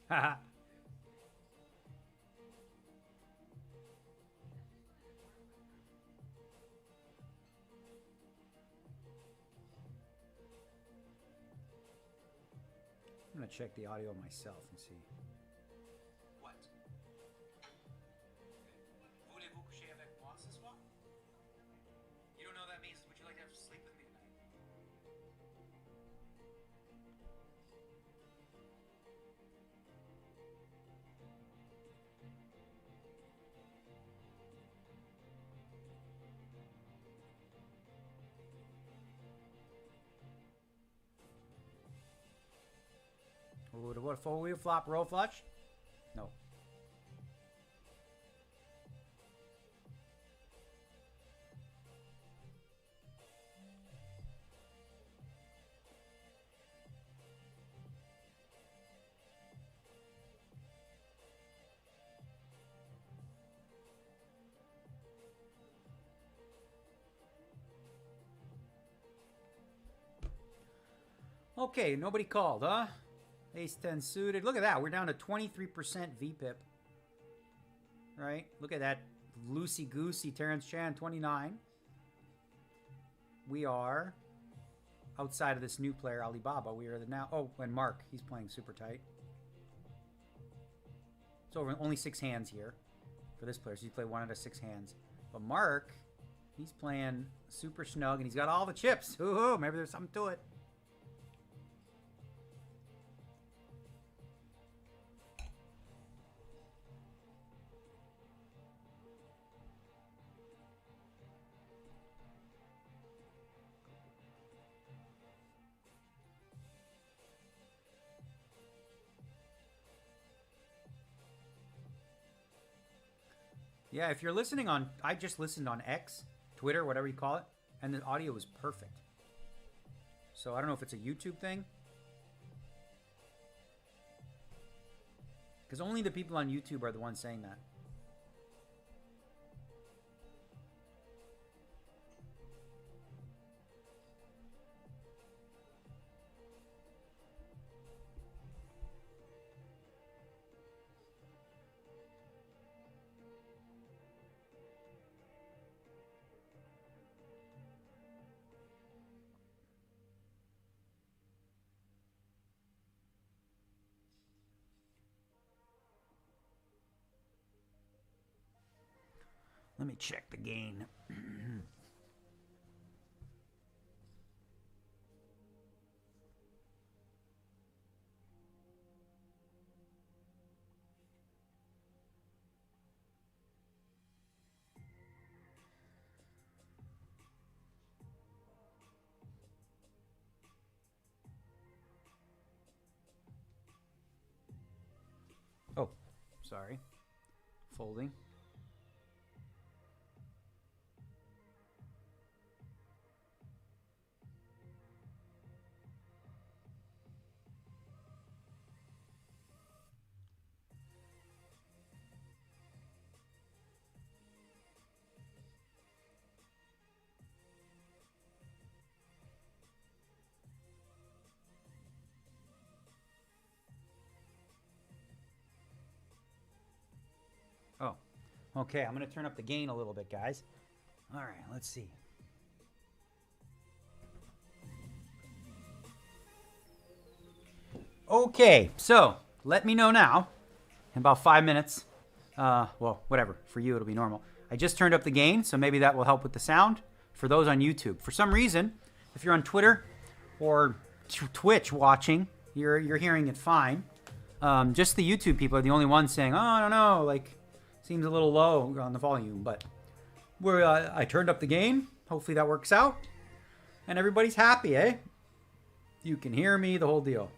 Haha. I'm going to check the audio myself and see. What? Voulez-vous coucher avec moi ce soir? You don't know what that means. Would you like to have sleep with me tonight? What, 4-wheel flop roll flush? No. Okay, nobody called, huh? Ace 10 suited. Look at that. We're down to 23% VPIP. Right? Look at that. Loosey-goosey. Terrence Chan, 29. We are outside of this new player, Alibaba. We are now... Oh, and Mark. He's playing super tight. It's over only 6 hands here for this player. So you play 1 out of 6 hands. But Mark, he's playing super snug, and he's got all the chips. Ooh, maybe there's something to it. Yeah, if you're listening on... I just listened on X, Twitter, whatever you call it, and the audio was perfect. So I don't know if it's a YouTube thing. Because only the people on YouTube are the ones saying that. Let me check the gain. Oh, sorry. Folding. Oh, okay. I'm going to turn up the gain a little bit, guys. All right, let's see. Okay, so let me know now. In about 5 minutes. Well, whatever. For you, it'll be normal. I just turned up the gain, so maybe that will help with the sound for those on YouTube. For some reason, if you're on Twitter or Twitch watching, you're hearing it fine. Just the YouTube people are the only ones saying, "Oh, I don't know, like seems a little low on the volume." But I turned up the gain. Hopefully that works out, and everybody's happy, eh? You can hear me, the whole deal.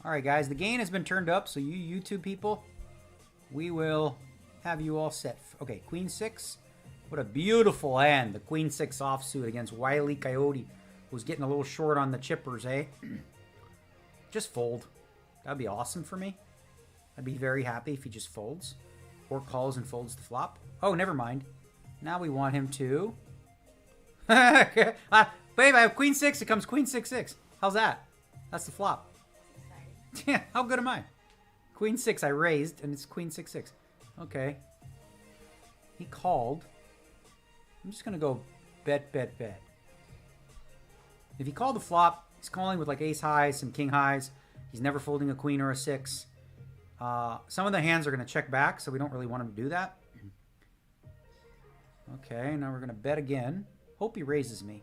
Alright guys, the gain has been turned up, so you YouTube people, we will have you all set. Okay, Queen 6. What a beautiful hand. The Queen 6 offsuit against Wile E. Coyote, who's getting a little short on the chippers, eh? Just fold. That'd be awesome for me. I'd be very happy if he just folds. Or calls and folds the flop. Oh, never mind. Now we want him to... Babe, I have Queen 6. It comes Queen 6-6. How's that? That's the flop. Yeah, how good am I? Queen 6 I raised, and it's Queen 6-6. Okay. He called. I'm just going to go bet, bet, bet. If he called the flop, he's calling with like ace highs, some king highs. He's never folding a queen or a 6. Some of the hands are going to check back, so we don't really want him to do that. Okay, now we're going to bet again. Hope he raises me.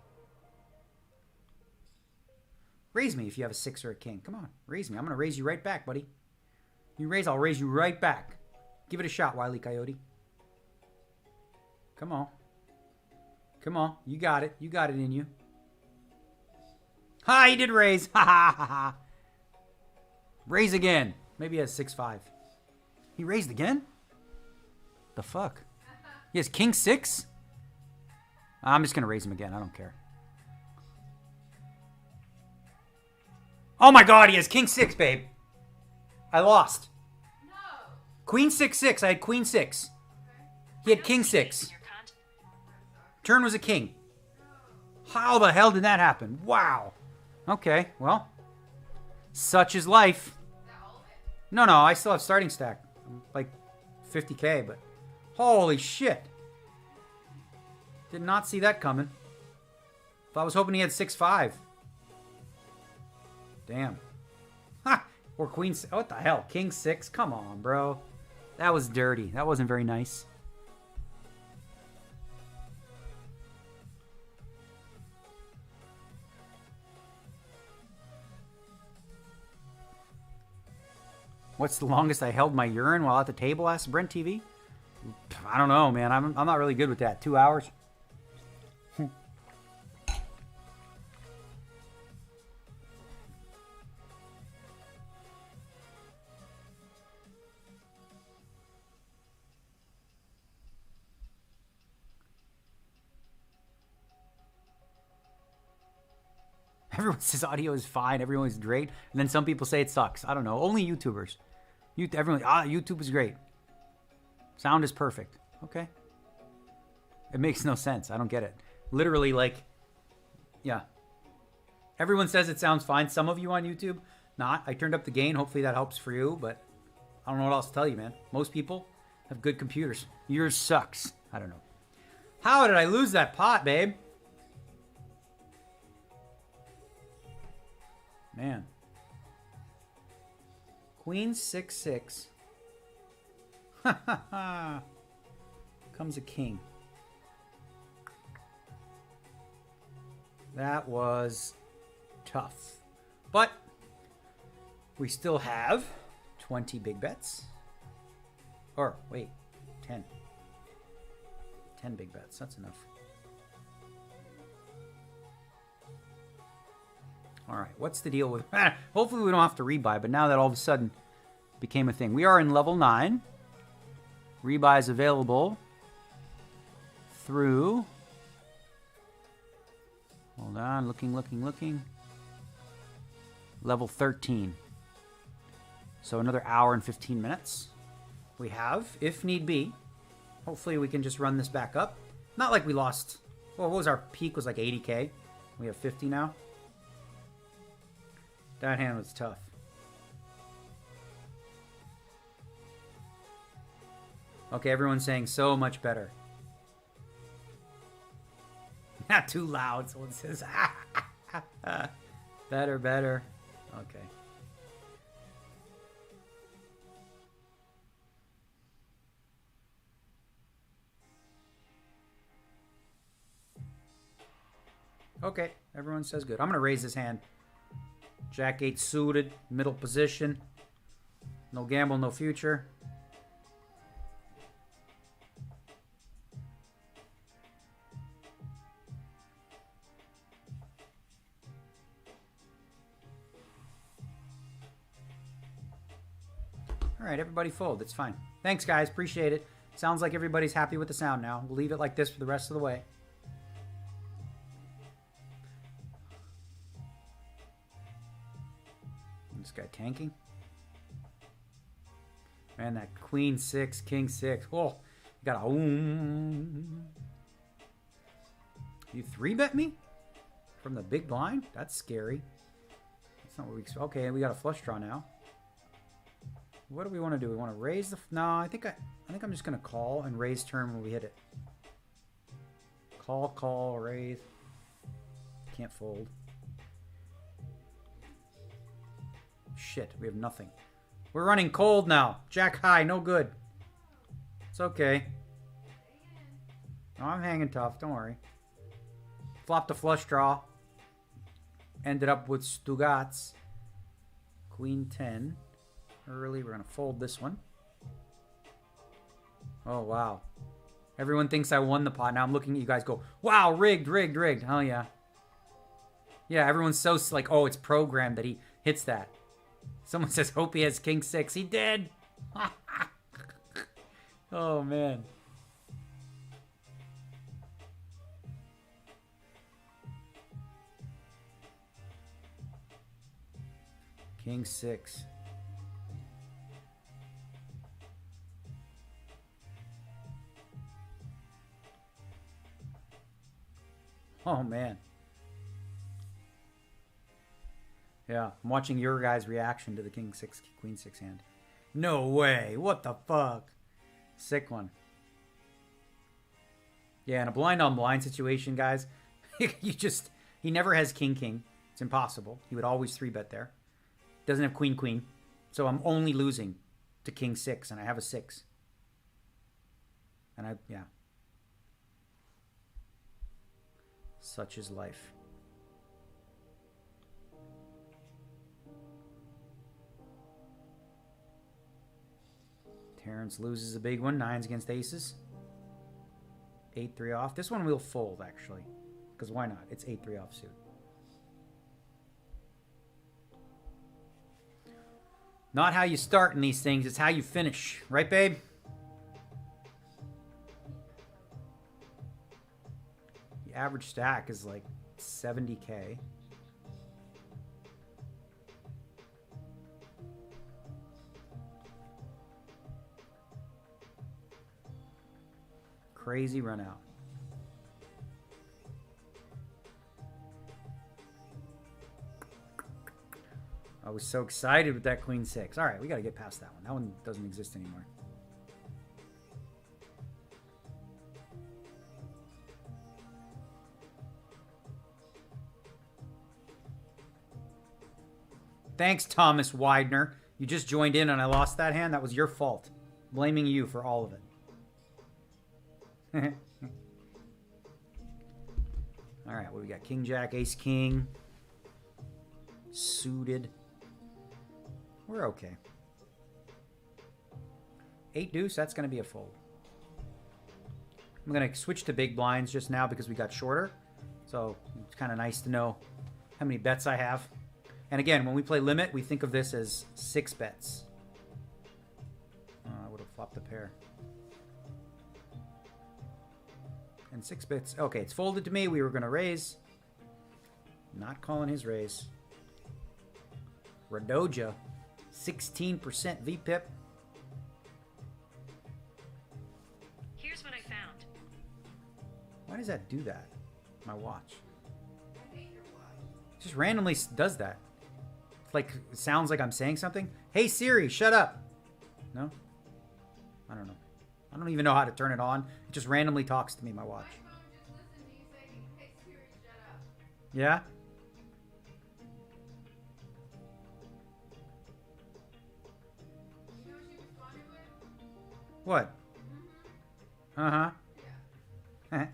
Raise me if you have a 6 or a king. Come on, raise me. I'm going to raise you right back, buddy. You raise, I'll raise you right back. Give it a shot, Wile E. Coyote. Come on. Come on. You got it. You got it in you. Ha, he did raise. Ha, ha, ha, ha. Raise again. Maybe he has 6-5. He raised again? The fuck? He has king 6? I'm just going to raise him again. I don't care. Oh my god, he has king 6, babe. I lost. No. Queen 6-6. I had queen 6. He had king 6. Turn was a king. How the hell did that happen? Wow. Okay, well. Such is life. No, I still have starting stack. Like 50k, but holy shit. Did not see that coming. I was hoping he had 6-5. Damn. Ha! Or queen... What the hell? King 6? Come on, bro. That was dirty. That wasn't very nice. What's the longest I held my urine while at the table? Asked Brent TV. I don't know, man. I'm not really good with that. 2 hours? Everyone says audio is fine. Everyone's great. And then some people say it sucks. I don't know. Only YouTubers. Everyone, YouTube is great. Sound is perfect. Okay. It makes no sense. I don't get it. Literally, like, yeah. Everyone says it sounds fine. Some of you on YouTube, not. I turned up the gain. Hopefully that helps for you. But I don't know what else to tell you, man. Most people have good computers. Yours sucks. I don't know. How did I lose that pot, babe? Man. Queen 6-6. Ha ha ha. Comes a king. That was tough. But we still have 20 big bets. Or, wait, 10. 10 big bets. That's enough. All right, what's the deal with... Hopefully we don't have to rebuy, but now that all of a sudden became a thing. We are in level 9. Rebuy is available through... Hold on, looking. Level 13. So another hour and 15 minutes. We have, if need be. Hopefully we can just run this back up. Not like we lost. Well, what was our peak? Was like 80K. We have 50 now. That hand was tough. Okay, everyone's saying so much better. Not too loud. Someone says, better, better. Okay. Okay, everyone says good. I'm going to raise this hand. Jack 8 suited, middle position. No gamble, no future. All right, everybody fold. It's fine. Thanks, guys. Appreciate it. Sounds like everybody's happy with the sound now. We'll leave it like this for the rest of the way. This guy tanking. Man, that queen 6, king 6. Oh, you got a... You 3-bet me? From the big blind? That's scary. That's not what we... Okay, we got a flush draw now. What do we want to do? We want to raise the... No, I think I'm just going to call and raise turn when we hit it. Call, call, raise. Can't fold. Shit, we have nothing. We're running cold now. Jack high, no good. It's okay. No, I'm hanging tough, don't worry. Flopped a flush draw. Ended up with Stugats. Queen 10. Early, we're going to fold this one. Oh, wow. Everyone thinks I won the pot. Now I'm looking at you guys go, wow, rigged, rigged, rigged. Oh, yeah. Yeah, everyone's so like, oh, it's programmed that he hits that. Someone says, hope he has king 6. He did. Oh, man. King 6. Oh, man. Yeah, I'm watching your guys' reaction to the king 6, queen 6 hand. No way. What the fuck? Sick one. Yeah, in a blind on blind situation, guys, he never has king king. It's impossible. He would always 3-bet there. Doesn't have queen queen. So I'm only losing to king 6, and I have a 6. And yeah. Such is life. Terrence loses a big one. 9s against aces. 8-3 off. This one we'll fold, actually. Because why not? It's 8-3 off suit. Not how you start in these things. It's how you finish. Right, babe? The average stack is like 70K. Crazy run out. I was so excited with that queen 6. All right, we got to get past that one. That one doesn't exist anymore. Thanks, Thomas Widener. You just joined in and I lost that hand. That was your fault. Blaming you for all of it. All right, what do we got? King, Jack, Ace, King. Suited. We're okay. 8 deuce, that's going to be a fold. I'm going to switch to big blinds just now because we got shorter. So it's kind of nice to know how many bets I have. And again, when we play limit, we think of this as 6 bets. I would have flopped the pair. And 6 bits. Okay, it's folded to me. We were going to raise. Not calling his raise. Radoja 16% VPIP. Here's what I found. Why does that do that? My watch. I hate your watch. Just randomly does that. It's like, it sounds like I'm saying something. Hey Siri, shut up. No? I don't know. I don't even know how to turn it on. It just randomly talks to me, my watch. My phone just listened to you saying, "Hey Siri, shut up." Yeah? You know what she responded with? What? Uh-huh. Yeah.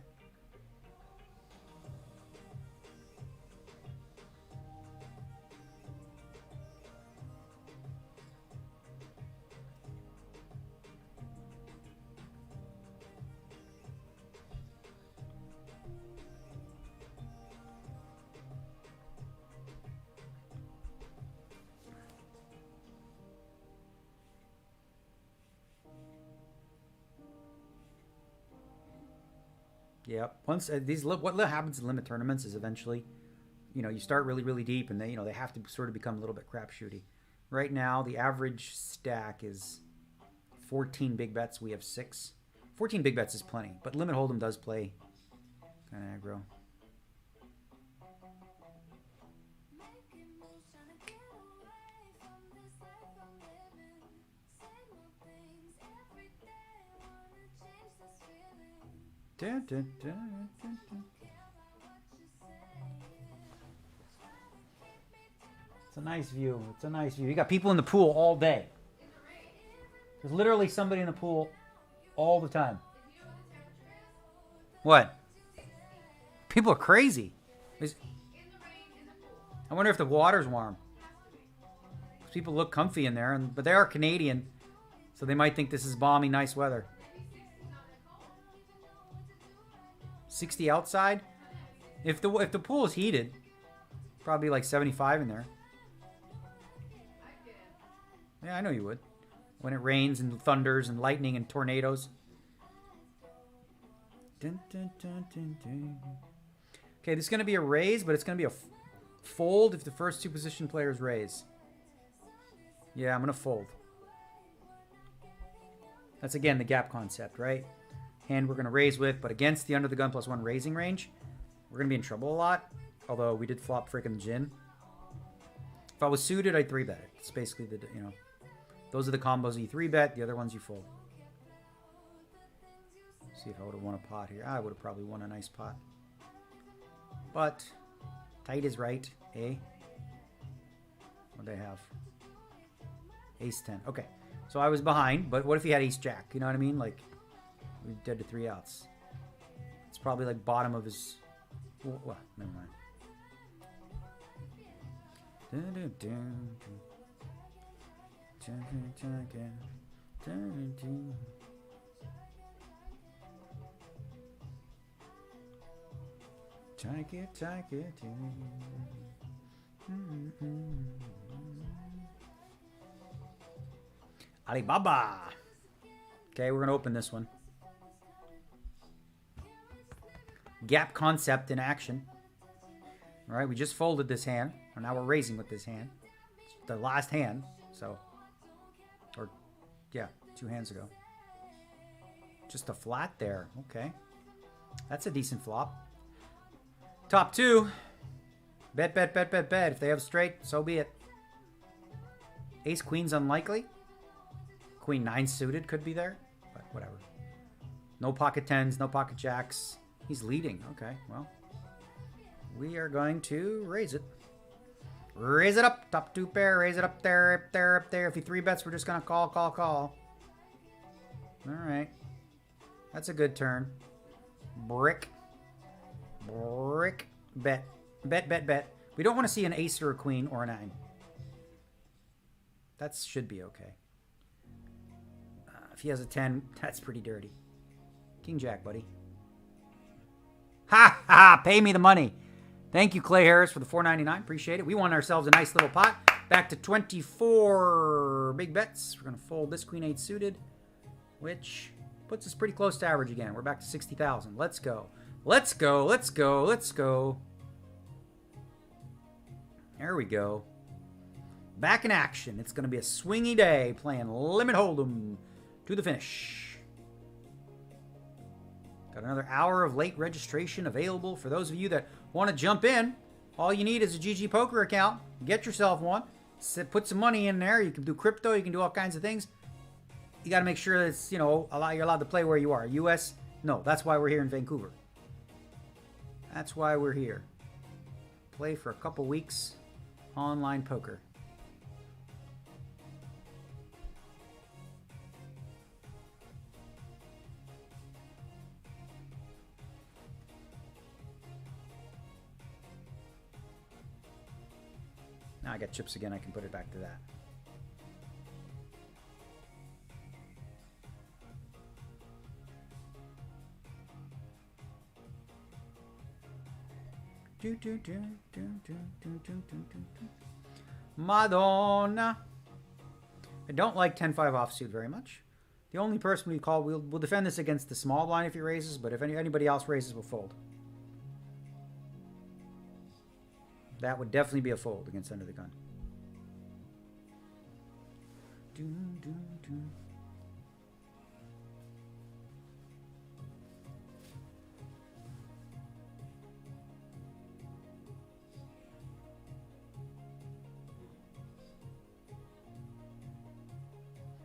Yep. Once what happens in limit tournaments is eventually, you start really, really deep, and they have to sort of become a little bit crapshooty. Right now, the average stack is 14 big bets. We have 6. 14 big bets is plenty, but limit hold'em does play kind of aggro. Dun, dun, dun, dun, dun. It's a nice view. It's a nice view. You got people in the pool all day. There's literally somebody in the pool all the time. What? People are crazy. I wonder if the water's warm. People look comfy in there, but they are Canadian, so they might think this is balmy, nice weather. 60 outside. If the pool is heated, probably like 75 in there. Yeah, I know you would. When it rains and thunders and lightning and tornadoes. Dun, dun, dun, dun, dun. Okay, this is going to be a raise, but it's going to be a fold if the first 2 position players raise. Yeah, I'm going to fold. That's again the gap concept, right? Hand we're going to raise with, but against the under the gun +1 raising range, we're going to be in trouble a lot. Although we did flop frickin' gin. If I was suited, I'd 3-bet it. It's basically the, those are the combos you 3-bet, the other ones you fold. See if I would have won a pot here. I would have probably won a nice pot. But tight is right, eh? What do they have? Ace 10. Okay, so I was behind, but what if he had Ace Jack? You know what I mean? Like, we're dead to 3 outs. It's probably like bottom of his... Well, never mind. Take it. Alibaba. Okay, we're going to open this one. Gap concept in action. All right, we just folded this hand. And now we're raising with this hand. It's the last hand, so. Or, yeah, 2 hands ago. Just a flat there. Okay. That's a decent flop. Top 2. Bet. If they have straight, so be it. Ace Queen's unlikely. Queen 9 suited could be there, but whatever. No pocket 10s, no pocket jacks. He's leading. Okay, well. We are going to raise it. Raise it up. Top 2 pair. Raise it up there, up there. If he 3-bets, we're just going to call. All right. That's a good turn. Brick. Bet. We don't want to see an ace or a queen or a 9. That should be okay. If he has a 10, that's pretty dirty. King Jack, buddy. Ha ha! Pay me the money. Thank you, Clay Harris, for the $4.99. Appreciate it. We won ourselves a nice little pot. Back to 24 big bets. We're going to fold this Queen 8 suited, which puts us pretty close to average again. We're back to 60,000. Let's go. There we go. back in action. It's going to be a swingy day playing Limit Hold'em to the finish. Got another hour of late registration available for those of you that want to jump in. All you need is a GGPoker account. Get yourself one. Put some money in there. You can do crypto. You can do all kinds of things. You got to make sure that it's, you know, you're allowed to play where you are. US, no. That's why we're here in Vancouver. That's why we're here. Play for a couple weeks online poker. Now I got chips again. I can put it back to that. Madonna. I don't like 10-5 offsuit very much. The only person we call, we'll defend this against the small blind if he raises, but if anybody else raises, we'll fold. That would definitely be a fold against under the gun.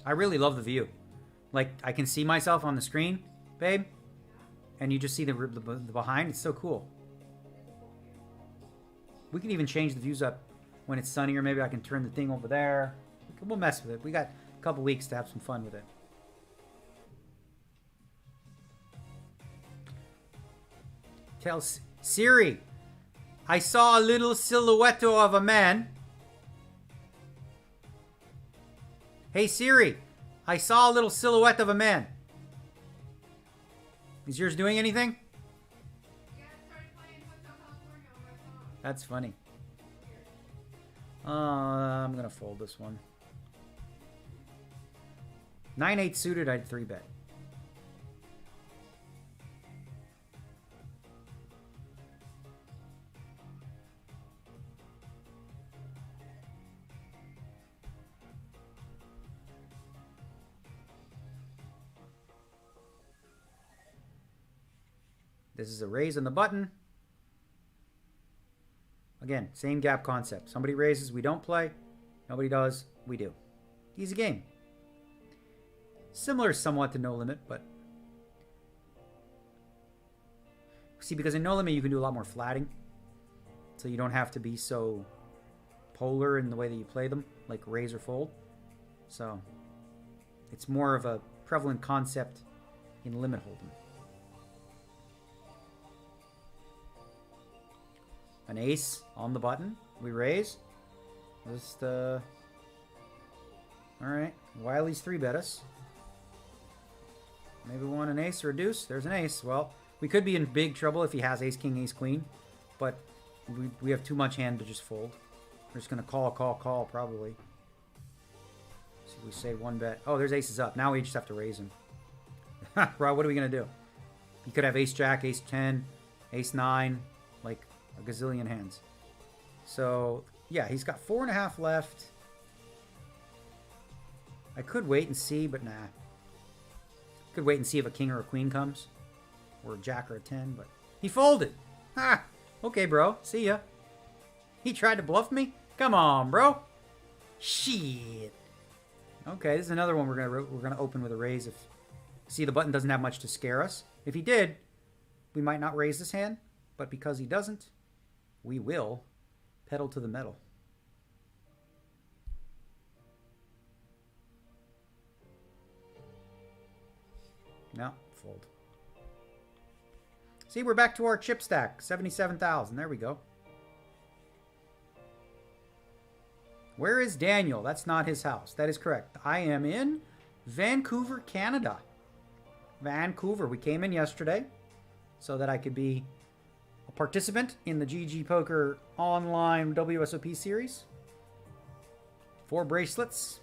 I really love the view. Like, I can see myself on the screen, babe, and you just see the behind. It's so cool. We can even change the views up when it's sunny, or maybe I can turn the thing over there. We'll mess with it. We got a couple weeks to have some fun with it. Tell Siri, I saw a little silhouette of a man. Hey Siri, I saw a little silhouette of a man. Is yours doing anything? That's funny. I'm going to fold this one. 9-8 suited, I'd 3-bet. This is a raise on the button. Again, same gap concept. Somebody raises, we don't play. Nobody does, we do. Easy game. Similar somewhat to No Limit, but... See, because in No Limit you can do a lot more flatting. So you don't have to be so polar in the way that you play them, like raise or fold. So, it's more of a prevalent concept in Limit Hold'em. An ace on the button. We raise. Just, alright. Wiley's 3-bet us. Maybe we want an ace or a deuce. There's an ace. Well, we could be in big trouble if he has ace, king, ace, queen. But we have too much hand to just fold. We're just going to call, probably. See if we say 1-bet. Oh, there's aces up. Now we just have to raise him. Bro, what are we going to do? He could have ace, jack, ace, 10, ace, 9. Like... a gazillion hands. So, yeah, he's got 4.5 left. I could wait and see, but nah. Could wait and see if a king or a queen comes. Or a jack or a 10, but... He folded! Ha! Okay, bro. See ya. He tried to bluff me? Come on, bro. Shit. Okay, this is another one we're gonna open with a raise if... See, the button doesn't have much to scare us. If he did, we might not raise this hand. But because he doesn't, we will pedal to the metal. No, fold. See, we're back to our chip stack. 77,000. There we go. Where is Daniel? That's not his house. That is correct. I am in Vancouver, Canada. Vancouver. We came in yesterday so that I could be a participant in the GGPoker Online WSOP series. 4 bracelets.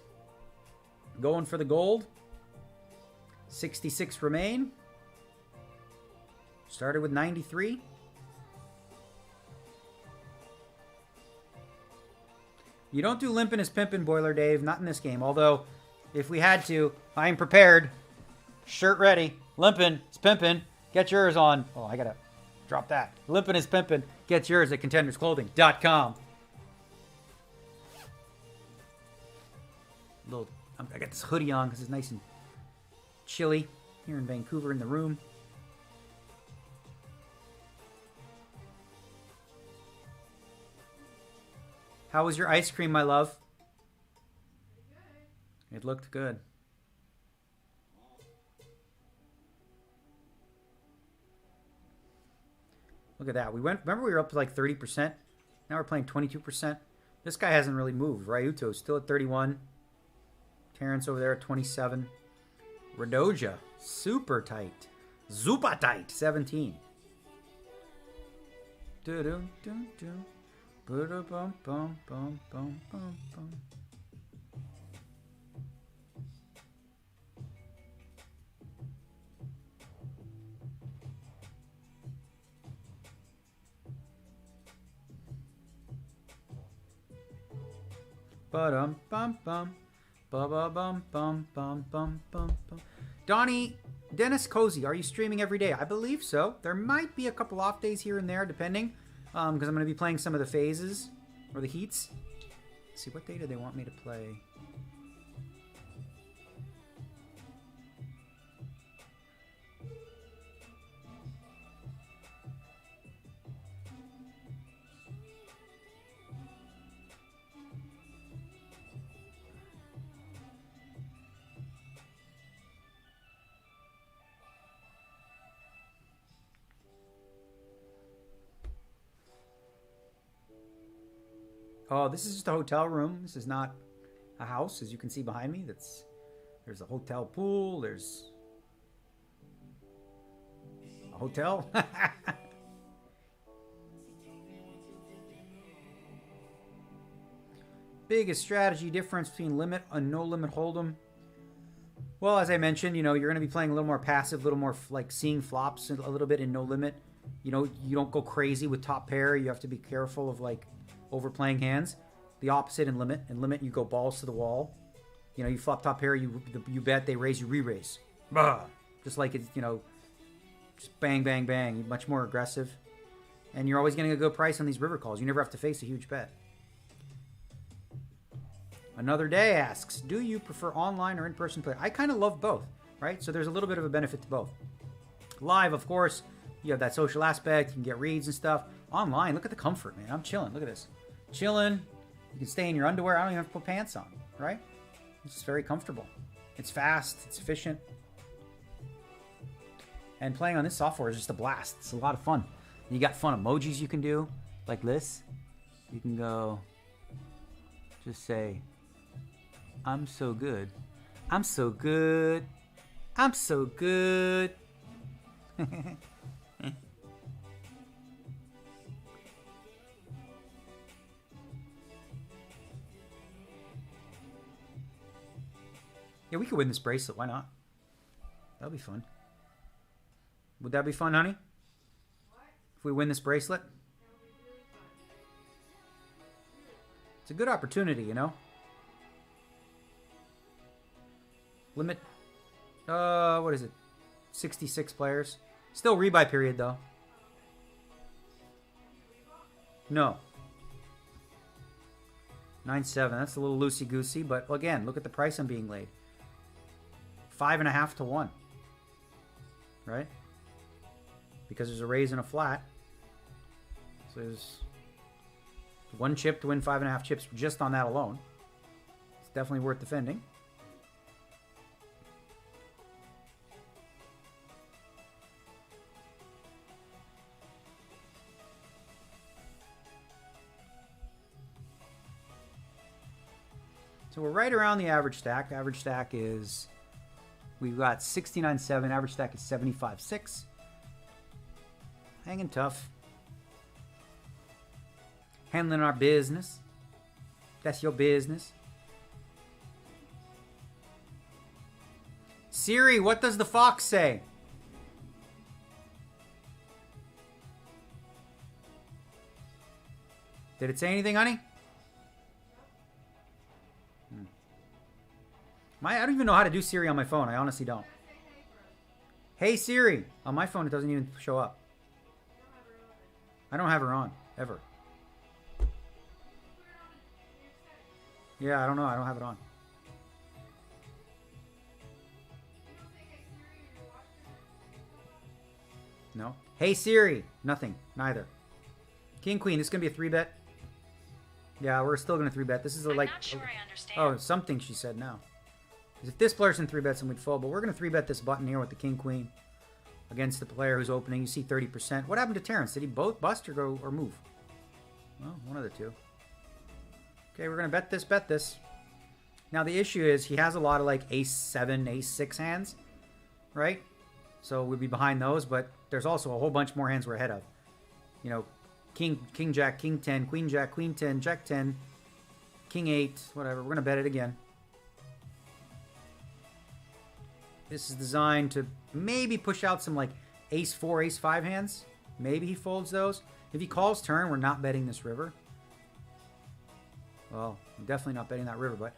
Going for the gold. 66 remain. Started with 93. You don't do limping as pimping, Boiler Dave. Not in this game. Although, if we had to, I am prepared. Shirt ready. Limping is pimping. Get yours on. Oh, I gotta drop that. Limping is pimping. Get yours at contendersclothing.com. I got this hoodie on because it's nice and chilly here in Vancouver in the room. How was your ice cream, my love? It looked good. Look at that. Remember we were up to like 30%? Now we're playing 22%. This guy hasn't really moved. Ryuto's still at 31. Terrence over there at 27. Radoja, super tight. Zupa tight, 17. Do-do-do-do. Ba-da-bum-bum-bum-bum-bum-bum. Ba-dum-bum-bum. Ba-ba-bum-bum-bum-bum-bum-bum. Donnie, Dennis Cozy, are you streaming every day? I believe so. There might be a couple off days here and there, depending. Because I'm going to be playing some of the phases or the heats. Let's see, what day do they want me to play? Oh, this is just a hotel room. This is not a house, as you can see behind me. There's a hotel pool. There's a hotel. Biggest strategy difference between limit and no limit hold'em. Well, as I mentioned, you're going to be playing a little more passive, a little more like seeing flops a little bit in no limit. You don't go crazy with top pair. You have to be careful of like overplaying hands. The opposite in limit. In limit, you go balls to the wall. You flop top pair, you bet, they raise, you re-raise. Bah! Just like it's, just bang, bang, bang. You're much more aggressive. And you're always getting a good price on these river calls. You never have to face a huge bet. Another Day asks, do you prefer online or in-person play? I kind of love both, right? So there's a little bit of a benefit to both. Live, of course, you have that social aspect. You can get reads and stuff. Online, look at the comfort, man. I'm chilling. Look at this. Chilling. You can stay in your underwear. I don't even have to put pants on, right? It's just very comfortable. It's fast. It's efficient. And playing on this software is just a blast. It's a lot of fun. You got fun emojis you can do, like this. You can go, just say, I'm so good. I'm so good. I'm so good. Yeah, we could win this bracelet. Why not? That'll be fun. Would that be fun, honey? What? If we win this bracelet? That would be really fun. It's a good opportunity, Limit, what is it? 66 players. Still rebuy period, though. No. 9.7. That's a little loosey-goosey, but again, look at the price I'm being laid. 5.5 to 1. Right? Because there's a raise and a flat. So there's one chip to win 5.5 chips just on that alone. It's definitely worth defending. So we're right around the average stack. Average stack is, we've got 69.7. Average stack is 75.6. Hanging tough. Handling our business. That's your business. Siri, what does the fox say? Did it say anything, honey? I don't even know how to do Siri on my phone. I honestly don't. Hey Siri. On my phone, it doesn't even show up. I don't have her on, ever. Yeah, I don't know. I don't have it on. No. Hey Siri. Nothing. Neither. King, queen. This is going to be a 3-bet. Yeah, we're still going to 3-bet. This is a, I'm like... not sure I understand. Oh, something she said now. Because if this player's in 3-bets, then we'd fold. But we're going to 3-bet this button here with the king, queen. Against the player who's opening. You see 30%. What happened to Terrence? Did he both bust or go or move? Well, one of the two. Okay, we're going to bet this. Now, the issue is he has a lot of, like, ace-7, ace-6 hands. Right? So we'd be behind those. But there's also a whole bunch more hands we're ahead of. You know, king, jack, king 10, queen, jack, queen 10, jack 10, king 8, whatever. We're going to bet it again. This is designed to maybe push out some like ace-4, ace-5 hands. Maybe he folds those. If he calls turn, we're not betting this river. Well, I'm definitely not betting that river, but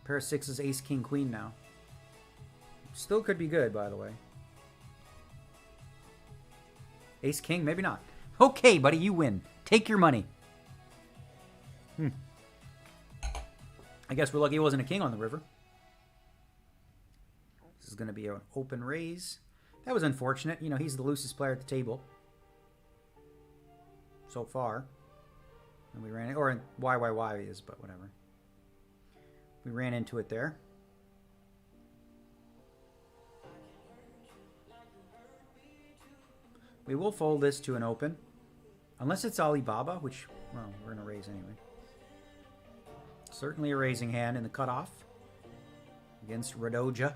pair of sixes, ace, king, queen now. Still could be good, by the way. Ace, king, maybe not. Okay, buddy, you win. Take your money. I guess we're lucky it wasn't a king on the river. This is going to be an open raise. That was unfortunate. You know, he's the loosest player at the table. So far. And we ran it. Or YYY he is, but whatever. We ran into it there. We will fold this to an open. Unless it's Alibaba, which, well, we're going to raise anyway. Certainly a raising hand in the cutoff. Against Radoja.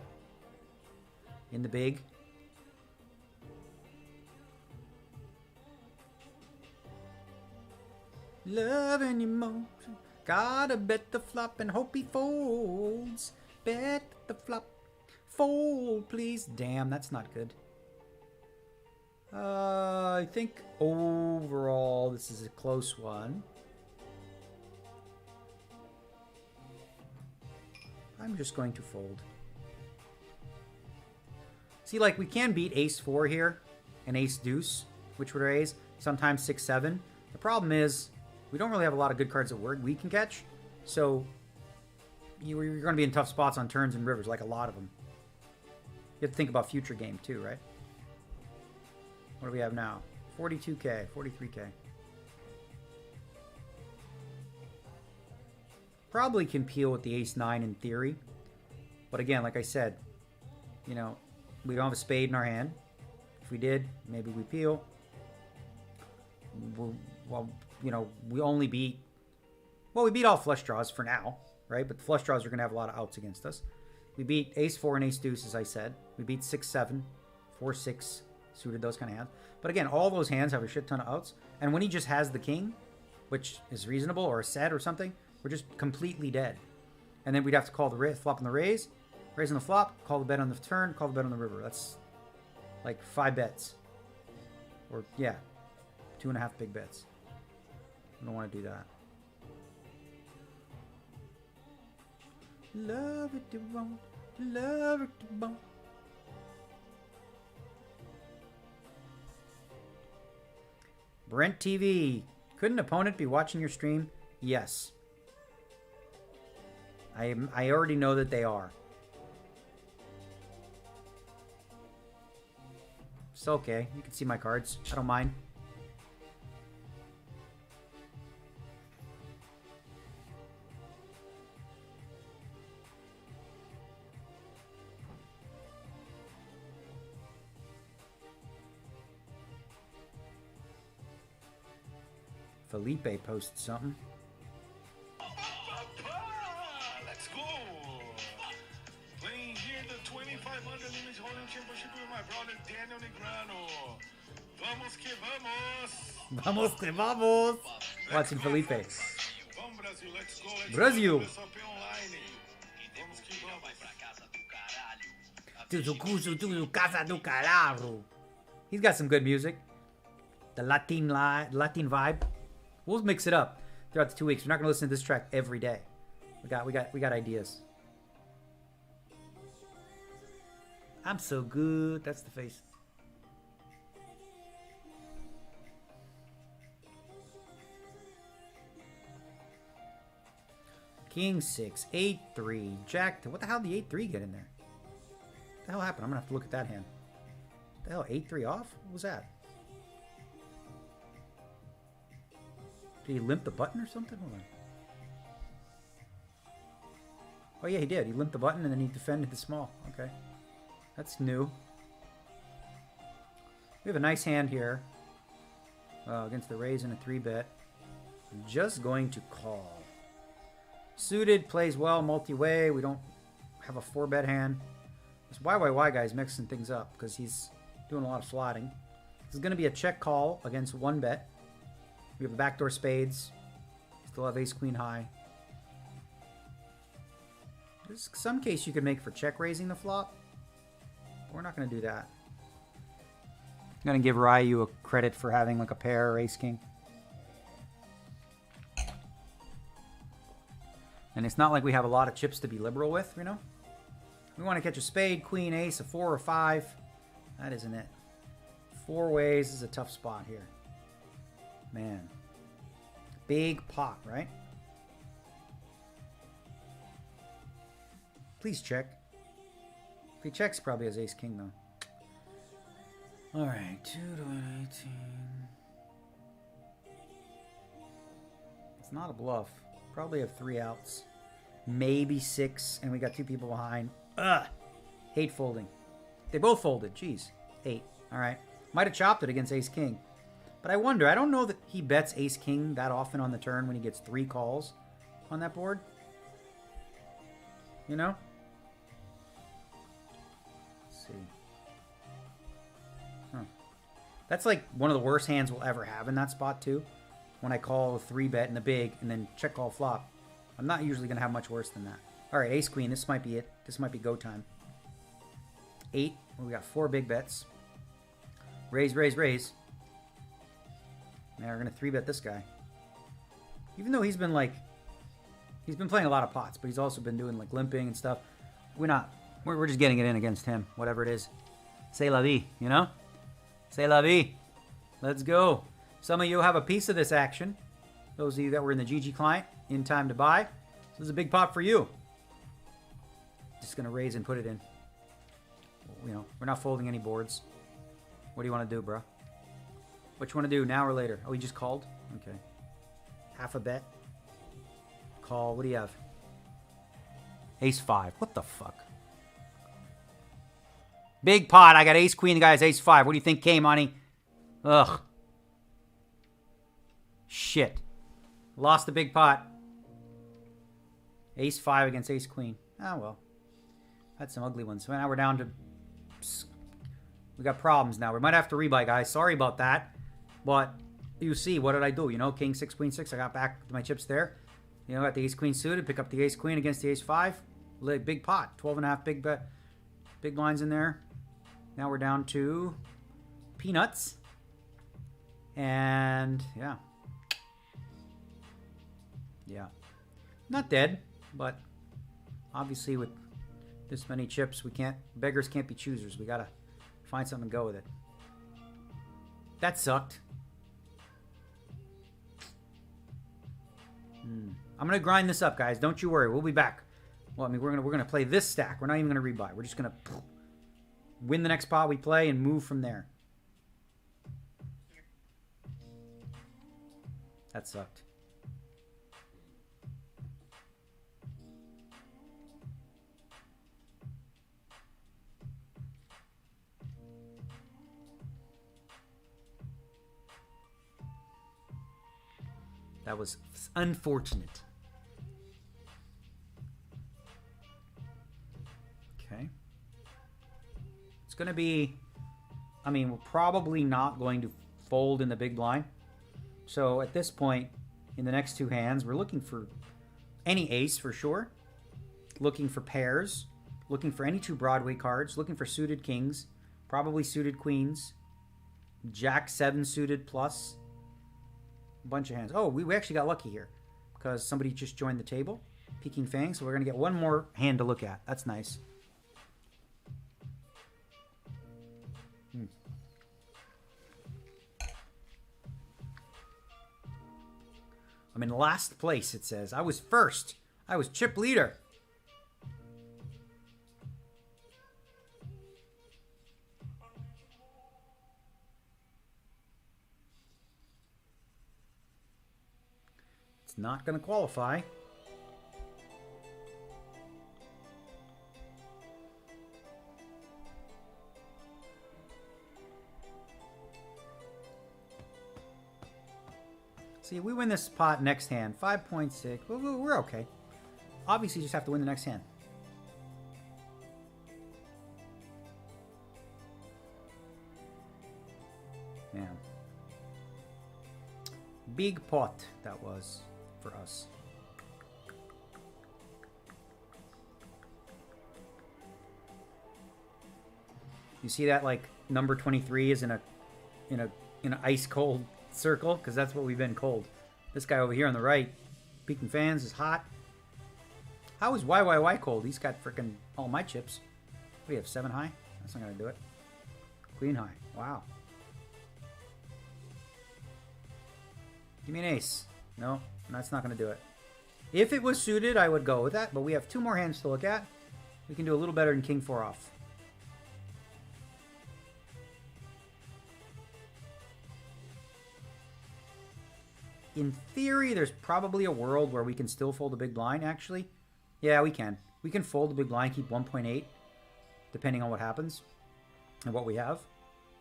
In the big. Love and emotion. Gotta bet the flop and hope he folds. Bet the flop. Fold, please. Damn, that's not good. I think overall this is a close one. I'm just going to fold. See, like, we can beat ace-4 here and ace-deuce, which would raise, sometimes 6-7. The problem is, we don't really have a lot of good cards that we can catch, so you're going to be in tough spots on turns and rivers, like a lot of them. You have to think about future game, too, right? What do we have now? 42k, 43k. Probably can peel with the ace-9 in theory. But again, like I said, you know, we don't have a spade in our hand. If we did, maybe we peel. Well, you know, we only beat... Well, we beat all flush draws for now, right? But the flush draws are going to have a lot of outs against us. We beat ace-4 and ace-deuce, as I said. We beat 6-7, 4-6, suited, those kind of hands. But again, all those hands have a shit ton of outs. And when he just has the king, which is reasonable, or a set or something, we're just completely dead. And then we'd have to call the flop on the raise on the flop, call the bet on the turn, call the bet on the river. That's like 5 bets. Or, yeah, 2.5 big bets. I don't want to do that. Love it to bone, love it to bone. Brent TV. Could an opponent be watching your stream? Yes. I already know that they are. It's okay. You can see my cards. I don't mind. Felipe posted something. Let's go! Playing here the 2500 limit holding championship with my brother Daniel Negreanu. Vamos que vamos! Vamos que vamos! Watching Felipe. Vamos Brasil, let's go! Brasil! WSOP Online. Vamos que vamos! Casa do caralho. He's got some good music. The Latin vibe. We'll mix it up throughout the 2 weeks. We're not gonna listen to this track every day. We got ideas. I'm so good. That's the face. King 6, 8-3, Jack. What the hell did the 8-3 get in there? What the hell happened? I'm gonna have to look at that hand. What the hell, 8-3 off? What was that? Did he limp the button or something? Hold on. Oh yeah, he did. He limped the button and then he defended the small. Okay, that's new. We have a nice hand here against the raise and a 3-bet. Just going to call. Suited plays well multi-way. We don't have a 4-bet hand. This YYY guy's mixing things up because he's doing a lot of slotting. This is going to be a check call against 1-bet. We have a backdoor spades. Still have ace queen high. There's some case you could make for check raising the flop. We're not going to do that. I'm going to give Ryu a credit for having like a pair or ace king. And it's not like we have a lot of chips to be liberal with, you know? We want to catch a spade, queen, ace, a 4 or 5. That isn't it. 4 ways is a tough spot here. Man. Big pot, right? Please check. If he checks, probably has ace king, though. Alright, 2 to an 18. It's not a bluff. Probably have 3 outs. Maybe 6, and we got 2 people behind. Ugh! Hate folding. They both folded. Jeez. 8. Alright. Might have chopped it against ace king. But I wonder, I don't know that he bets ace king that often on the turn when he gets 3 calls on that board. You know? Let's see. Huh. That's like one of the worst hands we'll ever have in that spot, too. When I call a 3-bet in the big and then check call flop. I'm not usually going to have much worse than that. All right, ace queen. This might be it. This might be go time. 8. Well, we got 4 big bets. Raise, raise, raise. Now we're going to 3-bet this guy. Even though he's been like... He's been playing a lot of pots, but he's also been doing like limping and stuff. We're just getting it in against him. Whatever it is. C'est la vie, you know? C'est la vie. Let's go. Some of you have a piece of this action. Those of you that were in the GG client, in time to buy. So this is a big pot for you. Just going to raise and put it in. You know, we're not folding any boards. What do you want to do, bro? What you want to do, now or later? Oh, he just called? Okay. Half a bet. Call. What do you have? Ace 5. What the fuck? Big pot. I got ace queen. The guy has ace 5. What do you think came, honey? Ugh. Shit. Lost the big pot. Ace 5 against ace queen. Oh, well. Had some ugly ones. So now we're down to... We got problems now. We might have to rebuy, guys. Sorry about that. But you see, what did I do? You know, king 6, queen 6. I got back to my chips there. You know, got the ace queen suited. Pick up the ace queen against the ace 5. Big pot. 12.5 big bet. Big blinds in there. Now we're down to peanuts. And yeah. Yeah. Not dead, but obviously with this many chips, beggars can't be choosers. We gotta find something and go with it. That sucked. I'm gonna grind this up, guys. Don't you worry. We'll be back. Well, I mean, we're gonna play this stack. We're not even gonna rebuy. We're just gonna win the next pot we play and move from there. That sucked. That was unfortunate. Okay. It's going to be... I mean, we're probably not going to fold in the big blind. So at this point, in the next 2 hands, we're looking for any ace for sure. Looking for pairs. Looking for any 2 Broadway cards. Looking for suited kings. Probably suited queens. Jack 7 suited plus. Bunch of hands. Oh, we actually got lucky here because somebody just joined the table. Peking Fang. So we're going to get one more hand to look at. That's nice. I'm in last place, it says. I was first. I was chip leader. It's not going to qualify. See, if we win this pot next hand, 5.6, we're okay. Obviously, you just have to win the next hand. Yeah. Big pot that was for us. You see that, like, number 23 is in an ice cold circle, because that's what we've been cold. This guy over here on the right, peeking fans, is hot. How is YYY cold? He's got freaking all my chips. What do you have, 7 high? That's not gonna do it. Queen high. Wow. Give me an ace. No, that's not gonna do it. If it was suited, I would go with that, but we have 2 more hands to look at. We can do a little better than king 4 off. In theory, there's probably a world where we can still fold a big blind, actually. Yeah, we can. We can fold a big blind, keep 1.8, depending on what happens and what we have.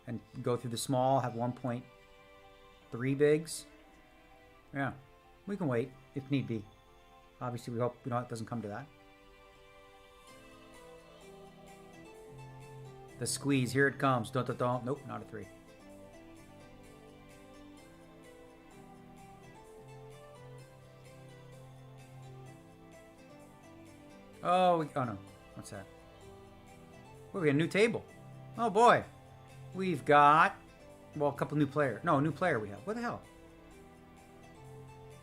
And go through the small, have 1.3 bigs. Yeah, we can wait if need be. Obviously, we hope it doesn't come to that. The squeeze, here it comes. Dun, dun, dun. Nope, not a 3. Oh no. What's that? Oh, we got a new table. Oh, boy. We've got, well, a couple new players. No, a new player we have. What the hell?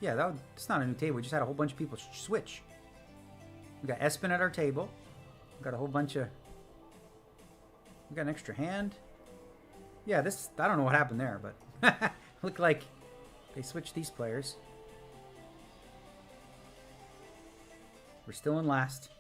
Yeah, it's not a new table. We just had a whole bunch of people switch. We got Espen at our table. We got a whole bunch of... We got an extra hand. Yeah, this... I don't know what happened there, but... Looked like they switched these players. We're still in last.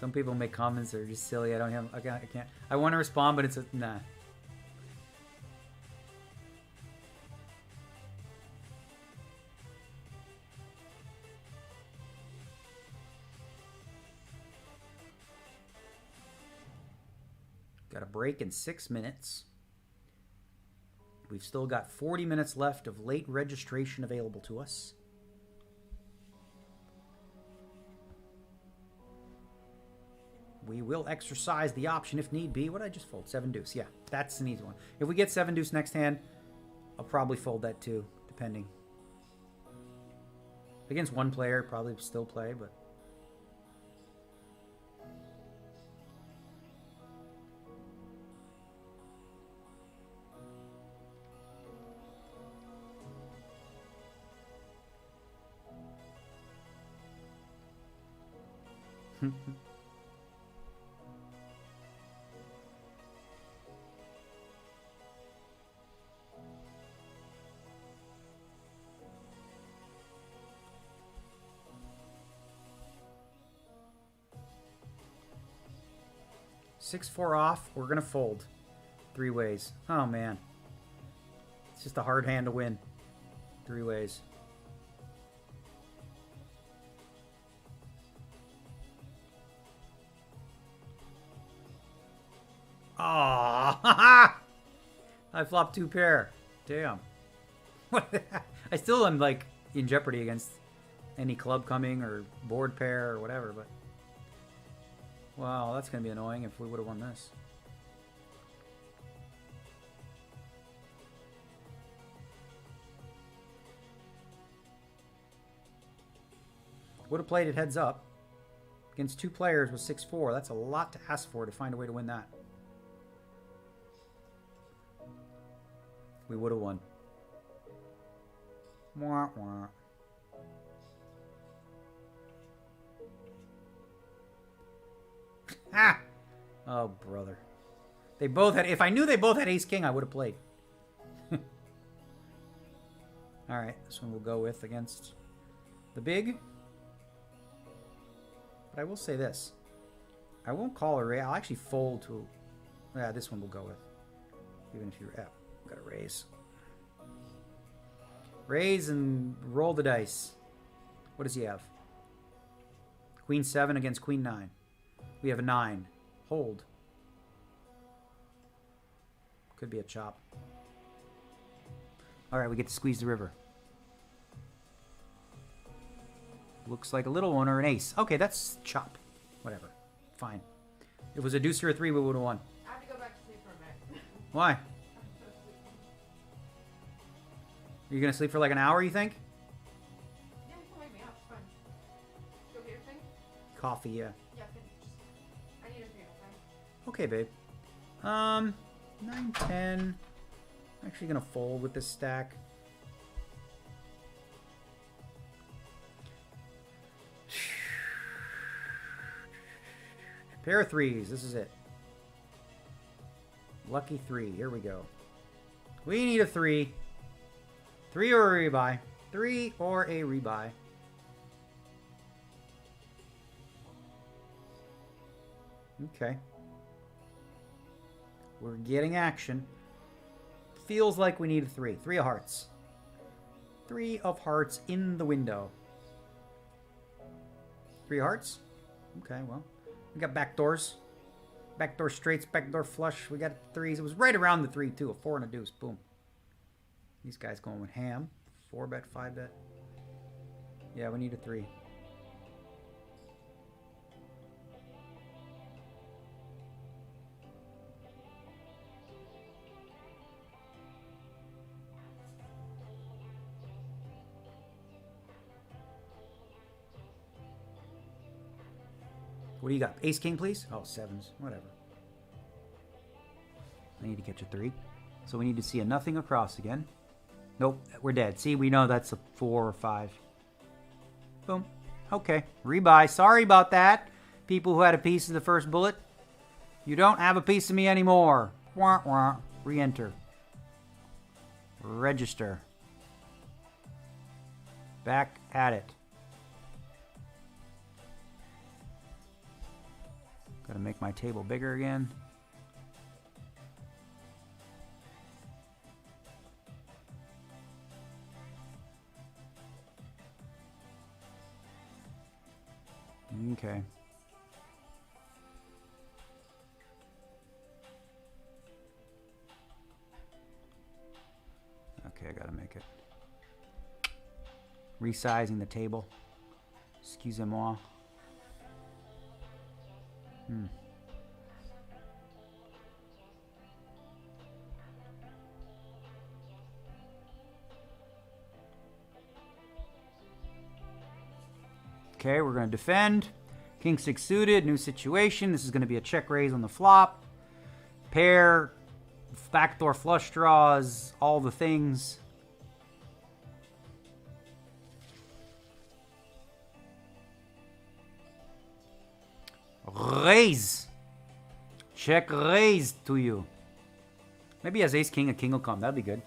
Some people make comments that are just silly. I can't. I want to respond, but it's a nah. Got a break in 6 minutes. We've still got 40 minutes left of late registration available to us. We will exercise the option if need be. What did I just fold? 7 deuce. Yeah, that's an easy one. If we get 7 deuce next hand, I'll probably fold that too, depending. Against one player, probably still play, but... Six, 4 off. We're gonna fold 3 ways. Oh man, it's just a hard hand to win 3 ways. Ah, I flopped 2 pair. Damn. I still am like in jeopardy against any club coming or board pair or whatever, but wow, that's gonna be annoying if we would have won this. Would have played it heads up against 2 players with 6-4. That's a lot to ask for to find a way to win that. We would have won. Wah, wah. Ah! Oh, brother. They both had... If I knew they both had ace-king, I would have played. Alright, this one we'll go with against the big. But I will say this. I won't call a raise. I'll actually fold to... Yeah, this one we'll go with. Even if you... Yeah, got to raise. Raise and roll the dice. What does he have? Queen 7 against Queen 9. We have a 9. Hold. Could be a chop. Alright, we get to squeeze the river. Looks like a little one or an ace. Okay, that's chop. Whatever. Fine. If it was a deuce or a 3, we would have won. I have to go back to sleep for a bit. Why? I'm so sleepy. Are you going to sleep for like an hour, you think? Yeah, you can wake me up. It's fine. Go get your thing? Coffee, yeah. Yeah, I need a few, okay? Okay, babe. 9, 10. I'm actually going to fold with this stack. Pair of threes. This is it. Lucky 3. Here we go. We need a 3. 3 or a rebuy. 3 or a rebuy. Okay. We're getting action. Feels like we need a 3. 3 of hearts. 3 of hearts in the window. 3 hearts? Okay, well. We got backdoors. Backdoor straights, backdoor flush. We got 3s. It was right around the 3, too. A 4 and a deuce. Boom. These guys going with ham. 4 bet, 5 bet. Yeah, we need a 3. What do you got? Ace, king, please? Oh, 7s. Whatever. I need to catch a 3. So we need to see a nothing across again. Nope, we're dead. See, we know that's a 4 or 5. Boom. Okay. Rebuy. Sorry about that. People who had a piece of the first bullet. You don't have a piece of me anymore. Wah, wah. Re-enter. Register. Back at it. Gotta make my table bigger again. Okay. Okay, I gotta make it. Resizing the table. Excusez-moi. Okay, we're going to defend. King 6 suited, new situation. This is going to be a check raise on the flop. Pair, backdoor flush draws, all the things. Raise. Check raise to you. Maybe as ace king, a king will come. That'd be good.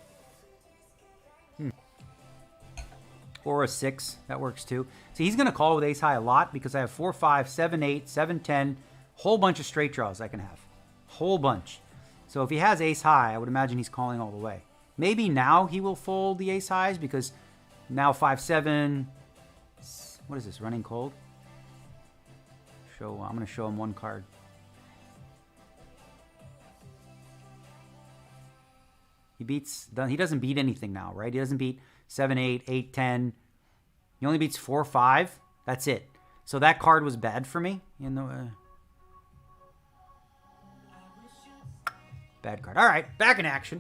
Or a 6. That works too. See, he's going to call with ace high a lot because I have 4, 5, 7, 8, 7, 10. Whole bunch of straight draws I can have. Whole bunch. So if he has ace high, I would imagine he's calling all the way. Maybe now he will fold the ace highs because now 5, 7. What is this? Running cold? I'm going to show him one card. He doesn't beat anything now, right? He doesn't beat 7, 8, 8, 10. He only beats 4, 5. That's it. So that card was bad for me. Bad card. All right, back in action.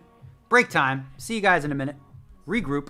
Break time. See you guys in a minute. Regroup.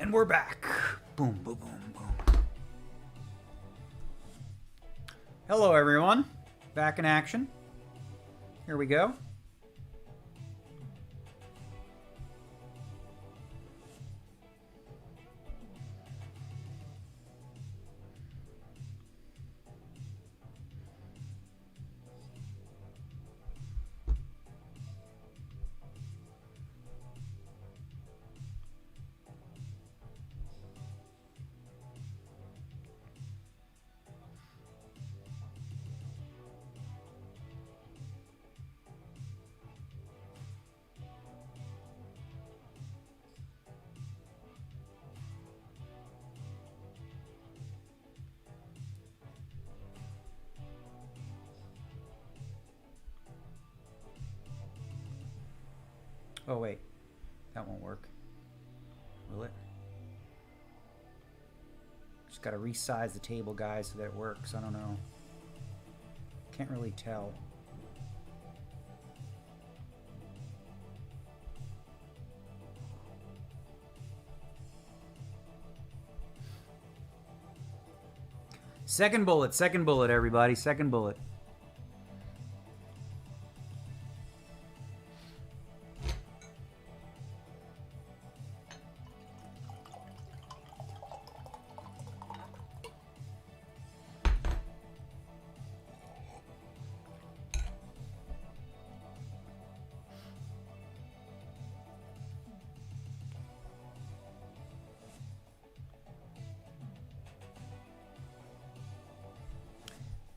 And we're back. Boom, boom, boom, boom. Hello, everyone. Back in action. Here we go. Oh, wait. That won't work. Will it? Just gotta resize the table, guys, so that it works. I don't know. Can't really tell. Second bullet, everybody. Second bullet.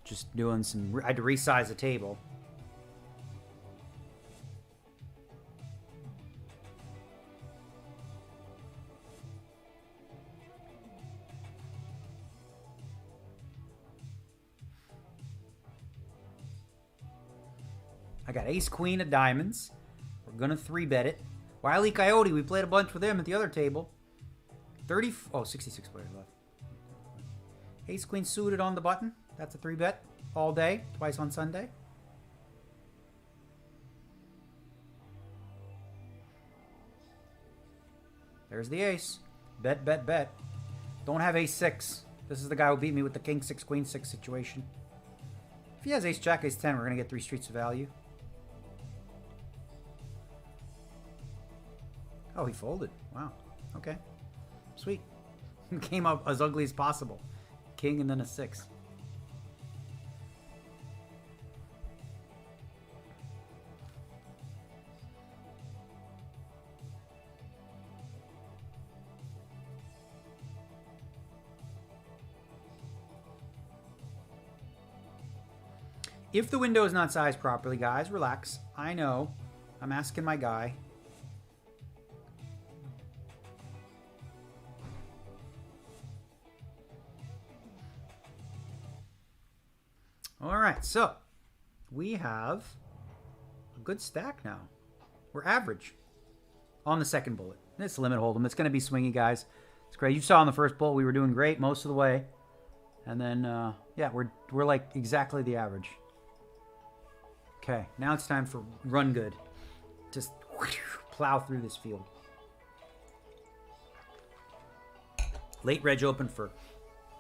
Just doing some... I had to resize the table. I got ace queen of diamonds. We're gonna 3-bet it. Wile E. Coyote, we played a bunch with him at the other table. 66 players left. Ace queen suited on the button. That's a 3-bet all day, twice on Sunday. There's the ace. Bet, bet, bet. Don't have ace 6. This is the guy who beat me with the king 6, queen 6 situation. If he has ace jack, ace 10, we're going to get 3 streets of value. Oh, he folded. Wow. Okay. Sweet. Came up as ugly as possible. King and then a 6. If the window is not sized properly, guys, relax. I know. I'm asking my guy. All right, so we have a good stack now. We're average on the second bullet. It's limit hold'em. It's going to be swingy, guys. It's great. You saw in the first bullet we were doing great most of the way, and then yeah, we're like exactly the average. Okay, now it's time for run good. Just plow through this field. Late reg open for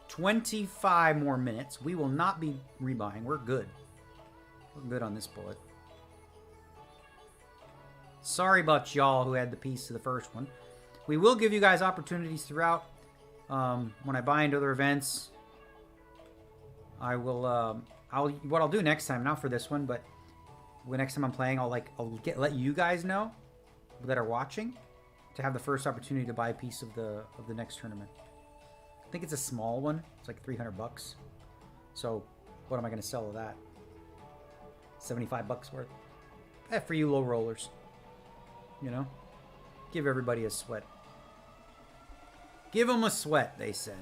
25 more minutes. We will not be rebuying. We're good. We're good on this bullet. Sorry about y'all who had the piece of the first one. We will give you guys opportunities throughout. When I buy into other events, I will. What I'll do next time, not for this one, but when next time I'm playing, I'll let you guys know that are watching to have the first opportunity to buy a piece of the next tournament. I think it's a small one. It's like $300. So what am I going to sell of that? $75 worth. For you low rollers. You know? Give everybody a sweat. Give them a sweat, they said.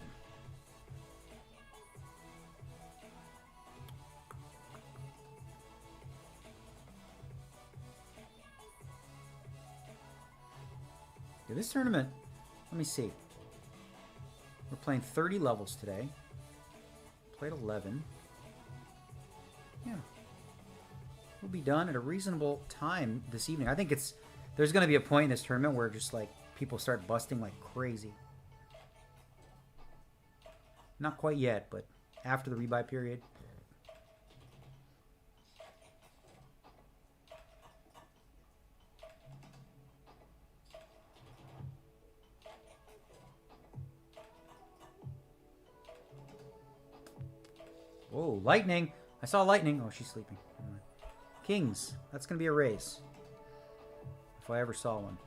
Yeah, this tournament, let me see. We're playing 30 levels today. Played 11. Yeah. We'll be done at a reasonable time this evening. I think there's going to be a point in this tournament where just like people start busting like crazy. Not quite yet, but after the rebuy period. Whoa, lightning. I saw lightning. Oh, she's sleeping. Kings. That's going to be a raise. If I ever saw one.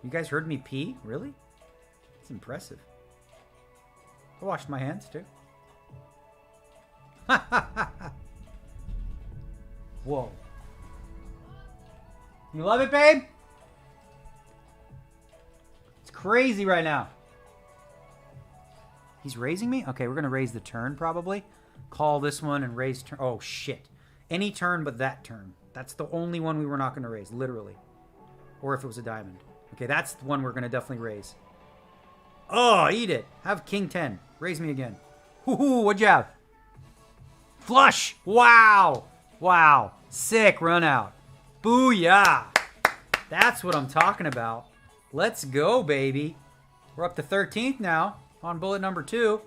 You guys heard me pee? Really? It's impressive. I washed my hands too. Whoa. You love it, babe? It's crazy right now. He's raising me? Okay, we're going to raise the turn probably. Call this one and raise turn. Oh, shit. Any turn but that turn. That's the only one we were not going to raise, literally. Or if it was a diamond. Okay, that's the one we're going to definitely raise. Oh, eat it. Have king 10. Raise me again. Woohoo, what'd you have? Flush. Wow. Wow. Sick run out. Booyah. That's what I'm talking about. Let's go, baby. We're up to 13th now on bullet number 2.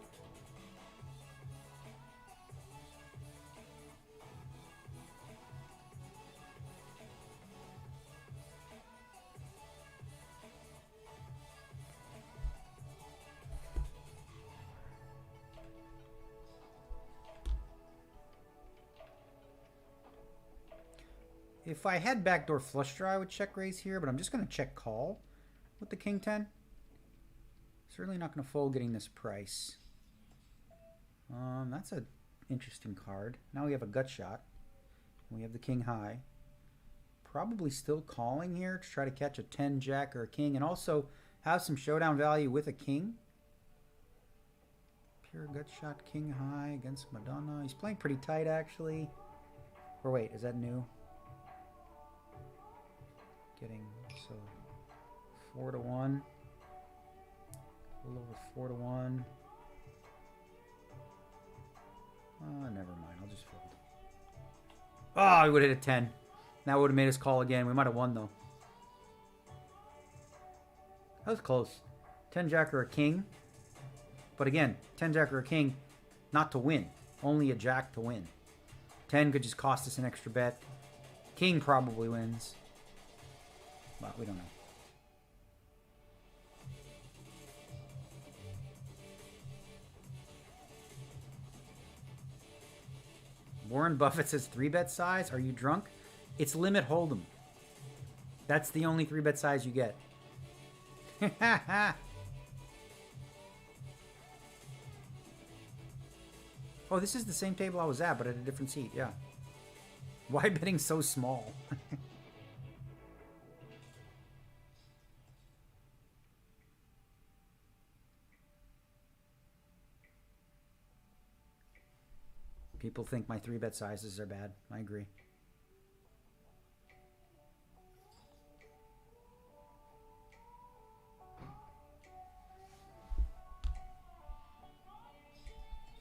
If I had backdoor flush draw, I would check raise here, but I'm just going to check call with the king 10. Certainly not going to fold getting this price. That's an interesting card. Now we have a gut shot. We have the king high. Probably still calling here to try to catch a 10 jack or a king, and also have some showdown value with a king. Pure gut shot, king high against Madonna. He's playing pretty tight, actually. Or wait, is that new? Getting so 4-1, a little over 4-1. Never mind. I'll just fold. Oh, we would have hit a 10. That would have made us call again. We might have won though. That was close. 10 jack or a king. But again, 10 jack or a king, not to win. Only a jack to win. 10 could just cost us an extra bet. King probably wins. But we don't know. Warren Buffett says 3-bet size. Are you drunk? It's limit hold'em. That's the only 3-bet size you get. Oh, this is the same table I was at, but at a different seat. Yeah. Why betting so small? People think my 3-bet sizes are bad. I agree.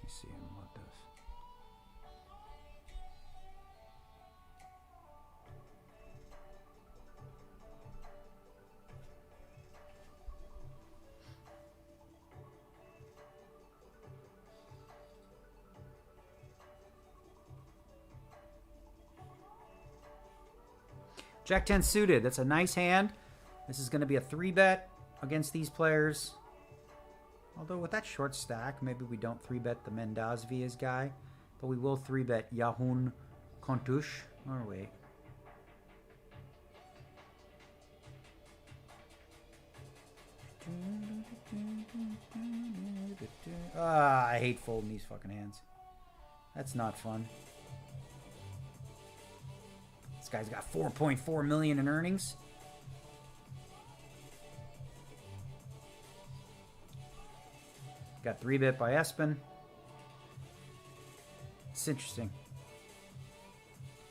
Let's see what this. Jack 10 suited. That's a nice hand. This is going to be a 3-bet against these players. Although with that short stack, maybe we don't 3-bet the Mendaz Vias guy. But we will 3-bet Yahun Kontush. Or wait. I hate folding these fucking hands. That's not fun. This guy's got 4.4 million in earnings. Got 3-bet by Espen. It's interesting.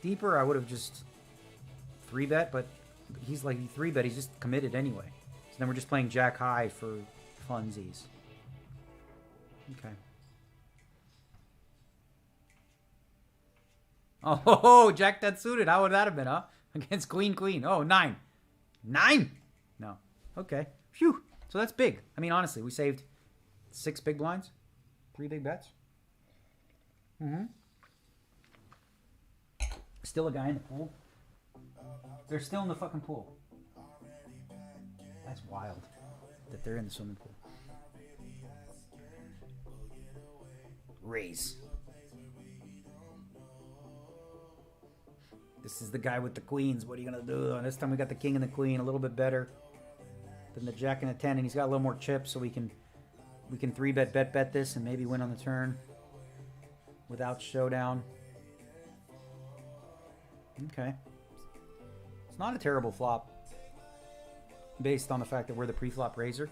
Deeper, I would have just 3-bet, but he's like 3-bet. He's just committed anyway. So then we're just playing Jack High for funsies. Okay. Oh, Jack that suited. How would that have been, huh? Against Queen. Oh, 9. 9? No. Okay. Phew. It's So that's big. I mean, honestly, we saved 6 big blinds, 3 big bets. Still a guy in the pool. They're still in the fucking pool. That's wild that they're in the swimming pool. Raise. This is the guy with the queens. What are you going to do? This time we got the king and the queen, a little bit better than the jack and the 10, and he's got a little more chips, so we can 3-bet, bet this, and maybe win on the turn without showdown. Okay. It's not a terrible flop based on the fact that we're the pre-flop raiser.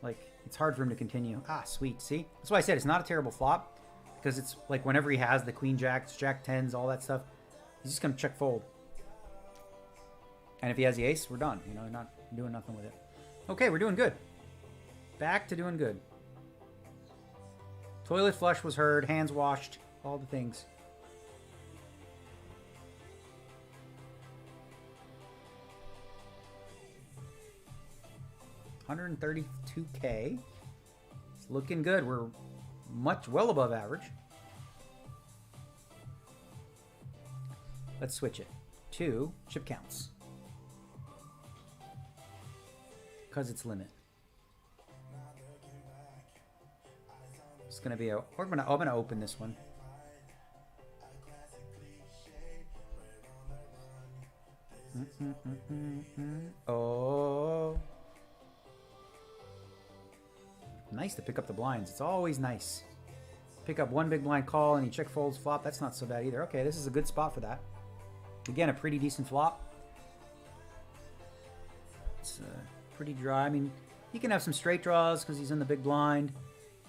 Like, it's hard for him to continue. Ah, sweet. See? That's why I said it's not a terrible flop, because it's like whenever he has the queen jacks, jack 10s, all that stuff, he's just going to check fold. And if he has the ace, we're done. You know, not doing nothing with it. Okay, we're doing good. Back to doing good. Toilet flush was heard, hands washed, all the things. $132K. It's looking good. We're well above average. Let's switch it to chip counts, because it's limit. It's gonna be I'm gonna open this one. Oh, nice to pick up the blinds. It's always nice. Pick up one big blind call and he check folds flop. That's not so bad either. Okay, this is a good spot for that. Again, a pretty decent flop. It's pretty dry. I mean, he can have some straight draws because he's in the big blind.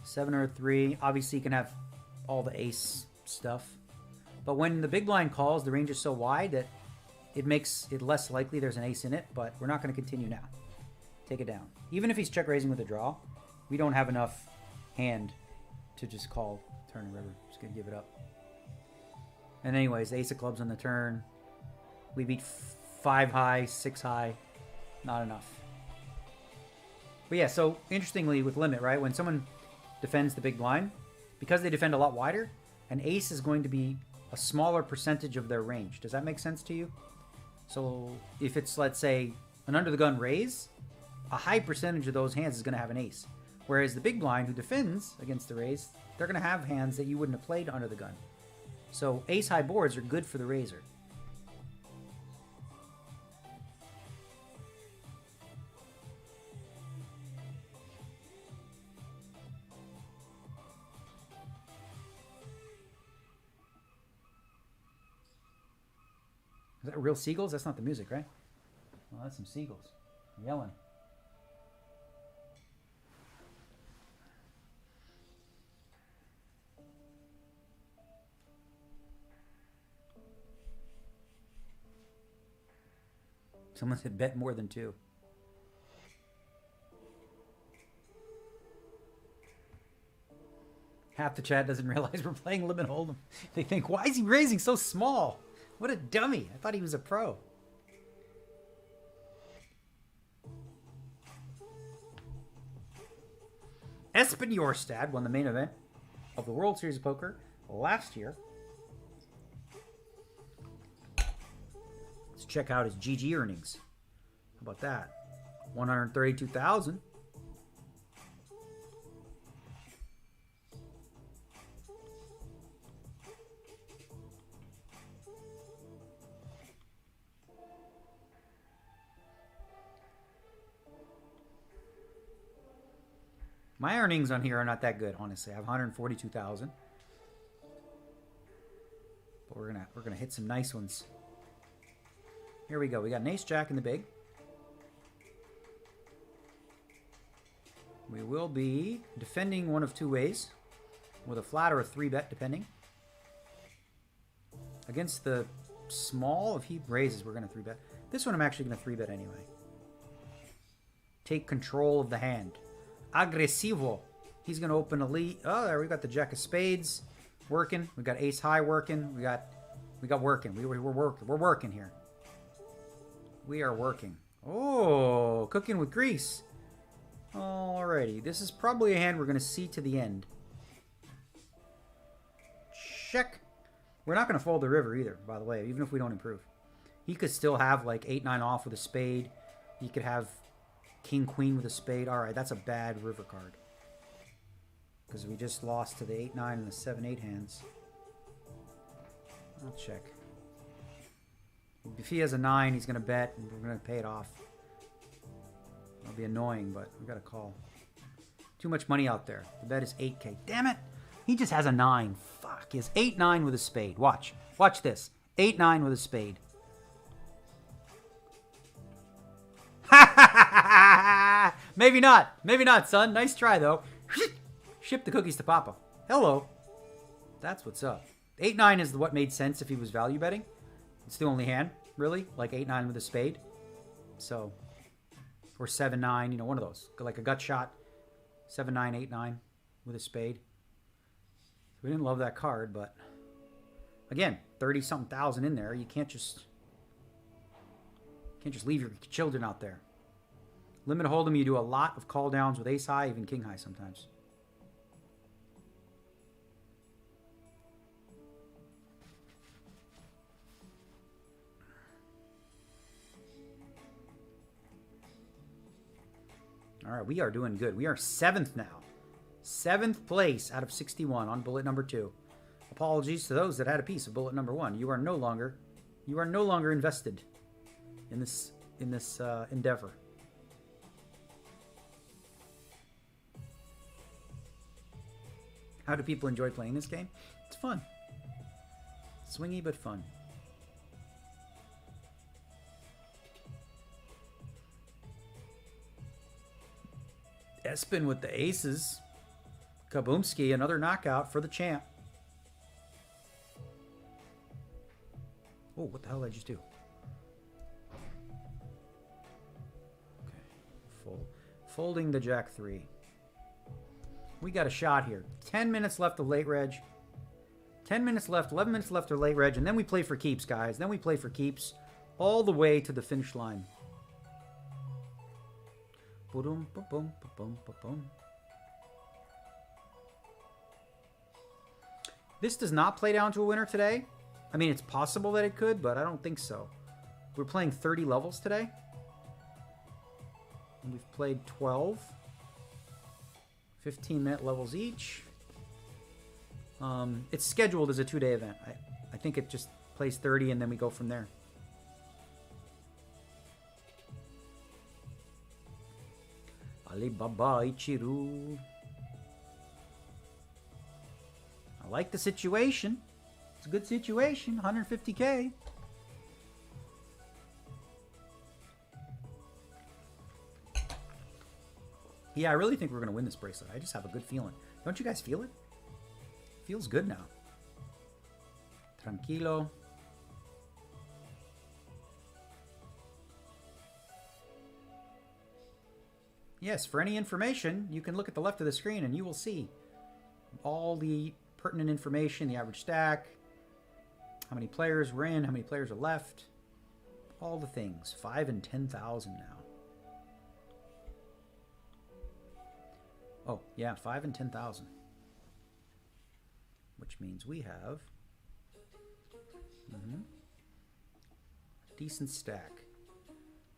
7 or a 3. Obviously, he can have all the ace stuff. But when the big blind calls, the range is so wide that it makes it less likely there's an ace in it. But we're not going to continue now. Take it down. Even if he's check raising with a draw, we don't have enough hand to just call turn and river. Just going to give it up. And anyways, ace of clubs on the turn. We beat 5 high, 6 high. Not enough. But yeah, so interestingly with limit, right? When someone defends the big blind, because they defend a lot wider, an ace is going to be a smaller percentage of their range. Does that make sense to you? So if it's, let's say, an under the gun raise, a high percentage of those hands is going to have an ace. Whereas the big blind who defends against the raise, they're going to have hands that you wouldn't have played under the gun. So ace high boards are good for the raiser. Is that real seagulls? That's not the music, right? Well, that's some seagulls. They're yelling. Someone said bet more than 2. Half the chat doesn't realize we're playing Limit Hold'em. They think, why is he raising so small? What a dummy. I thought he was a pro. Espen Jorstad won the main event of the World Series of Poker last year. Let's check out his GG earnings. How about that? 132,000. My earnings on here are not that good, honestly. I have 142,000. But we're gonna hit some nice ones. Here we go. We got an ace jack in the big. We will be defending one of 2 ways, with a flat or a 3-bet, depending. Against the small, if he raises, we're gonna 3-bet. This one I'm actually gonna 3-bet anyway. Take control of the hand. Agresivo. He's going to open a lead. Oh, there we got the jack of spades working. We got ace high working. We got working. We're working here. We are working. Oh, cooking with grease. Alrighty, this is probably a hand we're going to see to the end. Check. We're not going to fold the river either, by the way, even if we don't improve. He could still have like 8-9 off with a spade. He could have king queen with a spade. Alright, that's a bad river card. Because we just lost to the 8-9 and the 7-8 hands. I'll check. If he has a 9, he's going to bet, and we're going to pay it off. That'll be annoying, but we got to call. Too much money out there. The bet is 8K. Damn it! He just has a 9. Fuck. He has 8-9 with a spade. Watch. Watch this. 8-9 with a spade. Maybe not. Maybe not, son. Nice try, though. Ship the cookies to Papa. Hello. That's what's up. 8-9 is what made sense if he was value betting. It's the only hand, really. Like 8-9 with a spade. So, or 7-9, you know, one of those. Like a gut shot. 7-9, 8-9 with a spade. We didn't love that card, but again, 30-something thousand in there. You can't just leave your children out there. Limit hold'em, you do a lot of call downs with ace high, even king high sometimes. All right, we are doing good. We are 7th now. 7th place out of 61 on bullet number 2. Apologies to those that had a piece of bullet number 1. You are no longer invested in this endeavor. How do people enjoy playing this game? It's fun. Swingy but fun. Espen with the aces. Kaboomski, another knockout for the champ. Oh, what the hell did I just do? Okay. Folding the jack 3. We got a shot here. 10 minutes left of late reg. 10 minutes left, 11 minutes left of late reg, and then we play for keeps, guys. Then we play for keeps all the way to the finish line. Boom, boom, boom, boom, boom. This does not play down to a winner today. I mean, it's possible that it could, but I don't think so. We're playing 30 levels today. And we've played 12. 15-minute levels each. It's scheduled as a 2-day event. I think it just plays 30 and then we go from there. Alibaba Ichiru. I like the situation. It's a good situation. 150K. Yeah, I really think we're going to win this bracelet. I just have a good feeling. Don't you guys feel it? Feels good now. Tranquilo. Yes, for any information, you can look at the left of the screen and you will see all the pertinent information, the average stack, how many players were in, how many players are left, all the things. 5 and 10,000 now. Oh, yeah, 5 and 10,000. Which means we have decent stack.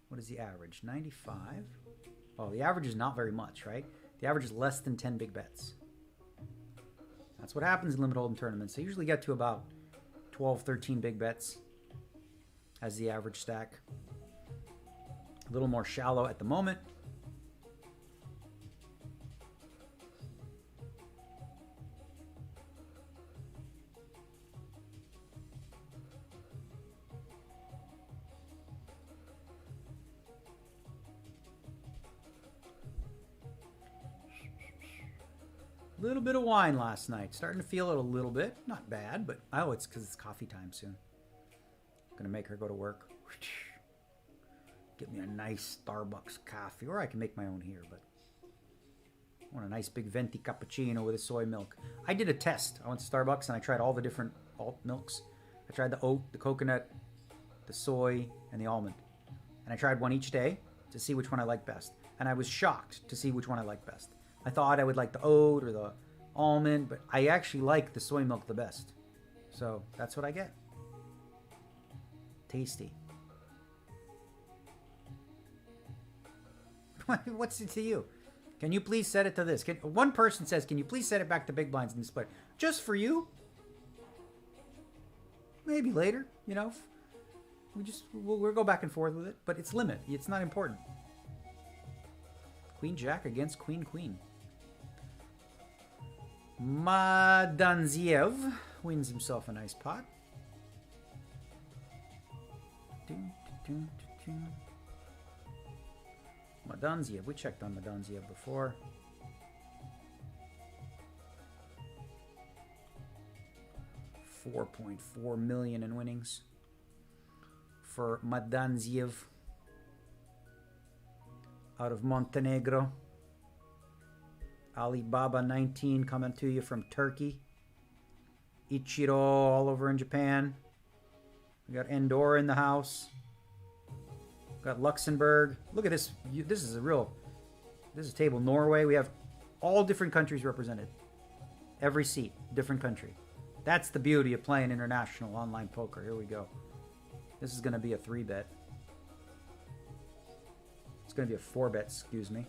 What is the average? 95? Oh, the average is not very much, right? The average is less than 10 big bets. That's what happens in limit hold'em tournaments. They usually get to about 12, 13 big bets as the average stack. A little more shallow at the moment. Little bit of wine last night. Starting to feel it a little bit. Not bad, but oh, it's because it's coffee time soon. Gonna make her go to work. Get me a nice Starbucks coffee, or I can make my own here, but I want a nice big venti cappuccino with a soy milk. I did a test. I went to Starbucks and I tried all the different alt milks. I tried the oat, the coconut, the soy, and the almond. And I tried one each day. to see which one I like best. And I was shocked to see which one I like best. I thought I would like the oat or the almond, but I actually like the soy milk the best. So that's what I get. Tasty. What's it to you? Can you please set it to this? One person says, can you please set it back to big blinds in display? Just for you? Maybe later, you know. We'll go back and forth with it, but it's limit. It's not important. Queen Jack against Queen Queen. Madanziev wins himself a nice pot. Madanziev. We checked on Madanziev before. $4.4 million in winnings for Madanziev out of Montenegro. Alibaba 19 coming to you from Turkey. Ichiro all over in Japan. We got Andorra in the house. Got Luxembourg. Look at this. This is a table. Norway. We have all different countries represented. Every seat, different country. That's the beauty of playing international online poker. Here we go. This is going to be a 3-bet. It's going to be a 4-bet, excuse me.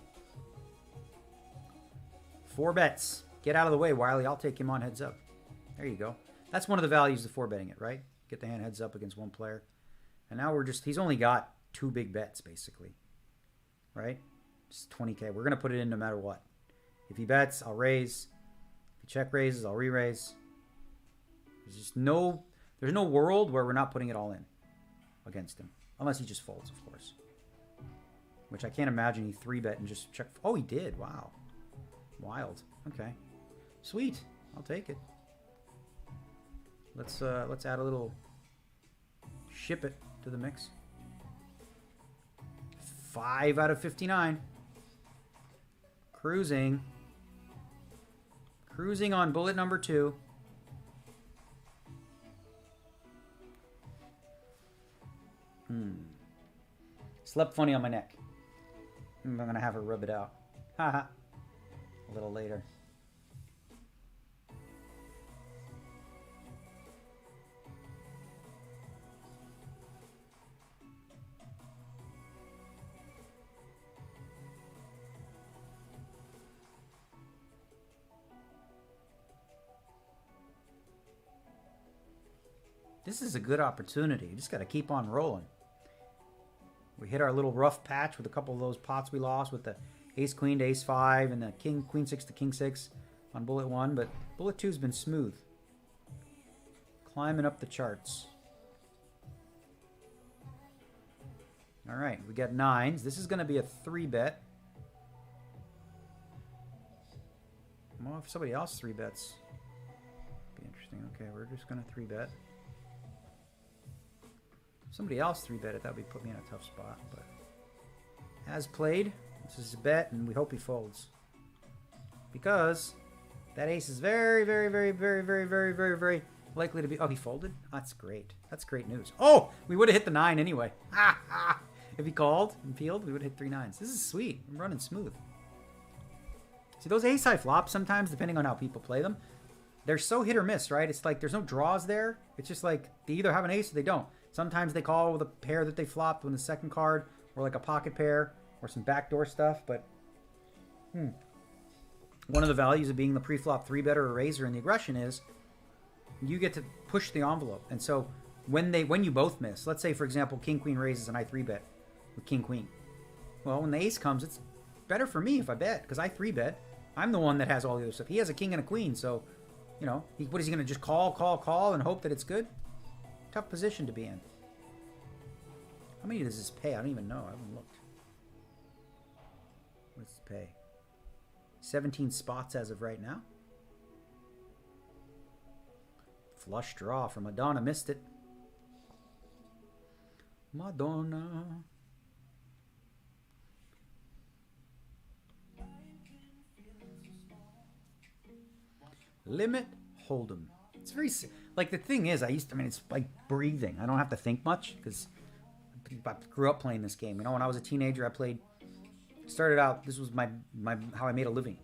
4 bets. Get out of the way, Wiley. I'll take him on heads up. There you go. That's one of the values of 4-betting it, right? Get the hand heads up against one player. And now he's only got 2 big bets, basically. Right? Just 20K. We're going to put it in no matter what. If he bets, I'll raise. If he check raises, I'll re-raise. There's no world where we're not putting it all in against him. Unless he just folds, of course. Which I can't imagine he 3-bet and just check. Oh, he did. Wow. Wild. Okay. Sweet. I'll take it. Let's add a little ship it to the mix. 5 out of 59. Cruising. Cruising on bullet number 2. Slept funny on my neck. I'm gonna have her rub it out. Haha. A little later. This is a good opportunity. You just got to keep on rolling. We hit our little rough patch with a couple of those pots we lost with the ace queen to ace 5 and the queen 6 to king 6 on bullet 1, but bullet 2's been smooth. Climbing up the charts. All right, we got 9s. This is going to be a 3-bet. Well, if somebody else 3-bets, be interesting. Okay, we're just going to 3-bet. Somebody else 3-bet it, that would put me in a tough spot, but as played, this is a bet, and we hope he folds. Because that ace is very, very, very, very, very, very, very, very likely to be... Oh, he folded? That's great. That's great news. Oh, we would have hit the 9 anyway. If he called and peeled, we would have hit 3 9s. This is sweet. I'm running smooth. See, those ace-high flops, sometimes, depending on how people play them, they're so hit or miss, right? It's like there's no draws there. It's just like they either have an ace or they don't. Sometimes they call with a pair that they flopped on the second card, or like a pocket pair, or some backdoor stuff, but one of the values of being the pre-flop 3-better or raiser in the aggression is you get to push the envelope. And so when you both miss, let's say, for example, king-queen raises and I 3-bet with king-queen. Well, when the ace comes, it's better for me if I bet, because I 3-bet. I'm the one that has all the other stuff. He has a king and a queen, so, you know, what is he going to just call, and hope that it's good? Tough position to be in. How many does this pay? I don't even know. I haven't looked. What's this pay? 17 spots as of right now. Flush draw from Madonna. Missed it. Madonna. Limit Hold'em. It's very... Like, the thing is, it's like breathing. I don't have to think much, because I grew up playing this game. You know, when I was a teenager, started out, this was my how I made a living.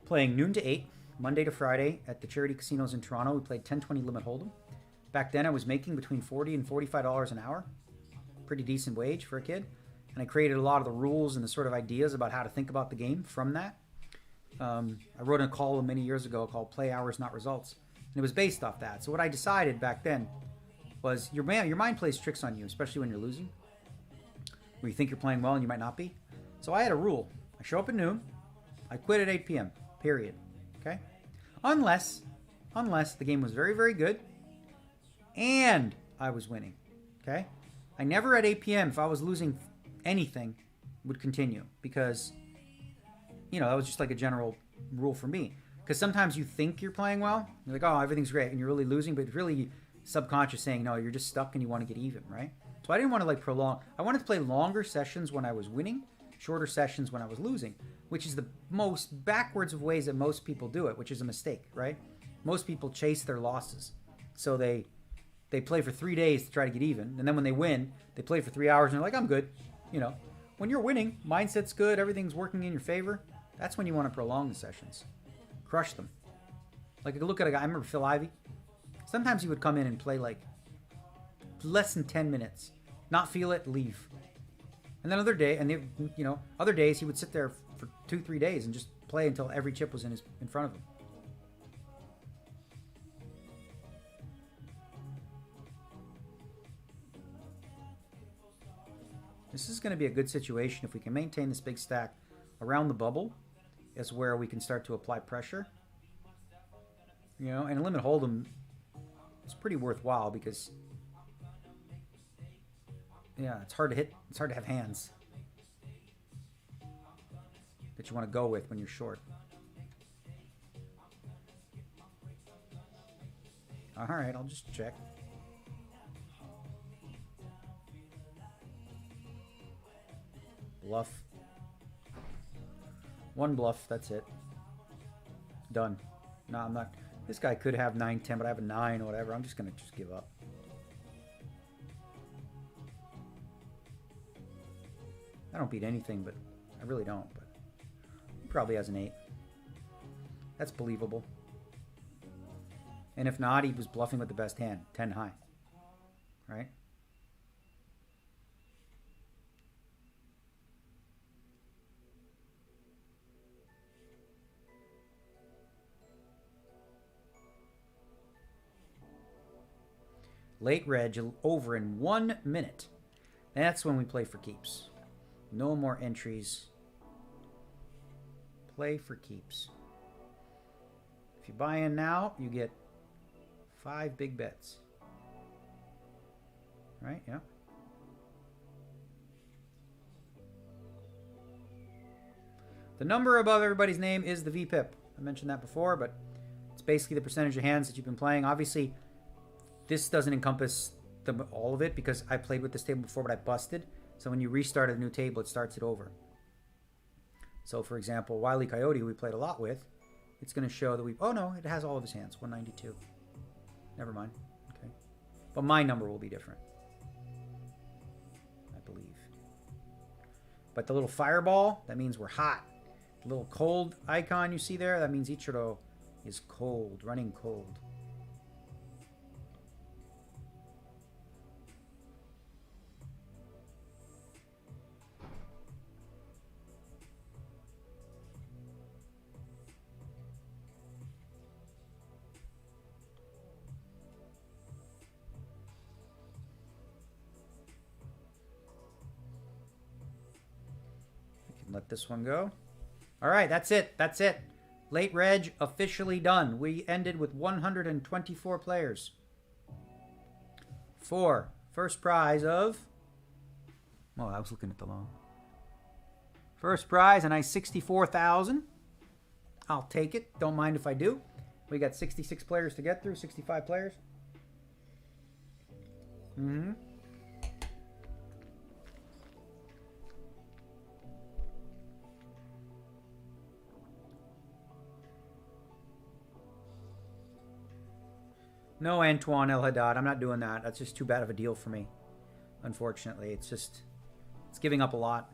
Playing noon to 8, Monday to Friday at the charity casinos in Toronto. We played 10-20 limit hold'em. Back then I was making between $40 and $45 an hour. Pretty decent wage for a kid. And I created a lot of the rules and the sort of ideas about how to think about the game from that. I wrote a column many years ago called Play Hours, Not Results. And it was based off that. So what I decided back then was your mind plays tricks on you, especially when you're losing. Where you think you're playing well and you might not be. So I had a rule. I show up at noon. I quit at 8 p.m. Period. Okay? Unless the game was very, very good and I was winning. Okay? I never at 8 p.m., if I was losing anything, would continue. Because, you know, that was just like a general rule for me. Because sometimes you think you're playing well. You're like, oh, everything's great. And you're really losing. But it's really subconscious saying, no, you're just stuck and you want to get even, right? So I didn't want to like prolong. I wanted to play longer sessions when I was winning. Shorter sessions when I was losing, which is the most backwards of ways that most people do it, which is a mistake, right? Most people chase their losses. So they play for 3 days to try to get even, and then when they win, they play for 3 hours and they're like, I'm good. You know, when you're winning, mindset's good, everything's working in your favor, that's when you want to prolong the sessions. Crush them. Like, look at a guy, I remember Phil Ivey. Sometimes he would come in and play like less than 10 minutes, not feel it, leave. And then other days he would sit there for 2-3 days and just play until every chip was in front of him. This is going to be a good situation if we can maintain this big stack around the bubble. Is where we can start to apply pressure. You know, and limit hold'em, it's pretty worthwhile because. Yeah, it's hard to hit. It's hard to have hands that you want to go with when you're short. All right, I'll just check. Bluff. One bluff, that's it. Done. No, I'm not. This guy could have 9-10, but I have a 9 or whatever. I'm just going to just give up. I don't beat anything, but I really don't. But he probably has an 8. That's believable. And if not, he was bluffing with the best hand, 10 high. Right? Late reg over in 1 minute. That's when we play for keeps. No more entries. Play for keeps. If you buy in now, you get 5 big bets. Right? Yeah. The number above everybody's name is the VPIP. I mentioned that before, but it's basically the percentage of hands that you've been playing. Obviously, this doesn't encompass all of it because I played with this table before, but I busted. So when you restart a new table, it starts it over. So, for example, Wile E. Coyote, who we played a lot with, it's going to show that we... Oh, no, it has all of his hands. 192. Never mind. Okay. But my number will be different. I believe. But the little fireball, that means we're hot. The little cold icon you see there, that means Ichiro is cold, running cold. Let this one go. All right, that's it. That's it. Late reg officially done. We ended with 124 players. For first prize of... Oh, I was looking at the loan. First prize, a nice 64,000. I'll take it. Don't mind if I do. We got 66 players to get through, 65 players. Mm-hmm. No, Antoine El Haddad. I'm not doing that. That's just too bad of a deal for me. unfortunately. It's just, it's giving up a lot.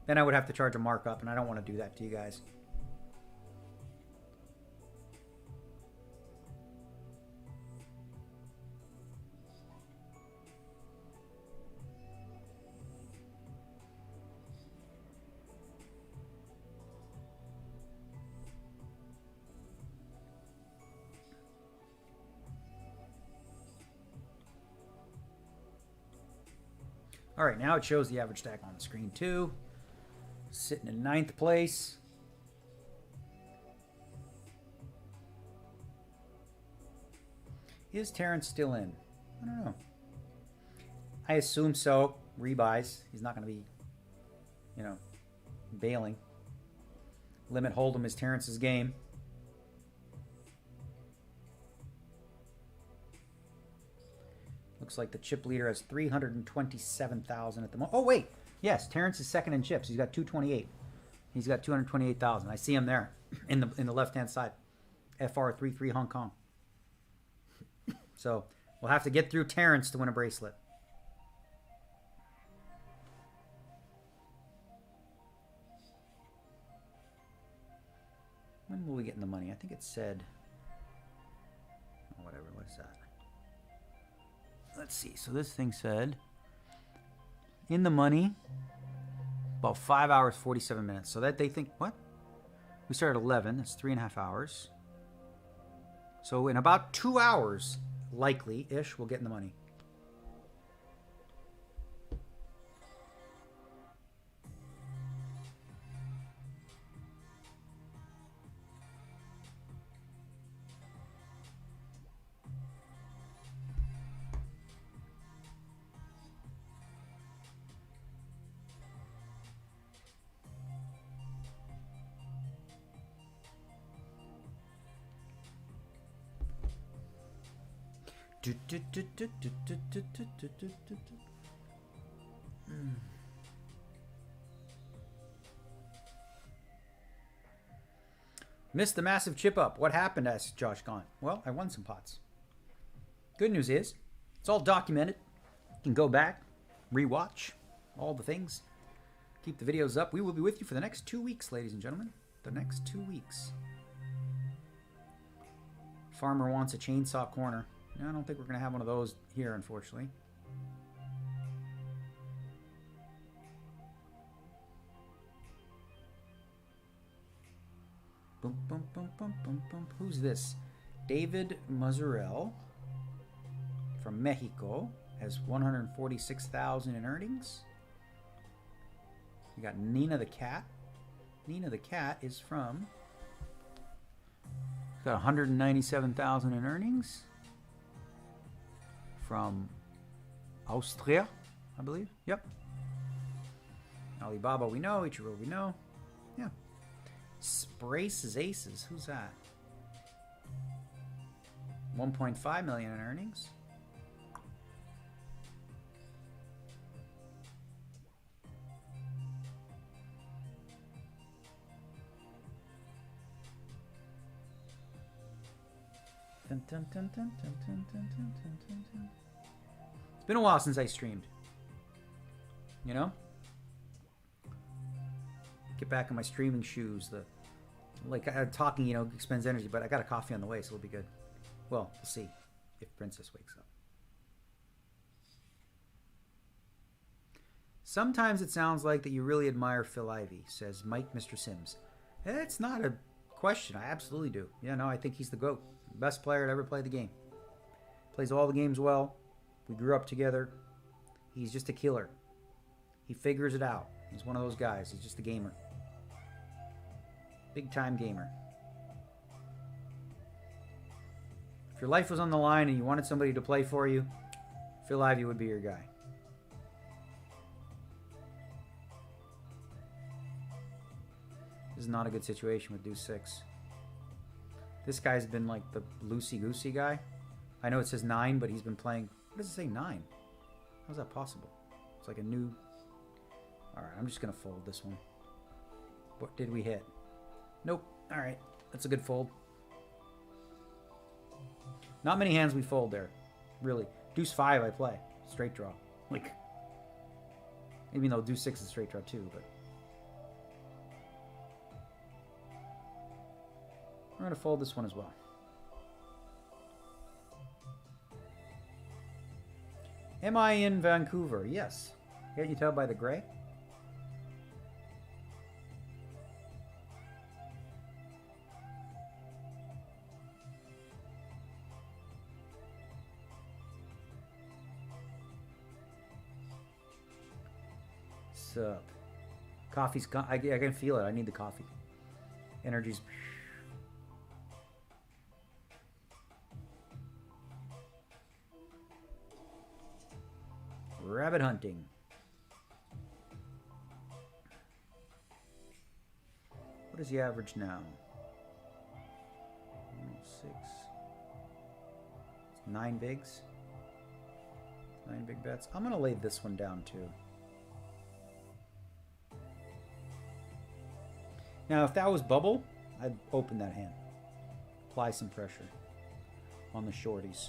Then I would have to charge a markup, and I don't want to do that to you guys. All right, now it shows the average stack on the screen too. Sitting in 9th place. Is Terrence still in? I don't know. I assume so. Rebuys. He's not going to be, you know, bailing. Limit Hold'em is Terrence's game. Looks like the chip leader has 327,000 at the moment. Oh, wait. Yes, Terrence is second in chips. He's got 228. He's got 228,000. I see him there in the left-hand side. FR33 Hong Kong. So we'll have to get through Terrence to win a bracelet. When will we get in the money? I think it said... Oh, whatever. What is that? Let's see. So this thing said... In the money... About 5 hours, 47 minutes. So that they think... What? We started at 11. That's 3.5 hours. So in about 2 hours, likely-ish, we'll get in the money. Missed the massive chip up. What happened? Asked Josh Gaunt. Well, I won some pots. Good news is, it's all documented. You can go back, rewatch all the things. Keep the videos up. We will be with you for the next 2 weeks, ladies and gentlemen. The next 2 weeks. Farmer wants a chainsaw corner. I don't think we're going to have one of those here, unfortunately. Boom, boom, boom, boom, boom, boom. Who's this? David Mazurel from Mexico has 146,000 in earnings. You got Nina the Cat. Nina the Cat is from... Got 197,000 in earnings. From Austria, I believe. Yep. Alibaba we know. Ichiro we know. Yeah. Sprace's Aces. Who's that? 1.5 million in earnings. Dun, dun, dun, dun, dun, dun, dun, dun, dun, dun. It's been a while since I streamed. You know? Get back in my streaming shoes. Talking, you know, expends energy, but I got a coffee on the way, so it'll be good. Well, we'll see if Princess wakes up. Sometimes it sounds like that you really admire Phil Ivey, says Mike Mr. Sims. It's not a question. I absolutely do. Yeah, no, I think he's the GOAT. Best player to ever play the game. Plays all the games well. We grew up together. He's just a killer. He figures it out. He's one of those guys. He's just a gamer. Big time gamer. If your life was on the line and you wanted somebody to play for you, Phil Ivey would be your guy. This is not a good situation with Deuce 6. This guy's been like the loosey-goosey guy. I know it says 9, but he's been playing... What does it say 9? How's that possible? It's like a new... Alright, I'm just going to fold this one. What did we hit? Nope. Alright, that's a good fold. Not many hands we fold there. Really. Deuce 5 I play. Straight draw. Like, Even though deuce 6 is straight draw too, but we're going to fold this one as well. Am I in Vancouver? Yes. Can't you tell by the gray? Sup? Coffee's I can feel it. I need the coffee. Energy's. Rabbit hunting. What is the average now? 6. 9 bigs. 9 big bets. I'm gonna lay this one down too. Now, if that was bubble, I'd open that hand. Apply some pressure on the shorties.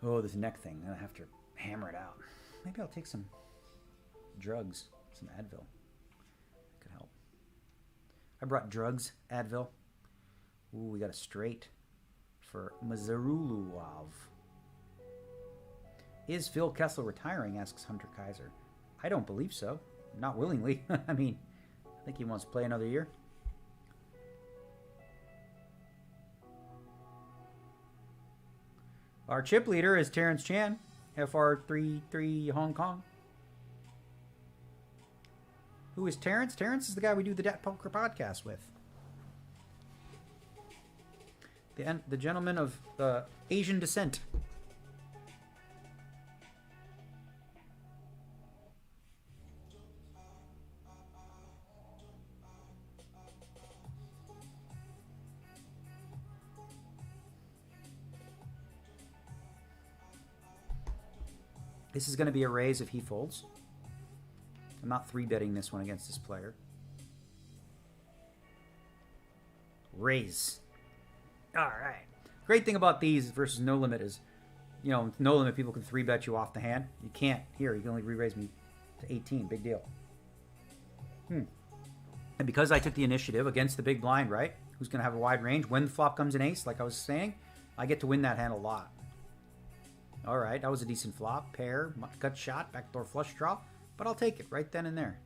Oh, this neck thing. I'm gonna have to hammer it out. Maybe I'll take some drugs, some Advil. Could help. I brought drugs, Advil. Ooh, we got a straight for Mazaruluov. Is Phil Kessel retiring? Asks Hunter Kaiser. I don't believe so. Not willingly. I mean, I think he wants to play another year. Our chip leader is Terrence Chan, FR33 Hong Kong. Who is Terrence? Terrence is the guy we do the Dat Poker podcast with. The gentleman of Asian descent. This is going to be a raise if he folds. I'm not 3-betting this one against this player. Raise. All right. Great thing about these versus no limit is, you know, with no limit, people can 3-bet you off the hand. You can't. Here, you can only re-raise me to 18. Big deal. And because I took the initiative against the big blind, right? Who's going to have a wide range? When the flop comes in ace, like I was saying, I get to win that hand a lot. All right, that was a decent flop. Pair, gut shot, backdoor flush draw. But I'll take it right then and there.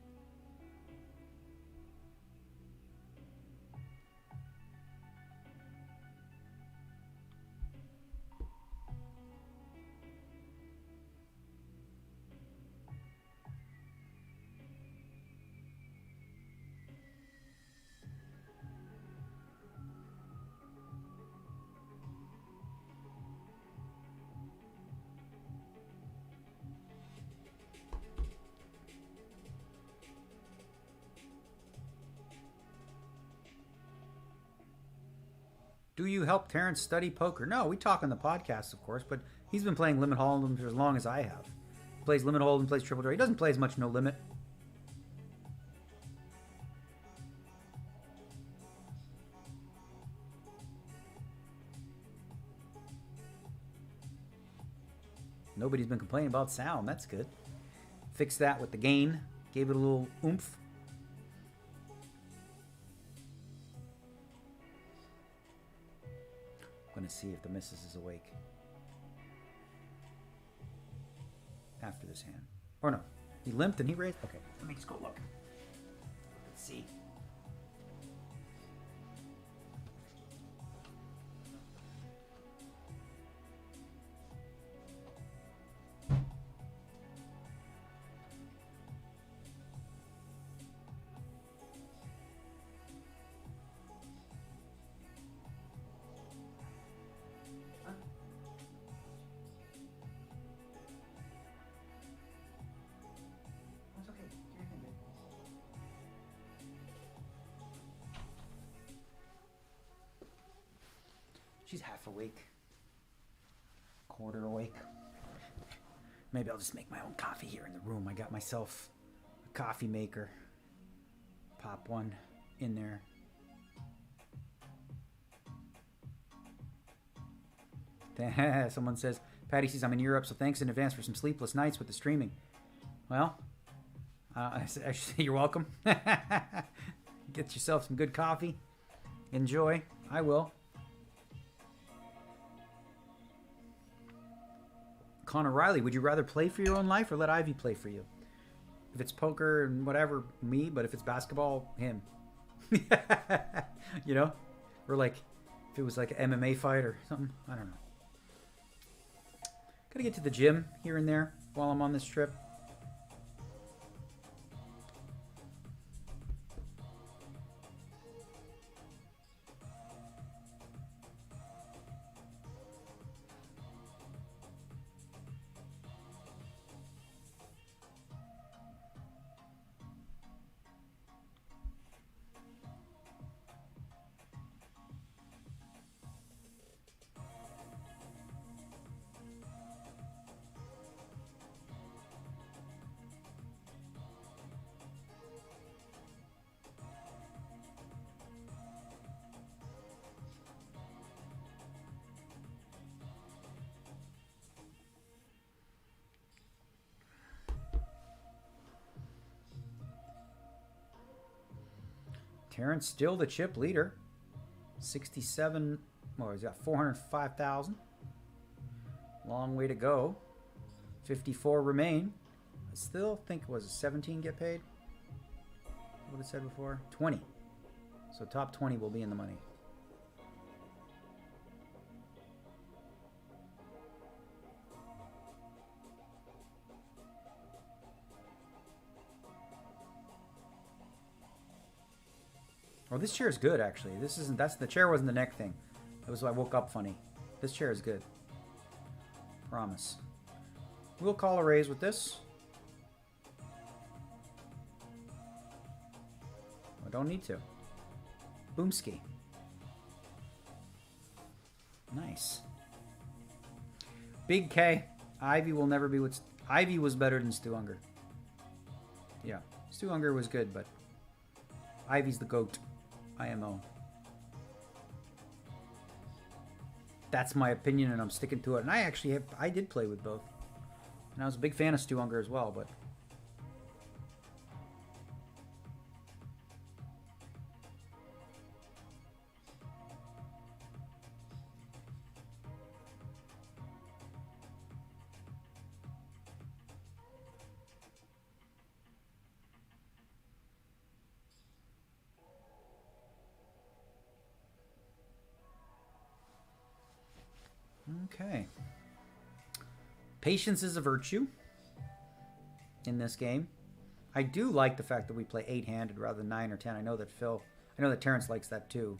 Do you help Terrence study poker? No, we talk on the podcast, of course, but he's been playing Limit Hold'em for as long as I have. He plays Limit Hold'em, plays Triple Draw. He doesn't play as much No Limit. Nobody's been complaining about sound. That's good. Fixed that with the gain. Gave it a little oomph. I'm going to see if the missus is awake after this hand. Or no, he limped and he raised. Okay, let me just go look. Let's see. She's half awake. quarter awake. Maybe I'll just make my own coffee here in the room. I got myself a coffee maker. Pop one in there. Someone says, Patty says, I'm in Europe, so thanks in advance for some sleepless nights with the streaming. Well, I should say you're welcome. Get yourself some good coffee. Enjoy. I will. Connor Riley, would you rather play for your own life or let Ivy play for you? If it's poker and whatever, me. But if it's basketball, him. You know? Or like, if it was like an MMA fight or something. I don't know. Gotta get to the gym here and there while I'm on this trip. Terrence still the chip leader. 67, well, he's got 405,000. Long way to go. 54 remain. I still think, was it 17 get paid? What it said before? 20. So top 20 will be in the money. Oh, this chair is good, actually. The chair wasn't the neck thing. It was I woke up funny. This chair is good. Promise. We'll call a raise with this. I don't need to. Boomski. Nice. Big K. Ivy will never be what... Ivy was better than Stu Unger. Yeah. Stu Unger was good, but... Ivy's the GOAT. IMO. That's my opinion, and I'm sticking to it. And I did play with both. And I was a big fan of Stu Unger as well, but... Okay. Patience is a virtue in this game. I do like the fact that we play 8-handed rather than 9 or 10. I know that Terrence likes that too.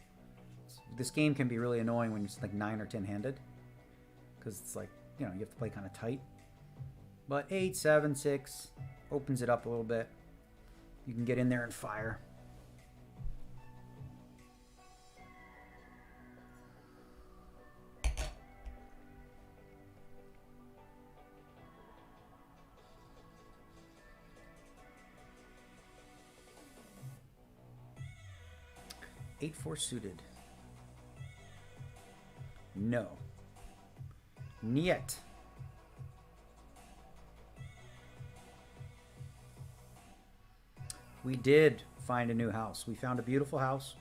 This game can be really annoying when it's like 9 or 10-handed. Because it's like, you have to play kind of tight. But 8, 7, 6 opens it up a little bit. You can get in there and fire. Eight, 4 suited. No. Niet. We did find a new house. We found a beautiful house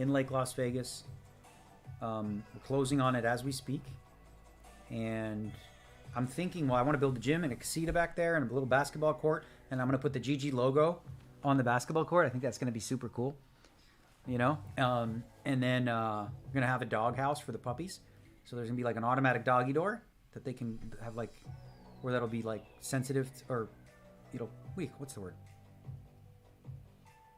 in Lake Las Vegas. We're closing on it as we speak. And I'm thinking, well, I want to build a gym and a casita back there and a little basketball court. And I'm going to put the GG logo on the basketball court. I think that's going to be super cool. And then we're going to have a dog house for the puppies. So there's going to be like an automatic doggy door that they can have where that'll be sensitive what's the word?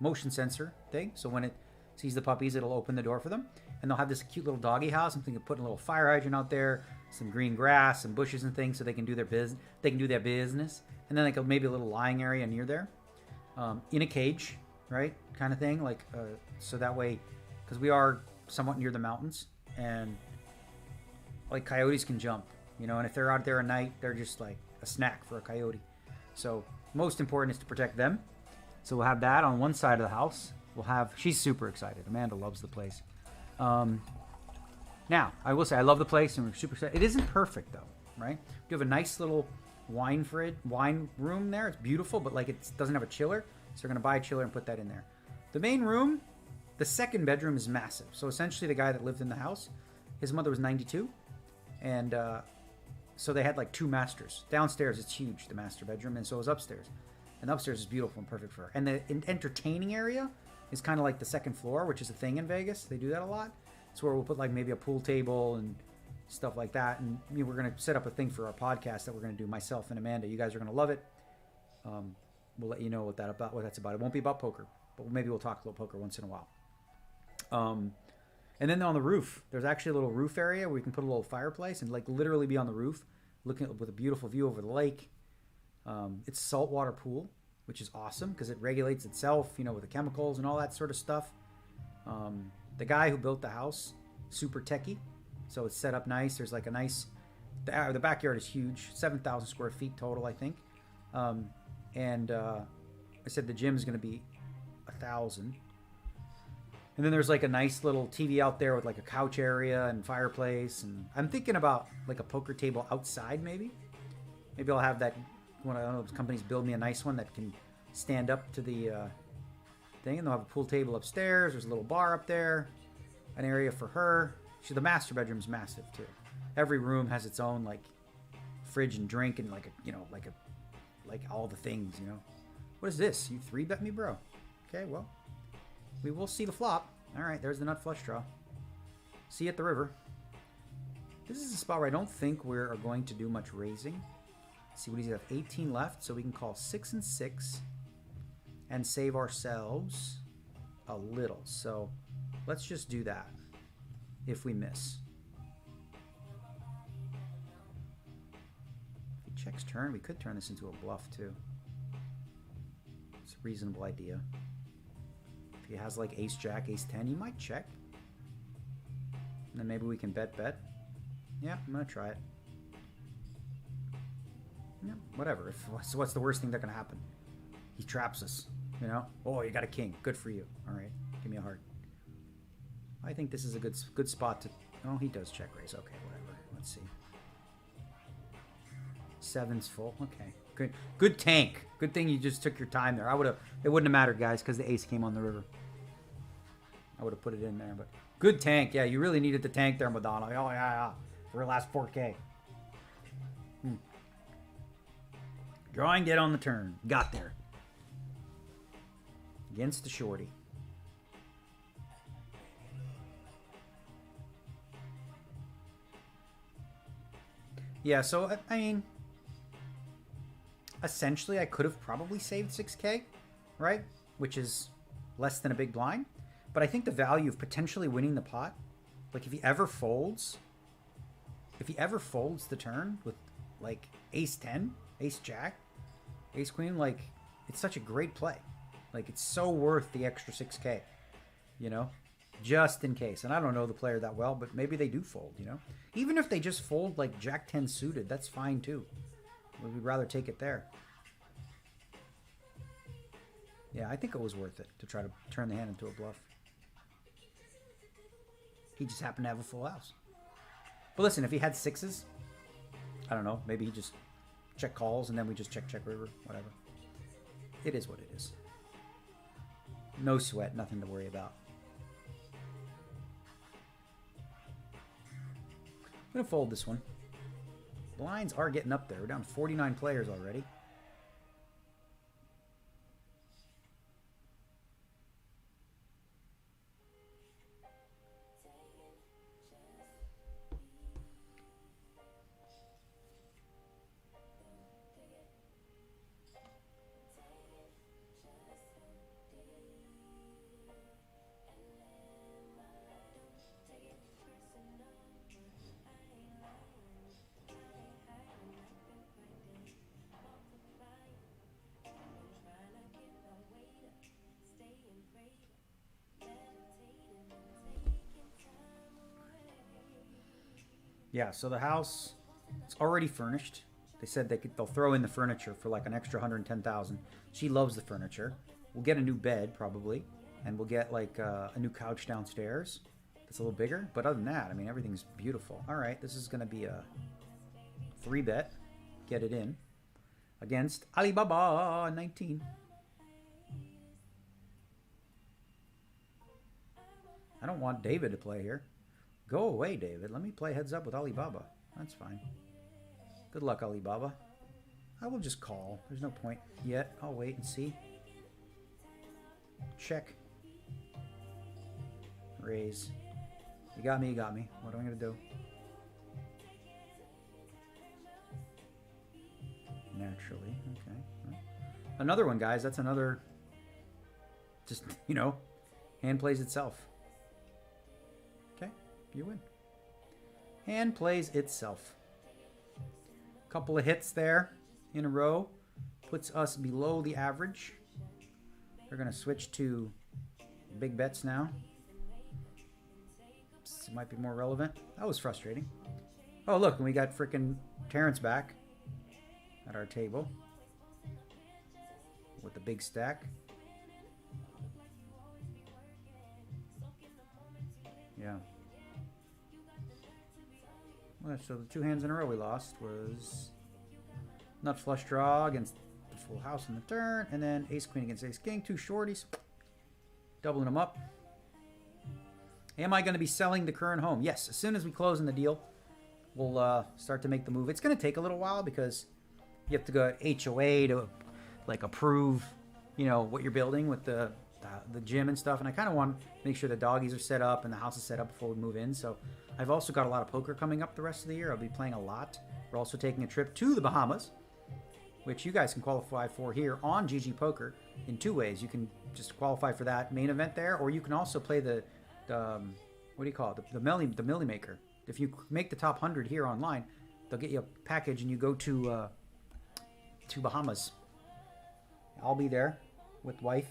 Motion sensor thing. So when it sees the puppies, it'll open the door for them. And they'll have this cute little doggy house. I'm thinking of putting a little fire hydrant out there, some green grass, some bushes and things so they can do their business. They can do their business. And then maybe a little lying area near there. In a cage, right? Kind of thing. So that way, because we are somewhat near the mountains and coyotes can jump, You know, and if they're out there at night, they're just like a snack for a coyote. So most important is to protect them. So we'll have that on one side of the house. We'll have, she's super excited. Amanda loves the place. Now, I will say I love the place and we're super excited. It isn't perfect though, right? We have a nice little wine room there. It's beautiful, but like it doesn't have a chiller. So we're going to buy a chiller and put that in there. The main room, the second bedroom is massive. So essentially the guy that lived in the house, his mother was 92. And so they had like 2 masters. Downstairs, it's huge, the master bedroom. And so is upstairs. And upstairs is beautiful and perfect for her. And the entertaining area is kind of like the second floor, which is a thing in Vegas. They do that a lot. It's where we'll put like maybe a pool table and stuff like that. And we're going to set up a thing for our podcast that we're going to do, myself and Amanda. You guys are going to love it. We'll let you know what that's about. It won't be about poker, but maybe we'll talk a little poker once in a while. And then on the roof, there's actually a little roof area where we can put a little fireplace and like literally be on the roof, looking with a beautiful view over the lake. It's a saltwater pool, which is awesome because it regulates itself, you know, with the chemicals and all that sort of stuff. The guy who built the house, super techie, so it's set up nice. There's like a nice, the backyard is huge, 7,000 square feet total, I think. I said the gym is going to be 1,000. And then there's like a nice little TV out there with like a couch area and fireplace. And I'm thinking about like a poker table outside maybe. Maybe I'll have that, one of those companies build me a nice one that can stand up to the thing. And they'll have a pool table upstairs. There's a little bar up there. An area for her. The master bedroom's massive too. Every room has its own like fridge and drink and like a, you know, like all the things, you know. What is this? You 3-bet me, bro? Okay, well, we will see the flop. All right, there's the nut flush draw. See you at the river. This is a spot where I don't think we are going to do much raising. Let's see what he's got. 18 left, so we can call 6 and 6 and save ourselves a little. So let's just do that if we miss. If he checks turn, we could turn this into a bluff too. It's a reasonable idea. If he has like ace jack, ace 10, he might check. And then maybe we can bet. Yeah, I'm gonna try it. Yeah, whatever. So what's the worst thing that can happen? He traps us, you know? Oh, you got a king. Good for you. All right, give me a heart. I think this is a good spot to... Oh, he does check raise. Okay, whatever. Let's see. 7's full. Okay. Good tank. Good thing you just took your time there. It wouldn't have mattered, guys, because the ace came on the river. I would have put it in there, but good tank. Yeah, you really needed the tank there, Madonna. Oh, yeah. For your last 4K. Drawing dead on the turn. Got there. Against the shorty. Yeah, so, I mean, essentially I could have probably saved 6K, right? Which is less than a big blind. But I think the value of potentially winning the pot, like if he ever folds the turn with like ace 10, ace jack, ace queen, like it's such a great play. Like it's so worth the extra 6K, you know, just in case. And I don't know the player that well, but maybe they do fold, you know. Even if they just fold like jack 10 suited, that's fine too. We'd rather take it there. Yeah, I think it was worth it to try to turn the hand into a bluff. He just happened to have a full house. But listen, if he had 6s, I don't know, maybe he just check calls and then we just check river, whatever. It is what it is. No sweat, nothing to worry about. I'm going to fold this one. Blinds are getting up there. We're down to 49 players already. Yeah, so the house It's already furnished. They said they'll throw in the furniture for like an extra 110,000. She loves the furniture. We'll get a new bed probably, and we'll get like a new couch downstairs that's a little bigger. But other than that, I mean, everything's beautiful. All right, this is going to be a 3-bet. Get it in against Alibaba 19. I don't want David to play here. Go away, David. Let me play heads up with Alibaba. That's fine. Good luck, Alibaba. I will just call. There's no point yet. I'll wait and see. Check. Raise. You got me, you got me. What am I going to do? Naturally. Okay. Well, another one, guys. That's another... Just, you know, hand plays itself. Okay. You win. Hand plays itself. Couple of hits there in a row. Puts us below the average. We're going to switch to big bets now. This might be more relevant. That was frustrating. Oh, look. We got frickin' Terrence back at our table with the big stack. Yeah. Well, so the 2 hands in a row we lost was nut flush draw against the full house on the turn, and then ace queen against ace king. 2 shorties, doubling them up. Am I going to be selling the current home? Yes. As soon as we close in the deal, we'll start to make the move. It's going to take a little while because you have to go HOA to like approve, you know, what you're building with the gym and stuff. And I kind of want to make sure the doggies are set up and the house is set up before we move in. So I've also got a lot of poker coming up the rest of the year. I'll be playing a lot. We're also taking a trip to the Bahamas, which you guys can qualify for here on GGPoker in 2 ways. You can just qualify for that main event there, or you can also play the what do you call it? The Millie Maker. If you make the top 100 here online, they'll get you a package and you go to Bahamas. I'll be there with wife.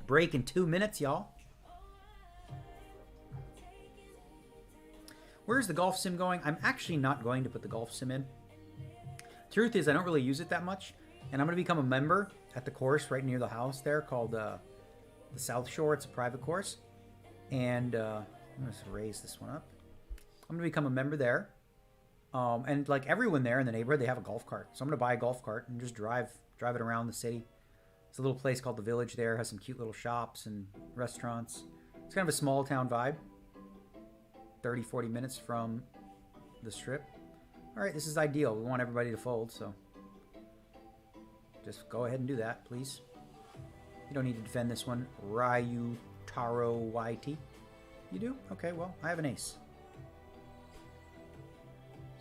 Break in 2 minutes, y'all. Where's the golf sim going? I'm actually not going to put the golf sim in. Truth is, I don't really use it that much. And I'm going to become a member at the course right near the house there called the South Shore. It's a private course. And I'm going to raise this one up. I'm going to become a member there. And like everyone there in the neighborhood, they have a golf cart. So I'm going to buy a golf cart and just drive it around the city. It's a little place called The Village there. It has some cute little shops and restaurants. It's kind of a small town vibe. 30, 40 minutes from the strip. All right, this is ideal. We want everybody to fold, so just go ahead and do that, please. You don't need to defend this one. Ryu Taro YT. You do? Okay, well, I have an ace.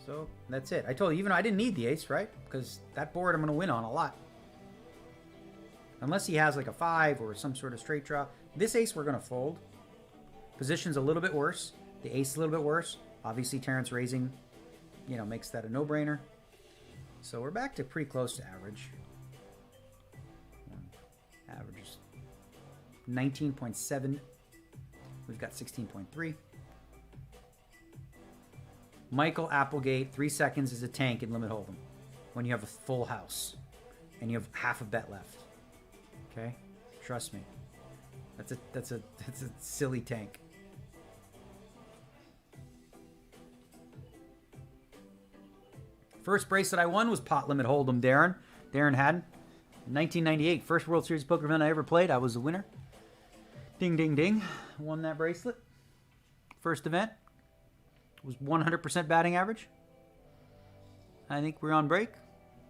So that's it. I told you, even I didn't need the ace, right? Because that board I'm going to win on a lot. Unless he has like a 5 or some sort of straight draw. This ace we're going to fold. Position's a little bit worse. The ace a little bit worse. Obviously, Terrence raising, you know, makes that a no-brainer. So we're back to pretty close to average. Average is 19.7. We've got 16.3. Michael Applegate, 3 seconds is a tank in limit hold'em when you have a full house and you have half a bet left. Okay, trust me. That's a silly tank. First bracelet I won was pot limit hold'em. Darren had 1998, first World Series poker event I ever played. I was the winner. Ding ding ding, won that bracelet. First event was 100% batting average. I think we're on break.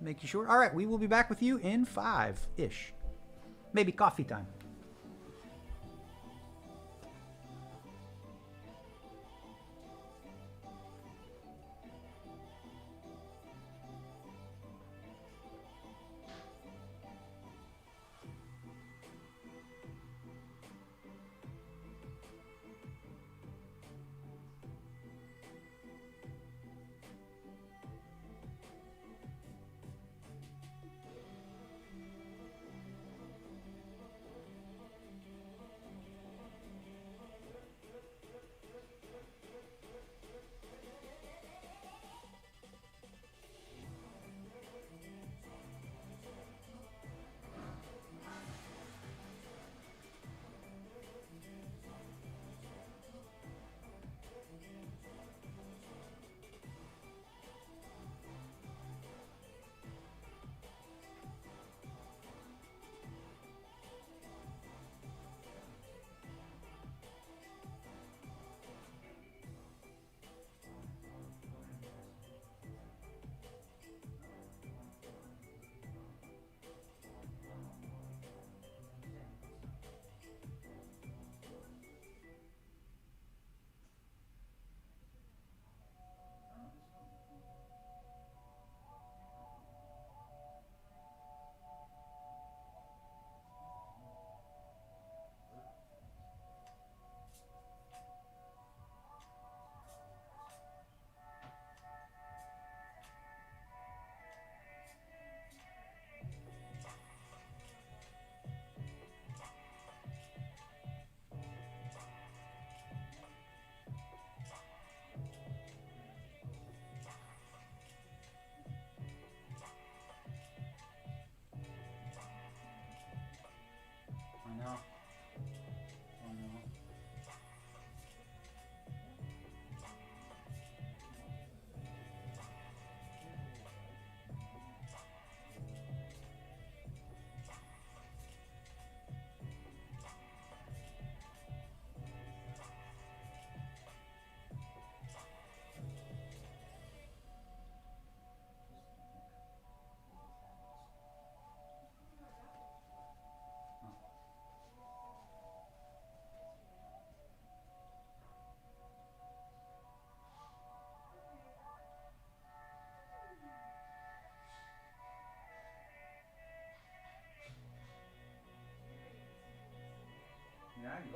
Make you sure. All right, we will be back with you in 5-ish. Maybe coffee time.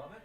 love it?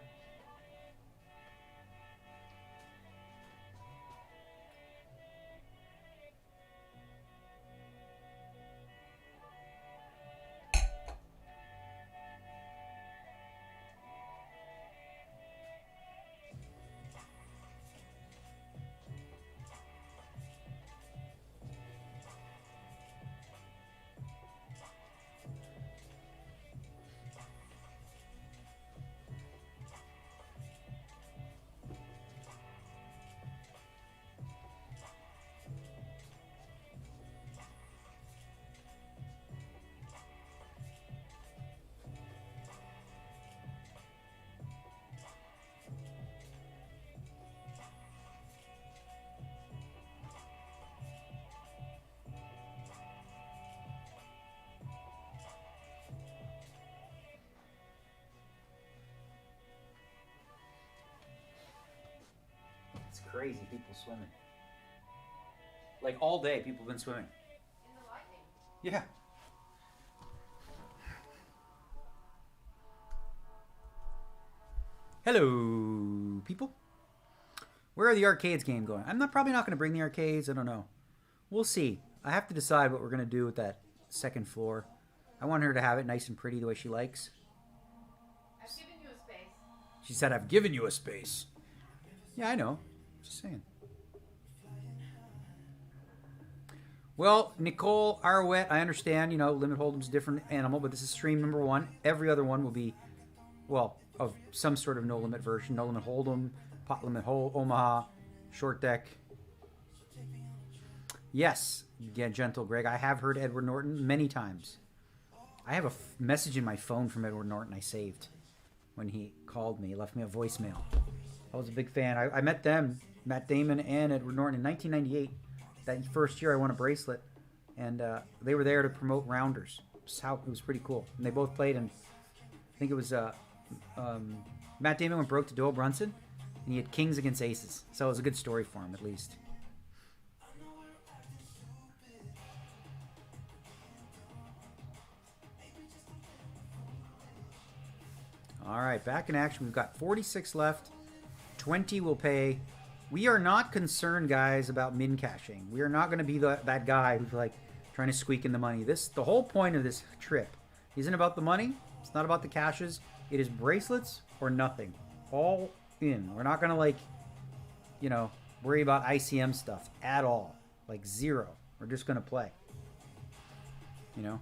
It's crazy, people swimming. Like all day, people have been swimming. In the lightning. Yeah. Hello, people. Where are the arcades game going? Probably not going to bring the arcades. I don't know. We'll see. I have to decide what we're going to do with that second floor. I want her to have it nice and pretty the way she likes. I've given you a space. She said, I've given you a space. Yeah, I know. Just saying. Well, Nicole Arwett, I understand, you know, Limit Hold'em's a different animal, but this is stream number 1. Every other one will be, well, of some sort of No Limit version. No Limit Hold'em, Pot Limit Omaha, Short Deck. Yes, yeah, gentle Greg. I have heard Edward Norton many times. I have a message in my phone from Edward Norton I saved when he called me. He left me a voicemail. I was a big fan. I met them, Matt Damon and Edward Norton, in 1998. That first year I won a bracelet, and they were there to promote Rounders. It was pretty cool. And they both played, and I think it was Matt Damon went broke to Doyle Brunson, and he had kings against aces. So it was a good story for him, at least. All right, back in action. We've got 46 left. 20 will pay. We are not concerned, guys, about min cashing. We are not going to be that guy who's like trying to squeak in the money. The whole point of this trip isn't about the money. It's not about the cashes. It is bracelets or nothing. All in. We're not going to, like, you know, worry about ICM stuff at all. Like, zero. We're just going to play. You know?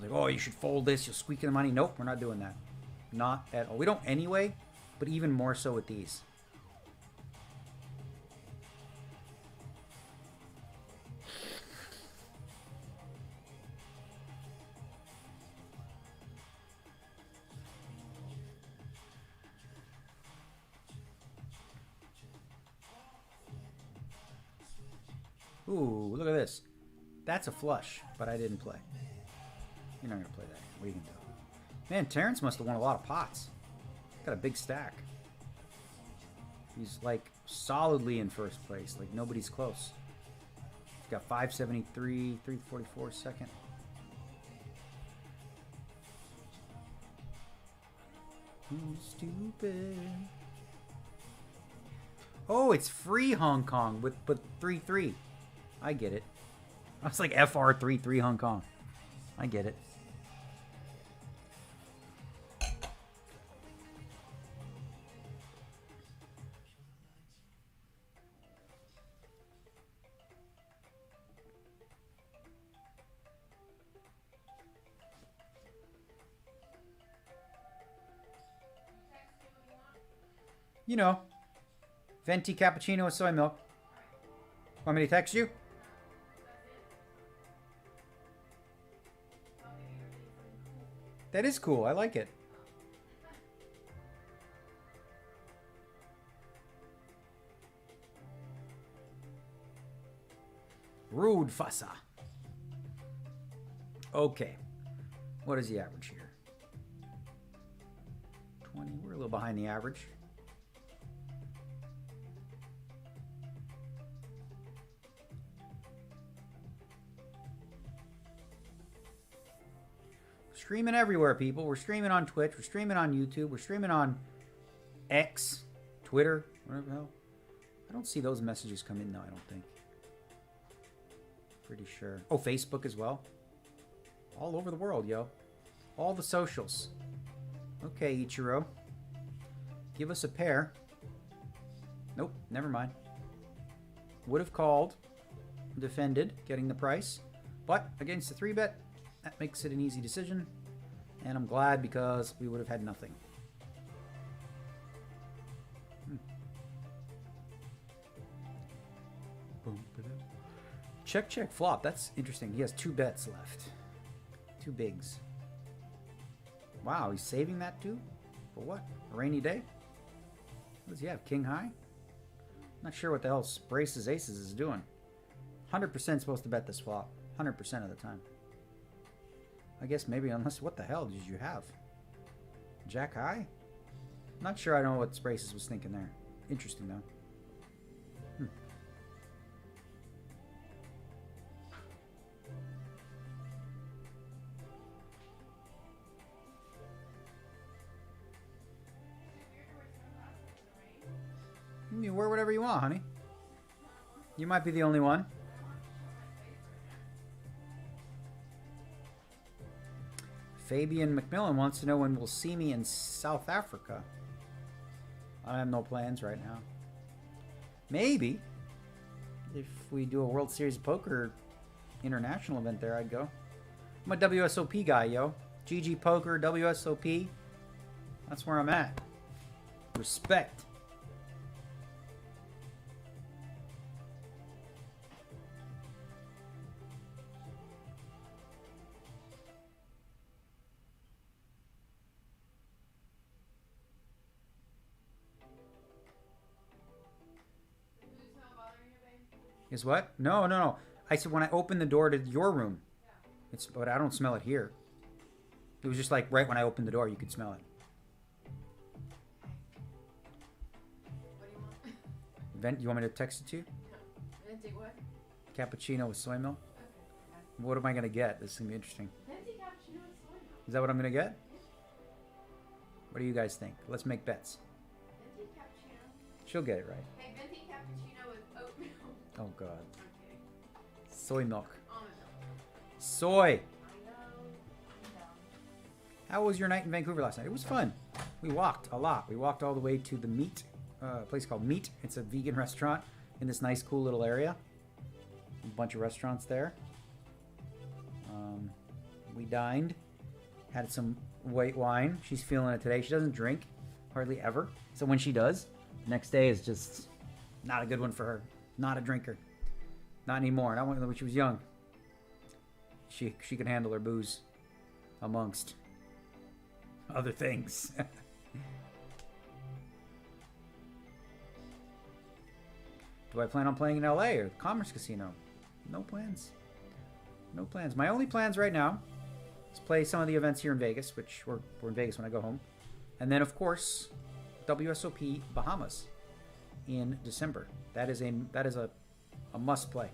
Like, oh, you should fold this. You'll squeak in the money. Nope, we're not doing that. Not at all. We don't anyway, but even more so with these. Ooh, look at this. That's a flush, but I didn't play. You're not going to play that. What are you going to do? Man, Terrence must have won a lot of pots. Got a big stack. He's, like, solidly in first place. Like, nobody's close. He's got 573, 344 second. Who's stupid? Oh, it's free Hong Kong but 3-3. I get it. I was like FR 3-3 Hong Kong. I get it. You know, venti cappuccino with soy milk. Want me to text you? That is cool. I like it. Rude Fassa. Okay. What is the average here? 20. We're a little behind the average. Streaming everywhere, people. We're streaming on Twitch. We're streaming on YouTube. We're streaming on X, Twitter, whatever the hell. I don't see those messages come in, though, I don't think. Pretty sure. Oh, Facebook as well. All over the world, yo. All the socials. Okay, Ichiro. Give us a pair. Nope, never mind. Would have called, defended, getting the price. But against the 3-bet, that makes it an easy decision. And I'm glad because we would have had nothing. Check, check, flop. That's interesting. He has 2 bets left. 2 bigs. Wow, he's saving that too? For what? A rainy day? What does he have? King high? Not sure what the hell Braces Aces is doing. 100% supposed to bet this flop. 100% of the time. I guess maybe unless... What the hell did you have? Jack high? Not sure I know what Braces was thinking there. Interesting though. You wear whatever you want, honey. You might be the only one. Fabian McMillan wants to know when we'll see me in South Africa. I have no plans right now. Maybe. If we do a World Series of Poker international event there, I'd go. I'm a WSOP guy, yo. GGPoker, WSOP. That's where I'm at. Respect. Is what? No, no, no. I said when I opened the door to your room. It's, but I don't smell it here. It was just like right when I opened the door, you could smell it. What do you want? Vent, you want me to text it to you? Venti what? Cappuccino with soy milk? Okay. What am I going to get? This is going to be interesting. Venti cappuccino with soy milk. Is that what I'm going to get? What do you guys think? Let's make bets. Venti cappuccino. She'll get it right. Hey, venti cappuccino with oat milk. Oh, God. I'm kidding. Soy milk. Almond milk. Soy. I know. How was your night in Vancouver last night? It was fun. We walked a lot. We walked all the way to the Meat, a place called Meat. It's a vegan restaurant in this nice, cool little area. A bunch of restaurants there. We dined. Had some white wine. She's feeling it today. She doesn't drink hardly ever. So when she does, the next day is just not a good one for her. Not a drinker. Not anymore. Not when she was young. She could handle her booze amongst other things. Do I plan on playing in LA or the Commerce Casino? No plans. No plans. My only plans right now is play some of the events here in Vegas, which we're in Vegas when I go home. And then, of course, WSOP Bahamas in December. That is a must play.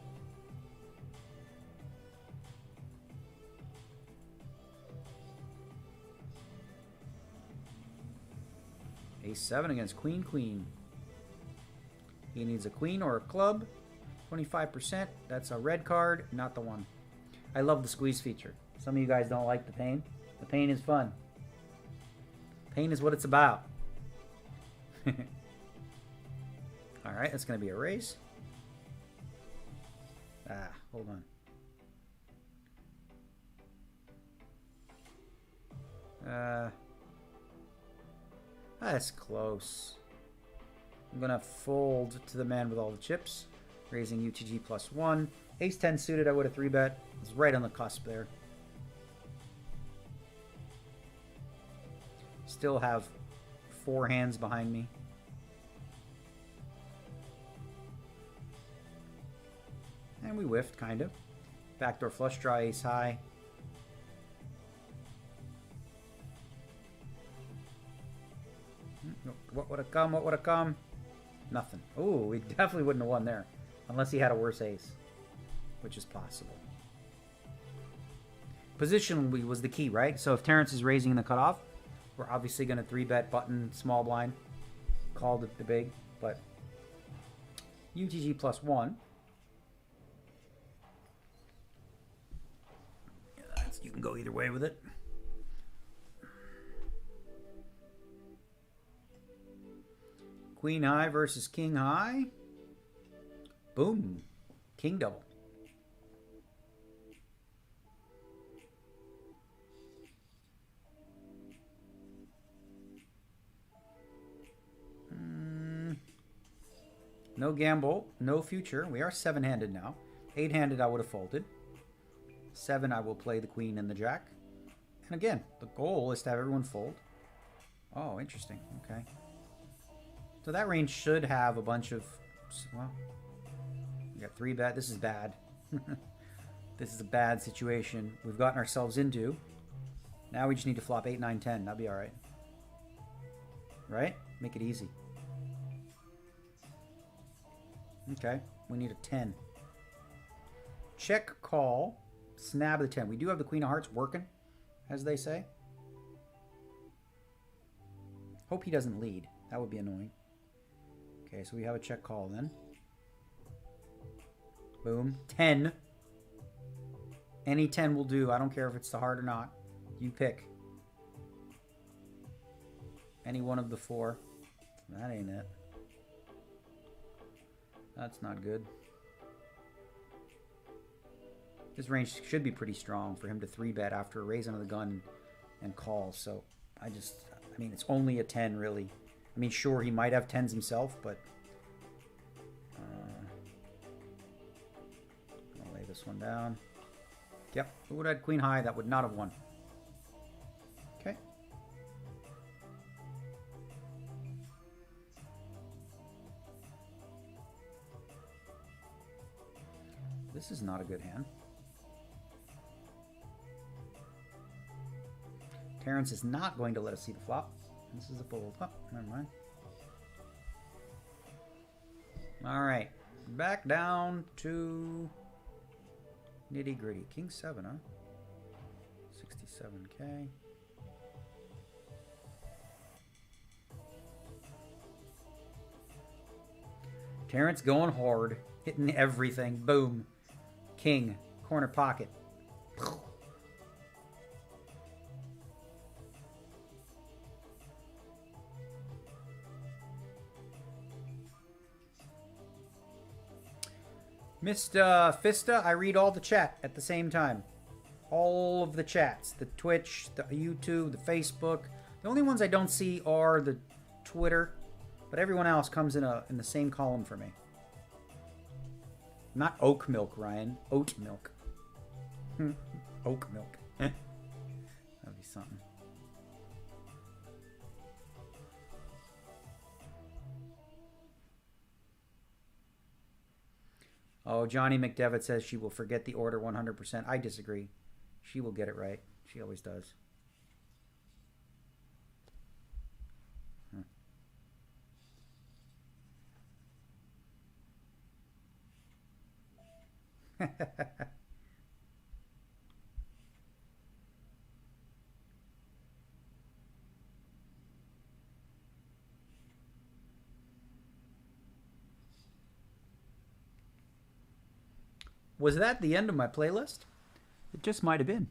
Ace-7 against Queen-Queen. He needs a queen or a club. 25%. That's a red card, not the one. I love the squeeze feature. Some of you guys don't like the pain. The pain is fun. Pain is what it's about. Alright, that's going to be a raise. Hold on. That's close. I'm going to fold to the man with all the chips. Raising UTG +1. Ace-10 suited, I would have 3-bet. It's right on the cusp there. Still have 4 hands behind me. And we whiffed, kind of. Backdoor flush draw, ace high. What would have come? What would have come? Nothing. Oh, we definitely wouldn't have won there. Unless he had a worse ace. Which is possible. Position was the key, right? So if Terrence is raising in the cutoff, we're obviously going to 3-bet button small blind. called the big, but UTG +1. Yeah, you can go either way with it. Queen high versus king high. Boom. King double. No gamble, no future. We are 7-handed now. 8-handed I would have folded. 7 I will play the queen and the jack. And again, the goal is to have everyone fold. Oh, interesting. Okay. So that range should have a bunch of... Well, we got 3 bet. This is bad. This is a bad situation we've gotten ourselves into. Now we just need to flop 8, 9, 10. That'll be alright. Right? Make it easy. Okay, we need a 10. Check, call, snab the 10. We do have the queen of hearts working, as they say. Hope he doesn't lead. That would be annoying. Okay, so we have a check call then. Boom. 10. Any 10 will do. I don't care if it's the heart or not. You pick. Any one of the 4. That ain't it. That's not good. This range should be pretty strong for him to 3-bet after a raise under the gun and call. So I mean, it's only a 10 really. I mean, sure, he might have 10s himself, but I'll lay this one down. Yep, if it would have had queen high, that would not have won. Okay. This is not a good hand. Terrence is not going to let us see the flop. This is a fold. Oh, never mind. All right. Back down to nitty gritty. King 7, huh? 67K. Terrence going hard. Hitting everything. Boom. King. Corner pocket. Mr. Fista, I read all the chat at the same time. All of the chats. The Twitch, the YouTube, the Facebook. The only ones I don't see are the Twitter. But everyone else comes in the same column for me. Not oak milk, Ryan. Oat milk. Oak milk. That'd be something. Oh, Johnny McDevitt says she will forget the order 100%. I disagree. She will get it right. She always does. Was that the end of my playlist? It just might have been.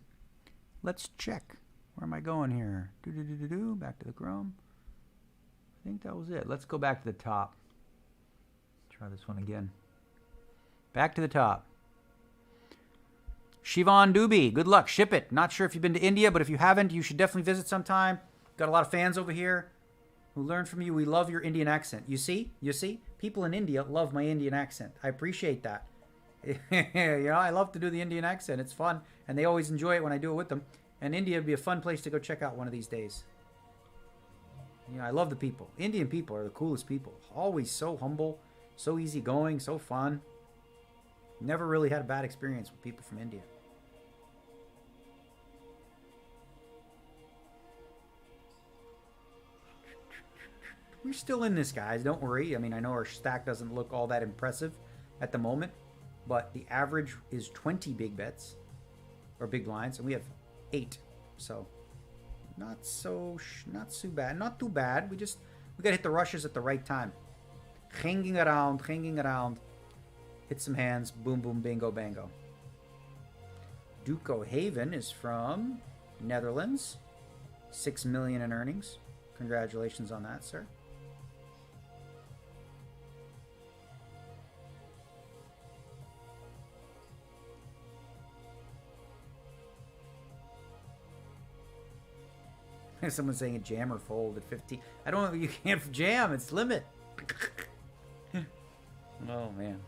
Let's check. Where am I going here? Back to the Chrome. I think that was it. Let's go back to the top. Try this one again. Back to the top. Shivan Dubey, good luck. Ship it. Not sure if you've been to India, but if you haven't, you should definitely visit sometime. Got a lot of fans over here who learn from you. We love your Indian accent. You see? You see? People in India love my Indian accent. I appreciate that. You know, I love to do the Indian accent. It's fun, and they always enjoy it when I do it with them. And India would be a fun place to go check out one of these days. You know, I love the people. Indian people are the coolest people. Always so humble, so easygoing, so fun. Never really had a bad experience with people from India. We're still in this, guys. Don't worry. I mean, I know our stack doesn't look all that impressive at the moment, but the average is 20 big bets or big blinds, and we have 8. So not too bad. We gotta hit the rushes at the right time. Hanging around, hanging around. Hit some hands. Boom, boom, bingo, bango. Duco Haven is from Netherlands. 6 million in earnings. Congratulations on that, sir. Someone's saying a jam or fold at 50. I don't know. You can't jam. It's limit. Oh, man.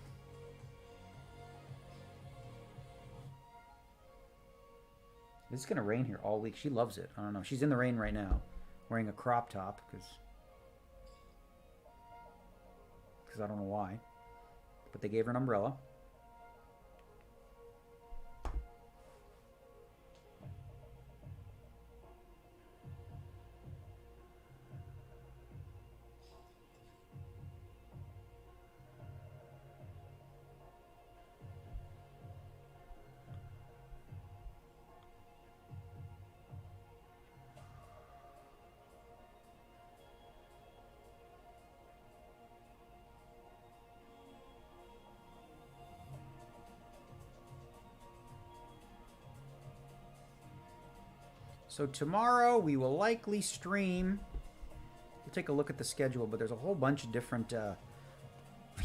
It's going to rain here all week. She loves it. I don't know. She's in the rain right now. Wearing a crop top. Because I don't know why. But they gave her an umbrella. So tomorrow we will likely stream. We'll take a look at the schedule, but there's a whole bunch of different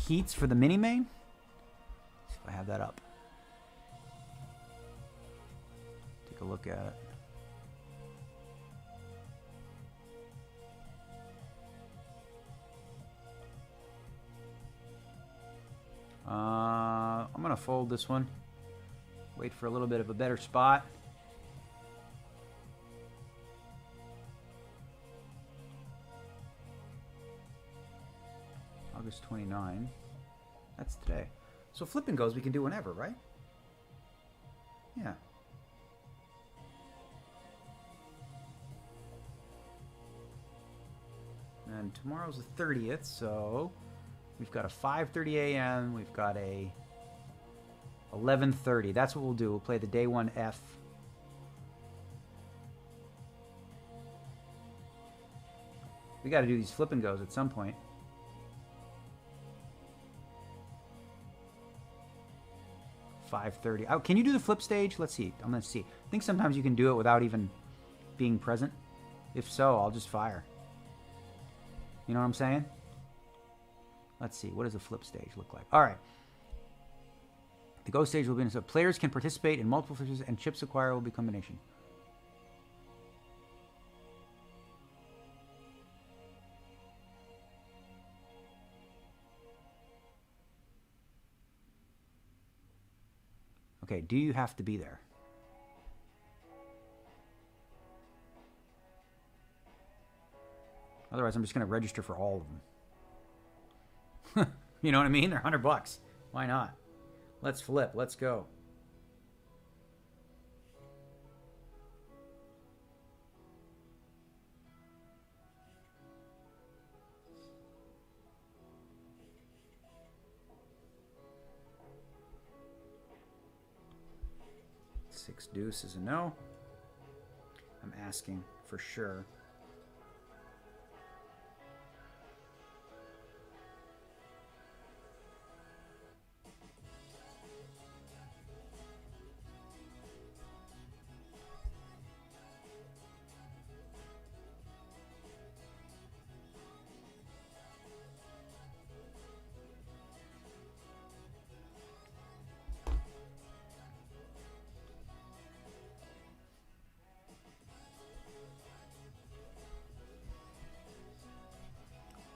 heats for the mini main. See if I have that up. Take a look at it. I'm gonna fold this one. Wait for a little bit of a better spot. August 29. That's today. So flip and goes we can do whenever, right? Yeah. And tomorrow's the 30th, so we've got a 5:30 a.m. We've got a 11:30. That's what we'll do. We'll play the day one F. We got to do these flip and goes at some point. $5.30. Oh, can you do the flip stage? Let's see. I'm going to see. I think sometimes you can do it without even being present. If so, I'll just fire. You know what I'm saying? Let's see. What does the flip stage look like? All right. The go stage will be so players can participate in multiple flips and chips acquired will be combination. Okay, do you have to be there? Otherwise, I'm just going to register for all of them. You know what I mean? They're $100. Why not? Let's flip. Let's go. Six deuce is a no. I'm asking for sure.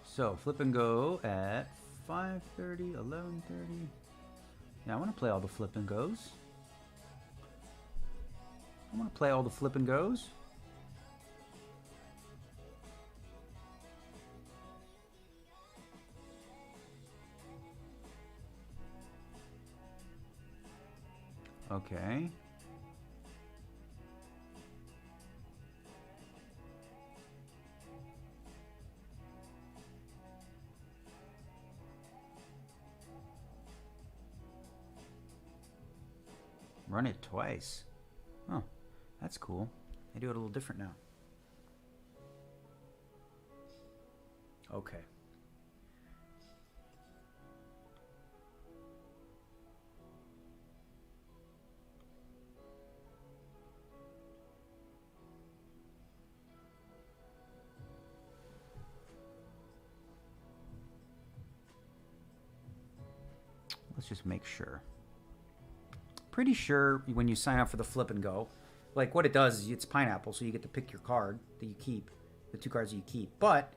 So, flip and go at 5:30, 11:30. Yeah, I want to play all the flip and goes. I want to play all the flip and goes. Okay. Run it twice. Oh, that's cool. They do it a little different now. Okay. Let's just make sure. Pretty sure when you sign up for the flip and go, like what it does is it's pineapple, so you get to pick your card that you keep, the 2 cards that you keep. But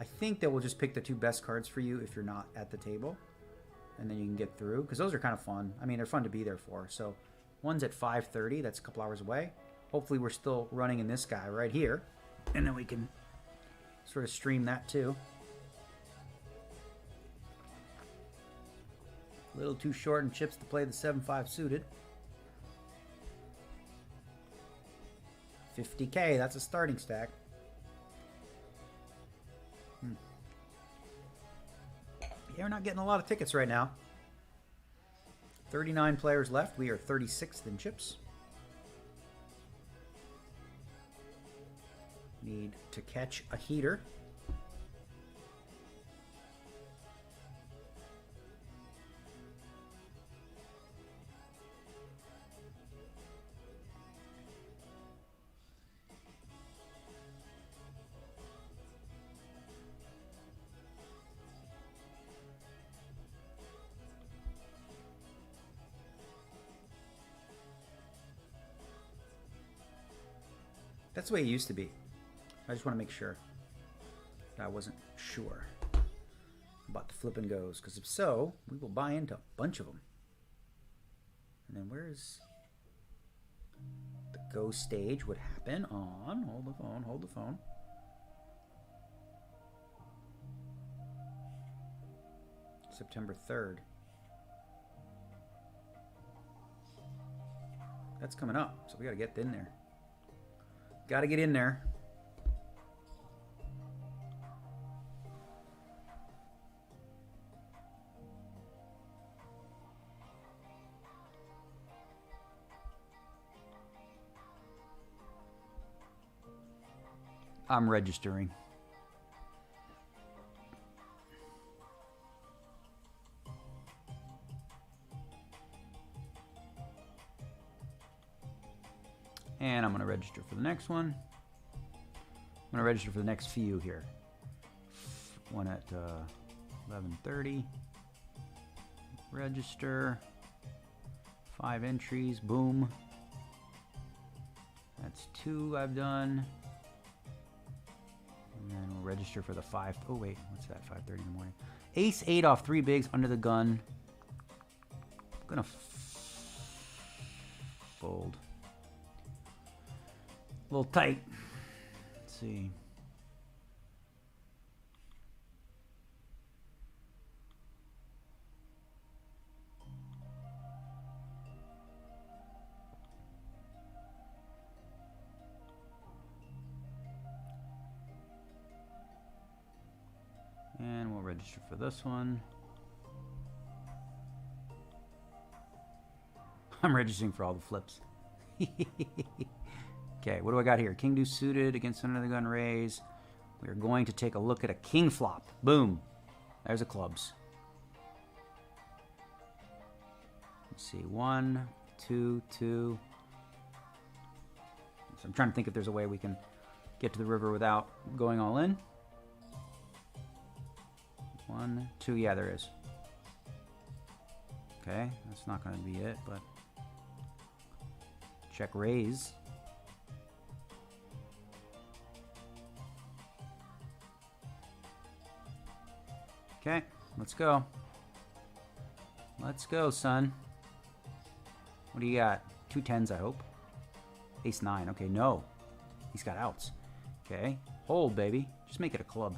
I think that we'll just pick the 2 best cards for you if you're not at the table, and then you can get through, because those are kind of fun. I mean, they're fun to be there for. So one's at 5:30. That's a couple hours away. Hopefully we're still running in this guy right here, and then we can sort of stream that too. A little too short in chips to play the 7-5 suited. 50K, that's a starting stack. Yeah, we're not getting a lot of tickets right now. 39 players left. We are 36th in chips. Need to catch a heater. That's the way it used to be. I just want to make sure that I wasn't sure about the flip and goes, because if so, we will buy into a bunch of them. And then where's the go stage would happen on, hold the phone. September 3rd. That's coming up, so we got to get in there. Got to get in there. I'm registering. And I'm going to register for the next one. I'm going to register for the next few here. One at 11:30. Register. 5 entries. Boom. That's 2 I've done. And then we'll register for the 5. Oh, wait. What's that? 5:30 in the morning. Ace 8 off 3 bigs under the gun. I'm going to fold. A little tight. Let's see. And we'll register for this one. I'm registering for all the flips. Okay, what do I got here? King deuce suited against under the gun raise. We're going to take a look at a king flop. Boom. There's the clubs. Let's see. 1, 2, 2. So I'm trying to think if there's a way we can get to the river without going all in. 1, 2. Yeah, there is. Okay, that's not going to be it, but check raise. Okay, let's go. Let's go, son. What do you got? 2 10s, I hope. Ace 9. Okay, no. He's got outs. Okay, hold, baby. Just make it a club.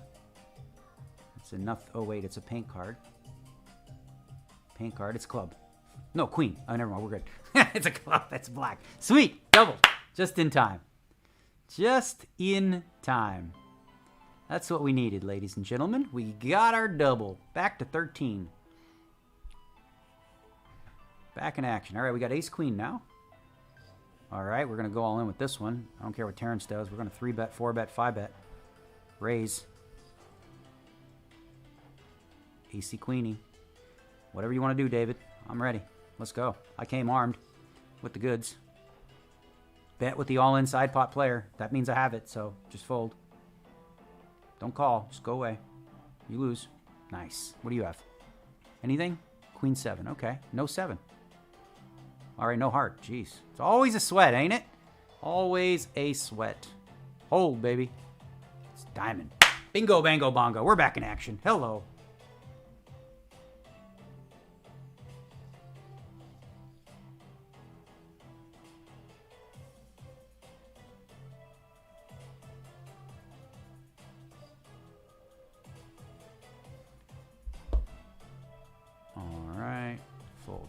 It's enough. Oh, wait, it's a paint card. Paint card, it's club. No, queen. Oh, never mind, we're good. It's a club, that's black. Sweet, double. Just in time. Just in time. That's what we needed, ladies and gentlemen. We got our double. Back to 13. Back in action. All right, we got ace queen now. All right, we're going to go all in with this one. I don't care what Terrence does. We're going to 3-bet, 4-bet, 5-bet. Raise. AC Queenie. Whatever you want to do, David. I'm ready. Let's go. I came armed with the goods. Bet with the all-in side pot player. That means I have it, so just fold. Don't call. Just go away. You lose. Nice. What do you have? Anything? Queen 7. Okay. No 7. All right, no heart. Jeez. It's always a sweat, ain't it? Always a sweat. Hold, baby. It's diamond. Bingo, bango, bongo. We're back in action. Hello.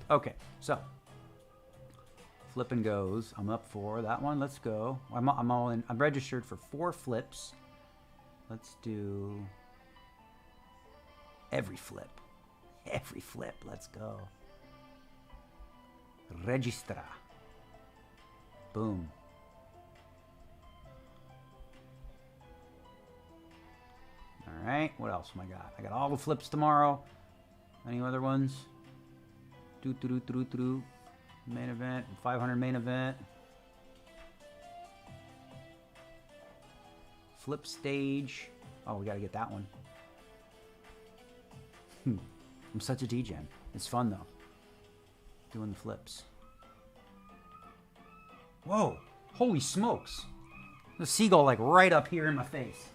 Okay, so flipping goes. I'm up for that one. Let's go. I'm all in. I'm registered for 4 flips. Let's do every flip. Every flip. Let's go. Registra. Boom. All right. What else am I got? I got all the flips tomorrow. Any other ones? Main event, 500 main event. Flip stage. Oh, we gotta get that one. I'm such a degen. It's fun though. Doing the flips. Whoa! Holy smokes! The seagull like right up here in my face.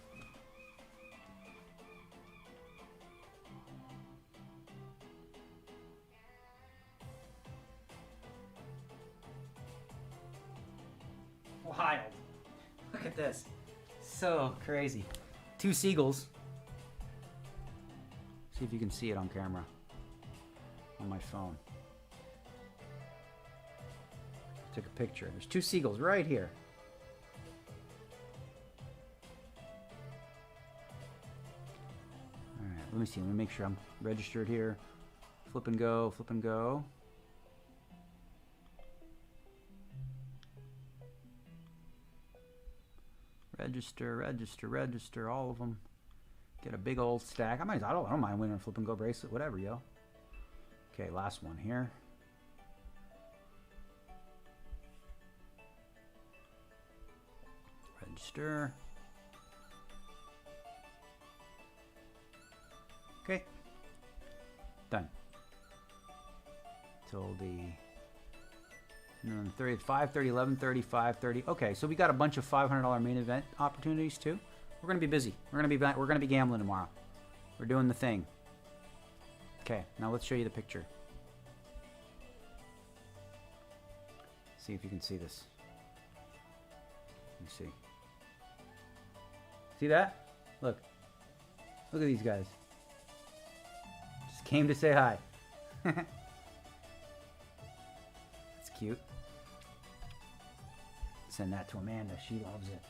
Wild. Look at this. So crazy. 2 seagulls. See if you can see it on camera. On my phone. Took a picture. There's 2 seagulls right here. Alright, let me see. Let me make sure I'm registered here. Flip and go, flip and go. Register, register, register, all of them. Get a big old stack. I don't mind winning a flip and go bracelet, whatever, yo. Okay, last one here. Register. Okay. Done. Till the 30, 5:30, 11:30, 5:30. Okay, so we got a bunch of $500 main event opportunities too. We're gonna be busy. We're gonna be gambling tomorrow. We're doing the thing. Okay, now let's show you the picture. See if you can see this. Let me see. See that? Look. Look at these guys. Just came to say hi. It's cute. Send that to Amanda. She loves it.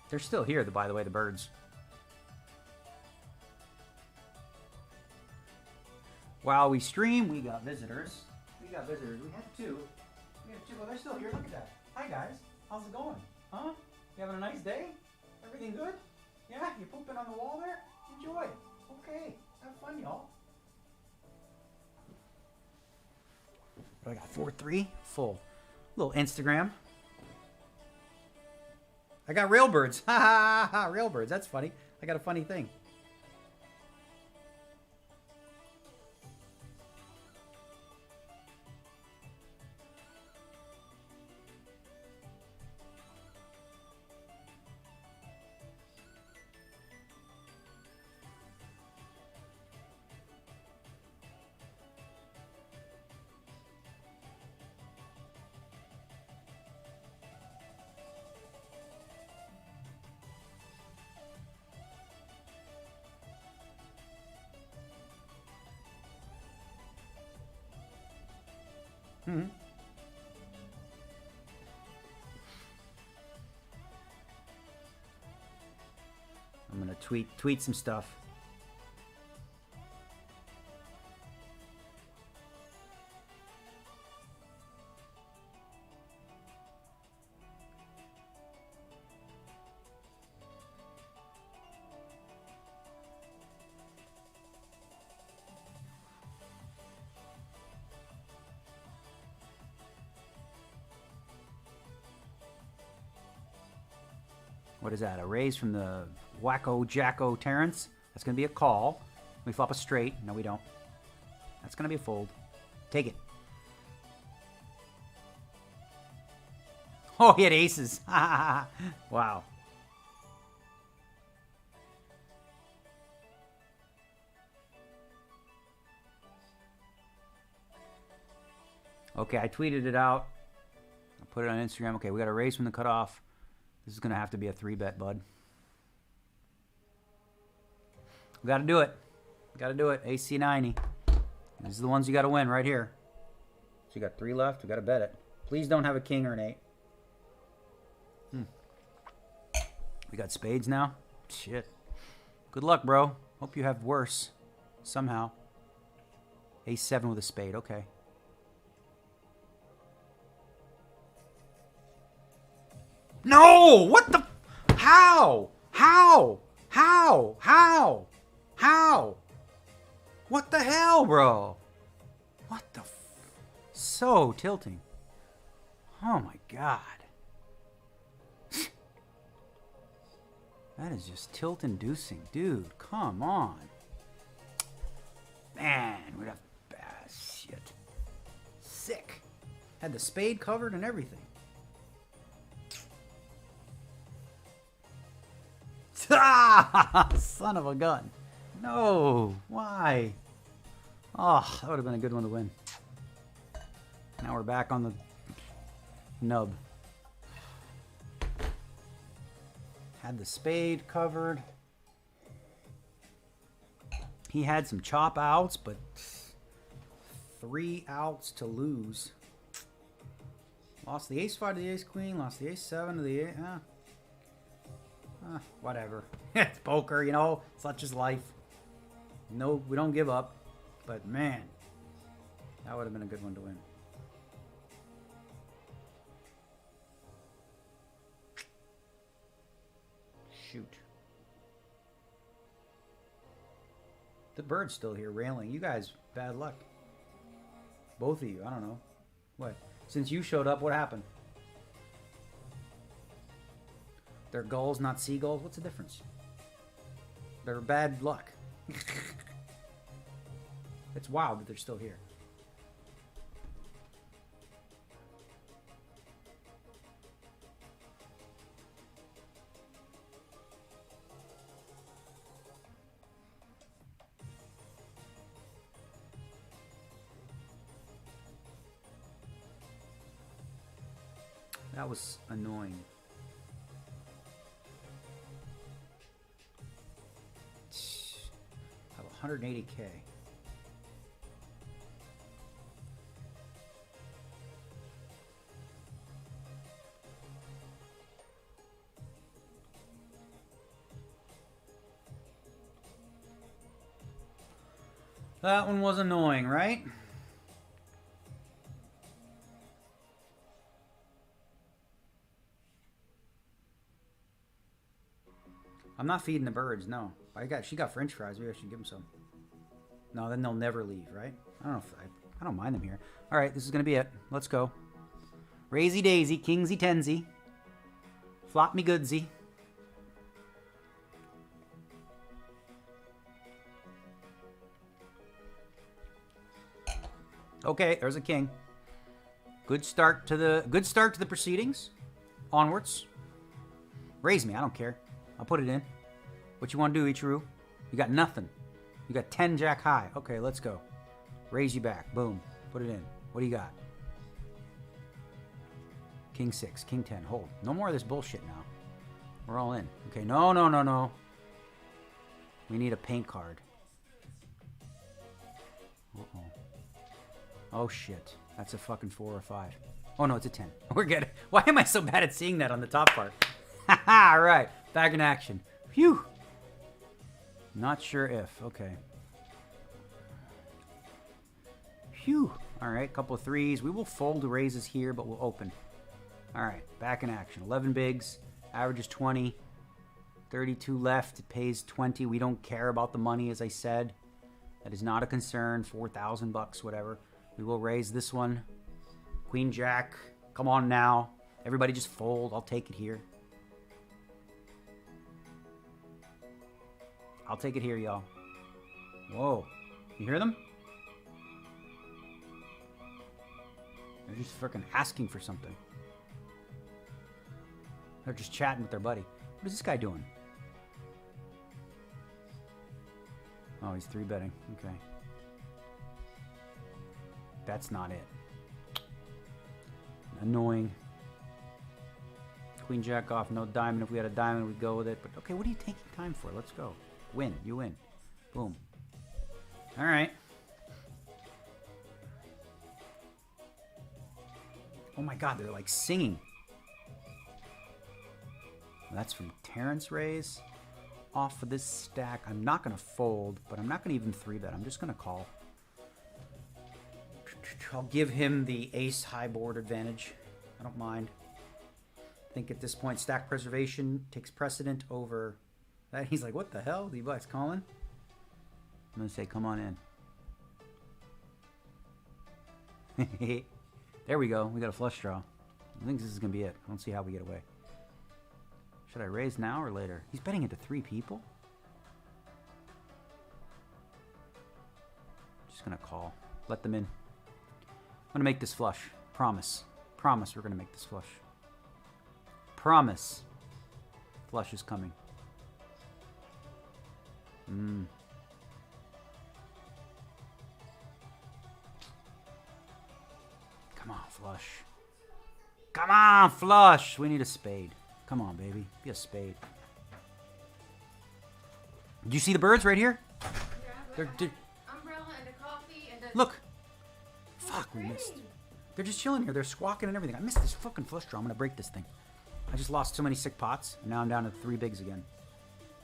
They're still here, by the way, the birds. While we stream, we got visitors. We had 2. We have 2. Oh, they're still here. Look at that. Hi, guys. How's it going? Huh? You having a nice day? Everything good? Yeah? You pooping on the wall there? Enjoy. Okay. Have fun, y'all. What do I got? 4-3? Full. Little Instagram. I got railbirds. Ha ha ha. Railbirds. That's funny. I got a funny thing. Mm-hmm. I'm gonna tweet some stuff. What is that? A raise from the Wacko Jacko Terrence. That's going to be a call. We flop a straight. No, we don't. That's going to be a fold. Take it. Oh, he had aces. Wow. Okay, I tweeted it out. I put it on Instagram. Okay, we got a raise from the cutoff. This is going to have to be a 3-bet, bud. We got to do it. Got to do it. AC 90. These are the ones you got to win right here. So you got 3 left. We got to bet it. Please don't have a king or an 8. We got spades now? Shit. Good luck, bro. Hope you have worse. Somehow. Ace 7 with a spade. Okay. No! What the? How? How? How? How? How? What the hell, bro? What the so tilting. Oh my god. That is just tilt-inducing. Dude, come on. Man, we'd have bad shit. Sick. Had the spade covered and everything. Son of a gun. No. Why? Oh, that would have been a good one to win. Now we're back on the nub. Had the spade covered. He had some chop outs, but 3 outs to lose. Lost the ace 5 to the ace queen. Lost the ace 7 to the ace. Whatever. It's poker, you know. Such is life. No, we don't give up. But man, that would have been a good one to win. Shoot. The bird's still here railing. You guys, bad luck. Both of you. I don't know. What? Since you showed up, what happened? They're gulls, not seagulls. What's the difference? They're bad luck. It's wild that they're still here. That was annoying. I have 180K. That one was annoying, right? I'm not feeding the birds, no. She got French fries. Maybe I should give them some. No, then they'll never leave, right? I don't know if I don't mind them here. All right, this is gonna be it. Let's go. Raisy daisy, kingsy tensy, flop me goodsy. Okay, there's a king. Good start to the proceedings. Onwards. Raise me, I don't care. I'll put it in. What you want to do, Ichiru? You got nothing. You got 10 jack high. Okay, let's go. Raise you back. Boom. Put it in. What do you got? King 6, King 10. Hold. No more of this bullshit now. We're all in. Okay, no, no, no, no. We need a paint card. Uh-oh. Oh, shit. That's a fucking 4 or 5. Oh, no, it's a 10. We're good. Why am I so bad at seeing that on the top part? Haha, all right. Back in action. Phew. Not sure if. Okay. Phew. All right, couple of 3s. We will fold the raises here, but we'll open. All right, back in action. 11 bigs. Average is 20. 32 left. It pays 20. We don't care about the money, as I said. That is not a concern. 4,000 bucks, whatever. We will raise this one. Queen Jack. Come on now. Everybody just fold. I'll take it here. I'll take it here, y'all. Whoa. You hear them? They're just freaking asking for something. They're just chatting with their buddy. What is this guy doing? Oh, he's 3-betting. Okay. That's not it. Annoying. Queen jack off, no diamond. If we had a diamond, we'd go with it. But okay, what are you taking time for? Let's go. Win. You win. Boom. All right. Oh my God, they're like singing. That's from Terrence Rays. Off of this stack. I'm not going to fold, but I'm not going to even 3-bet. I'm just going to call. I'll give him the ace high board advantage. I don't mind. I think at this point, stack preservation takes precedent over that. He's like, what the hell? The Bucks calling? I'm going to say, come on in. There we go. We got a flush draw. I think this is going to be it. I don't see how we get away. Should I raise now or later? He's betting into 3 people. Just going to call. Let them in. I'm going to make this flush. Promise. Promise we're going to make this flush. Promise. Flush is coming. Come on, flush. Come on, flush. We need a spade. Come on, baby. Be a spade. Do you see the birds right here? Yeah, They're, umbrella and a coffee and a... look. Fuck, we missed. They're just chilling here. They're squawking and everything. I missed this fucking flush draw. I'm going to break this thing. I just lost so many sick pots, and now I'm down to 3 bigs again.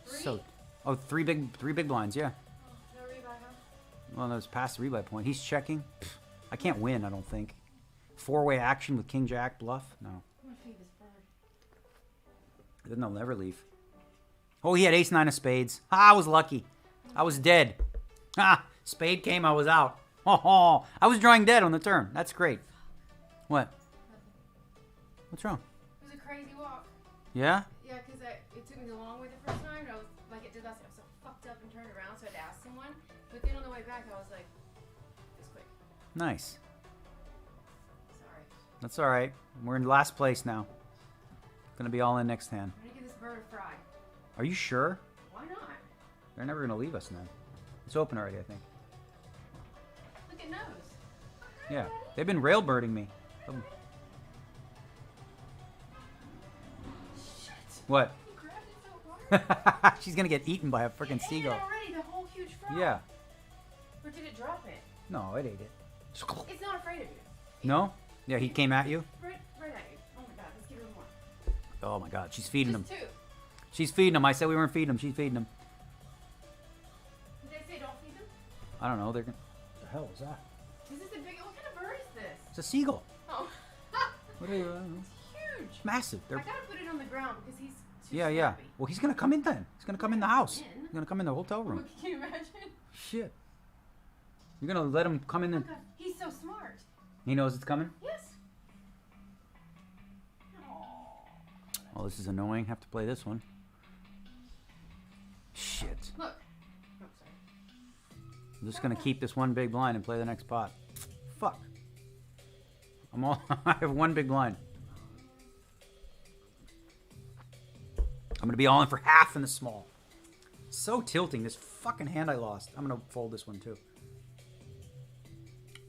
3? So, oh, three big blinds, yeah. No rebuy, huh? Well, that was past the rebuy point. He's checking. I can't win, I don't think. 4-way action with King Jack bluff? No. I'm gonna feed this bird. Then they'll never leave. Oh, he had ace 9 of spades. Ah, I was lucky. I was dead. Ah, spade came, I was out. Oh, I was drawing dead on the turn. That's great. What? What's wrong? It was a crazy walk. Yeah? Yeah, because it took me the long way the first time. I was like, it did last. I was so fucked up and turned around, so I had to ask someone. But then on the way back, I was like, just quick. Nice. Sorry. That's all right. We're in last place now. Gonna be all in next hand. I'm gonna give this bird a fry. Are you sure? Why not? They're never gonna leave us now. It's open already, I think. Look at nose. Yeah, they've been railbirding me. Shit. What? He grabbed it so hard. She's gonna get eaten by a freaking It ate it seagull. already, the whole huge fry. Yeah. Or did it drop it? No, it ate it. It's not afraid of you. No? Yeah, he came at you? Right at you. Oh my god, let's give her more. Oh my god, she's feeding him. Just 2. She's feeding him. I said we weren't feeding him. She's feeding him. Did they say don't feed them? I don't know. They're gonna... What the hell is that? This is a big. What kind of bird is this? It's a seagull. Oh. What are you? I don't know. It's huge. Massive. They're... I gotta put it on the ground because he's too Yeah. snappy. Well, he's gonna come in then. He's gonna come in the house. In? He's gonna come in the hotel room. Can you imagine? Shit. You're gonna let him come in Oh and... god, he's so smart. He knows it's coming? Yes. Oh, this is annoying. Have to play this one. Shit. Look. Oh, sorry. I'm just gonna keep this one big blind and play the next pot. Fuck. I'm all... I have one big blind. I'm gonna be all in for half in the small. So tilting. This fucking hand I lost. I'm gonna fold this one too.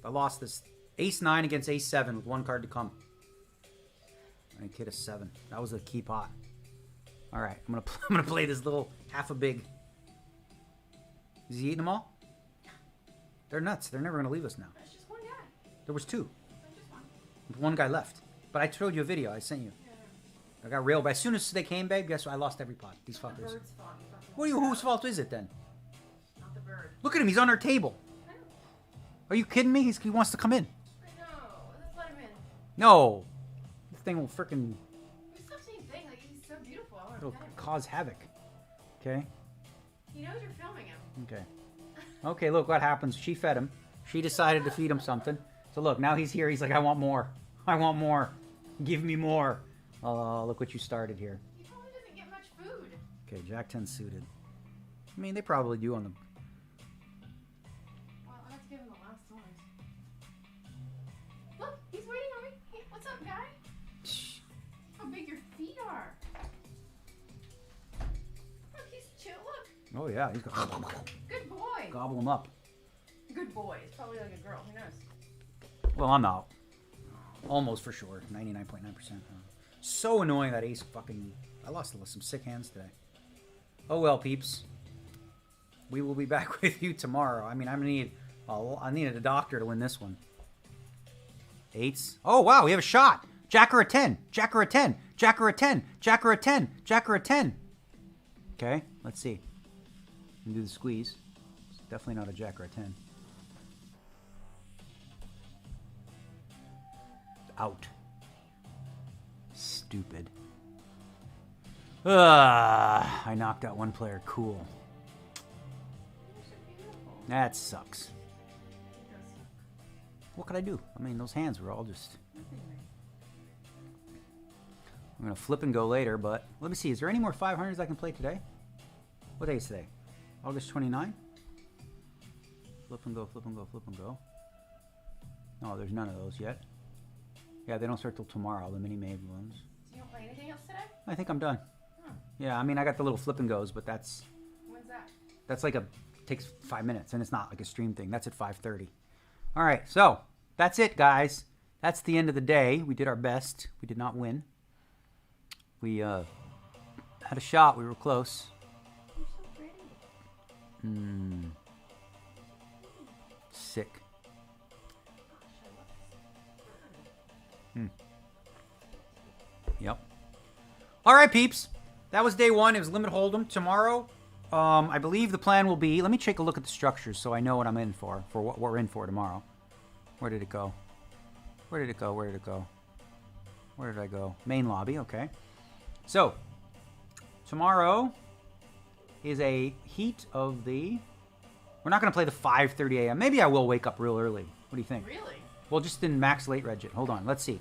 I lost this ace 9 against ace 7 with 1 card to come. I hit a 7. That was a key pot. All right, I'm gonna play this little half a big. Is he eating them all? They're nuts. They're never gonna leave us now. That's just one guy. There was 2. That's just one. One guy left. But I showed you a video. I sent you. Yeah. I got railed. But as soon as they came, babe, guess what? I lost every pot. These The fuckers. bird's fault. You fucking What are you? messed Whose up. fault is it then? Not the bird. Look at him. He's on our table. I know. Are you kidding me? He wants to come in. I know. Let's let him in. No. This thing will freaking... Stop saying thing. Like he's so beautiful. I want to It'll pet him. cause havoc. Okay. He knows you're filming him. Okay. Okay, look what happens. She fed him. She decided to feed him something. So look, now he's here. He's like, I want more. I want more. Give me more. Oh, look what you started here. He probably doesn't get much food. Okay, Jack 10 suited. I mean, they probably do on the... Well, I have to give him the last ones. Look, he's waiting on me. Hey, what's up, guy? How big your feet are. Look, he's chill. Look. Oh, yeah. He's got... Good boy. Gobble him up. Good boy. It's probably like a girl. Who knows? Well, I'm out. Almost for sure. 99.9%. So annoying that ace fucking... I lost some sick hands today. Oh well, peeps. We will be back with you tomorrow. I mean, I needed a doctor to win this one. Eights. Oh, wow, we have a shot. Jack or a 10. Jack or a 10. Jack or a 10. Jack or a 10. Jack or a 10. Okay, let's see. Do the squeeze. It's definitely not a jack or a 10. Out. Stupid. I knocked out one player. Cool. That sucks. What could I do? I mean, those hands were all just... I'm going to flip and go later, but let me see. Is there any more 500s I can play today? What day is today? August 29? Flip and go, flip and go, flip and go. No, there's none of those yet. Yeah, they don't start till tomorrow, the mini-made ones. So you don't play anything else today? I think I'm done. Huh. Yeah, I mean, I got the little flip and goes, but that's When's that? like takes 5 minutes, and it's not like a stream thing. That's at 5:30. All right, so that's it, guys. That's the end of the day. We did our best. We did not win. We had a shot. We were close. You're so pretty. Sick. Yep. All right, peeps. That was day one. It was limit hold'em. Tomorrow, I believe the plan will be... Let me take a look at the structures so I know what I'm in for what we're in for tomorrow. Where did it go? Where did it go? Where did it go? Where did I go? Main lobby. Okay. So, tomorrow is a heat of the... We're not going to play the 5:30 a.m. Maybe I will wake up real early. What do you think? Really? Well, just in max late reg it. Hold on. Let's see.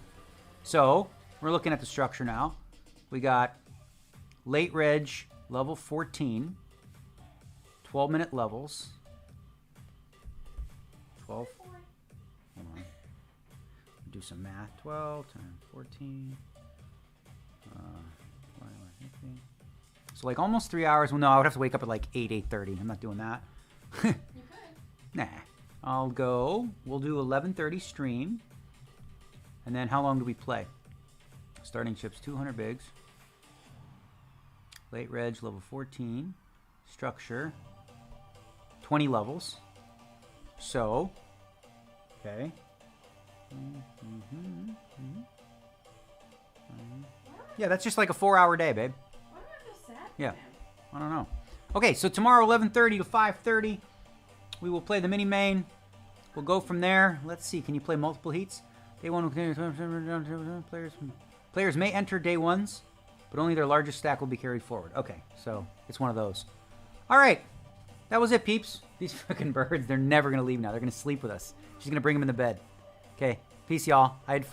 So, we're looking at the structure now. We got late reg level 14. 12-minute levels. 12. Hold on. Do some math. 12 times 14. So, like, almost 3 hours. Well, no, I would have to wake up at, like, 8:30. I'm not doing that. You could. Nah. We'll do 11:30 stream. And then how long do we play? Starting chips, 200 bigs. Late reg, level 14. Structure, 20 levels. So, okay. Yeah, that's just like a 4-hour day, babe. Why do I feel sad for Yeah. him? I don't know. Okay, so tomorrow, 11:30 to 5:30, we will play the mini main. We'll go from there. Let's see. Can you play multiple heats? Day one. Players may enter day ones, but only their largest stack will be carried forward. Okay, so it's one of those. All right, that was it, peeps. These fucking birds, they're never gonna leave now. They're gonna sleep with us. She's gonna bring them in the bed. Okay, peace, y'all. I had fun.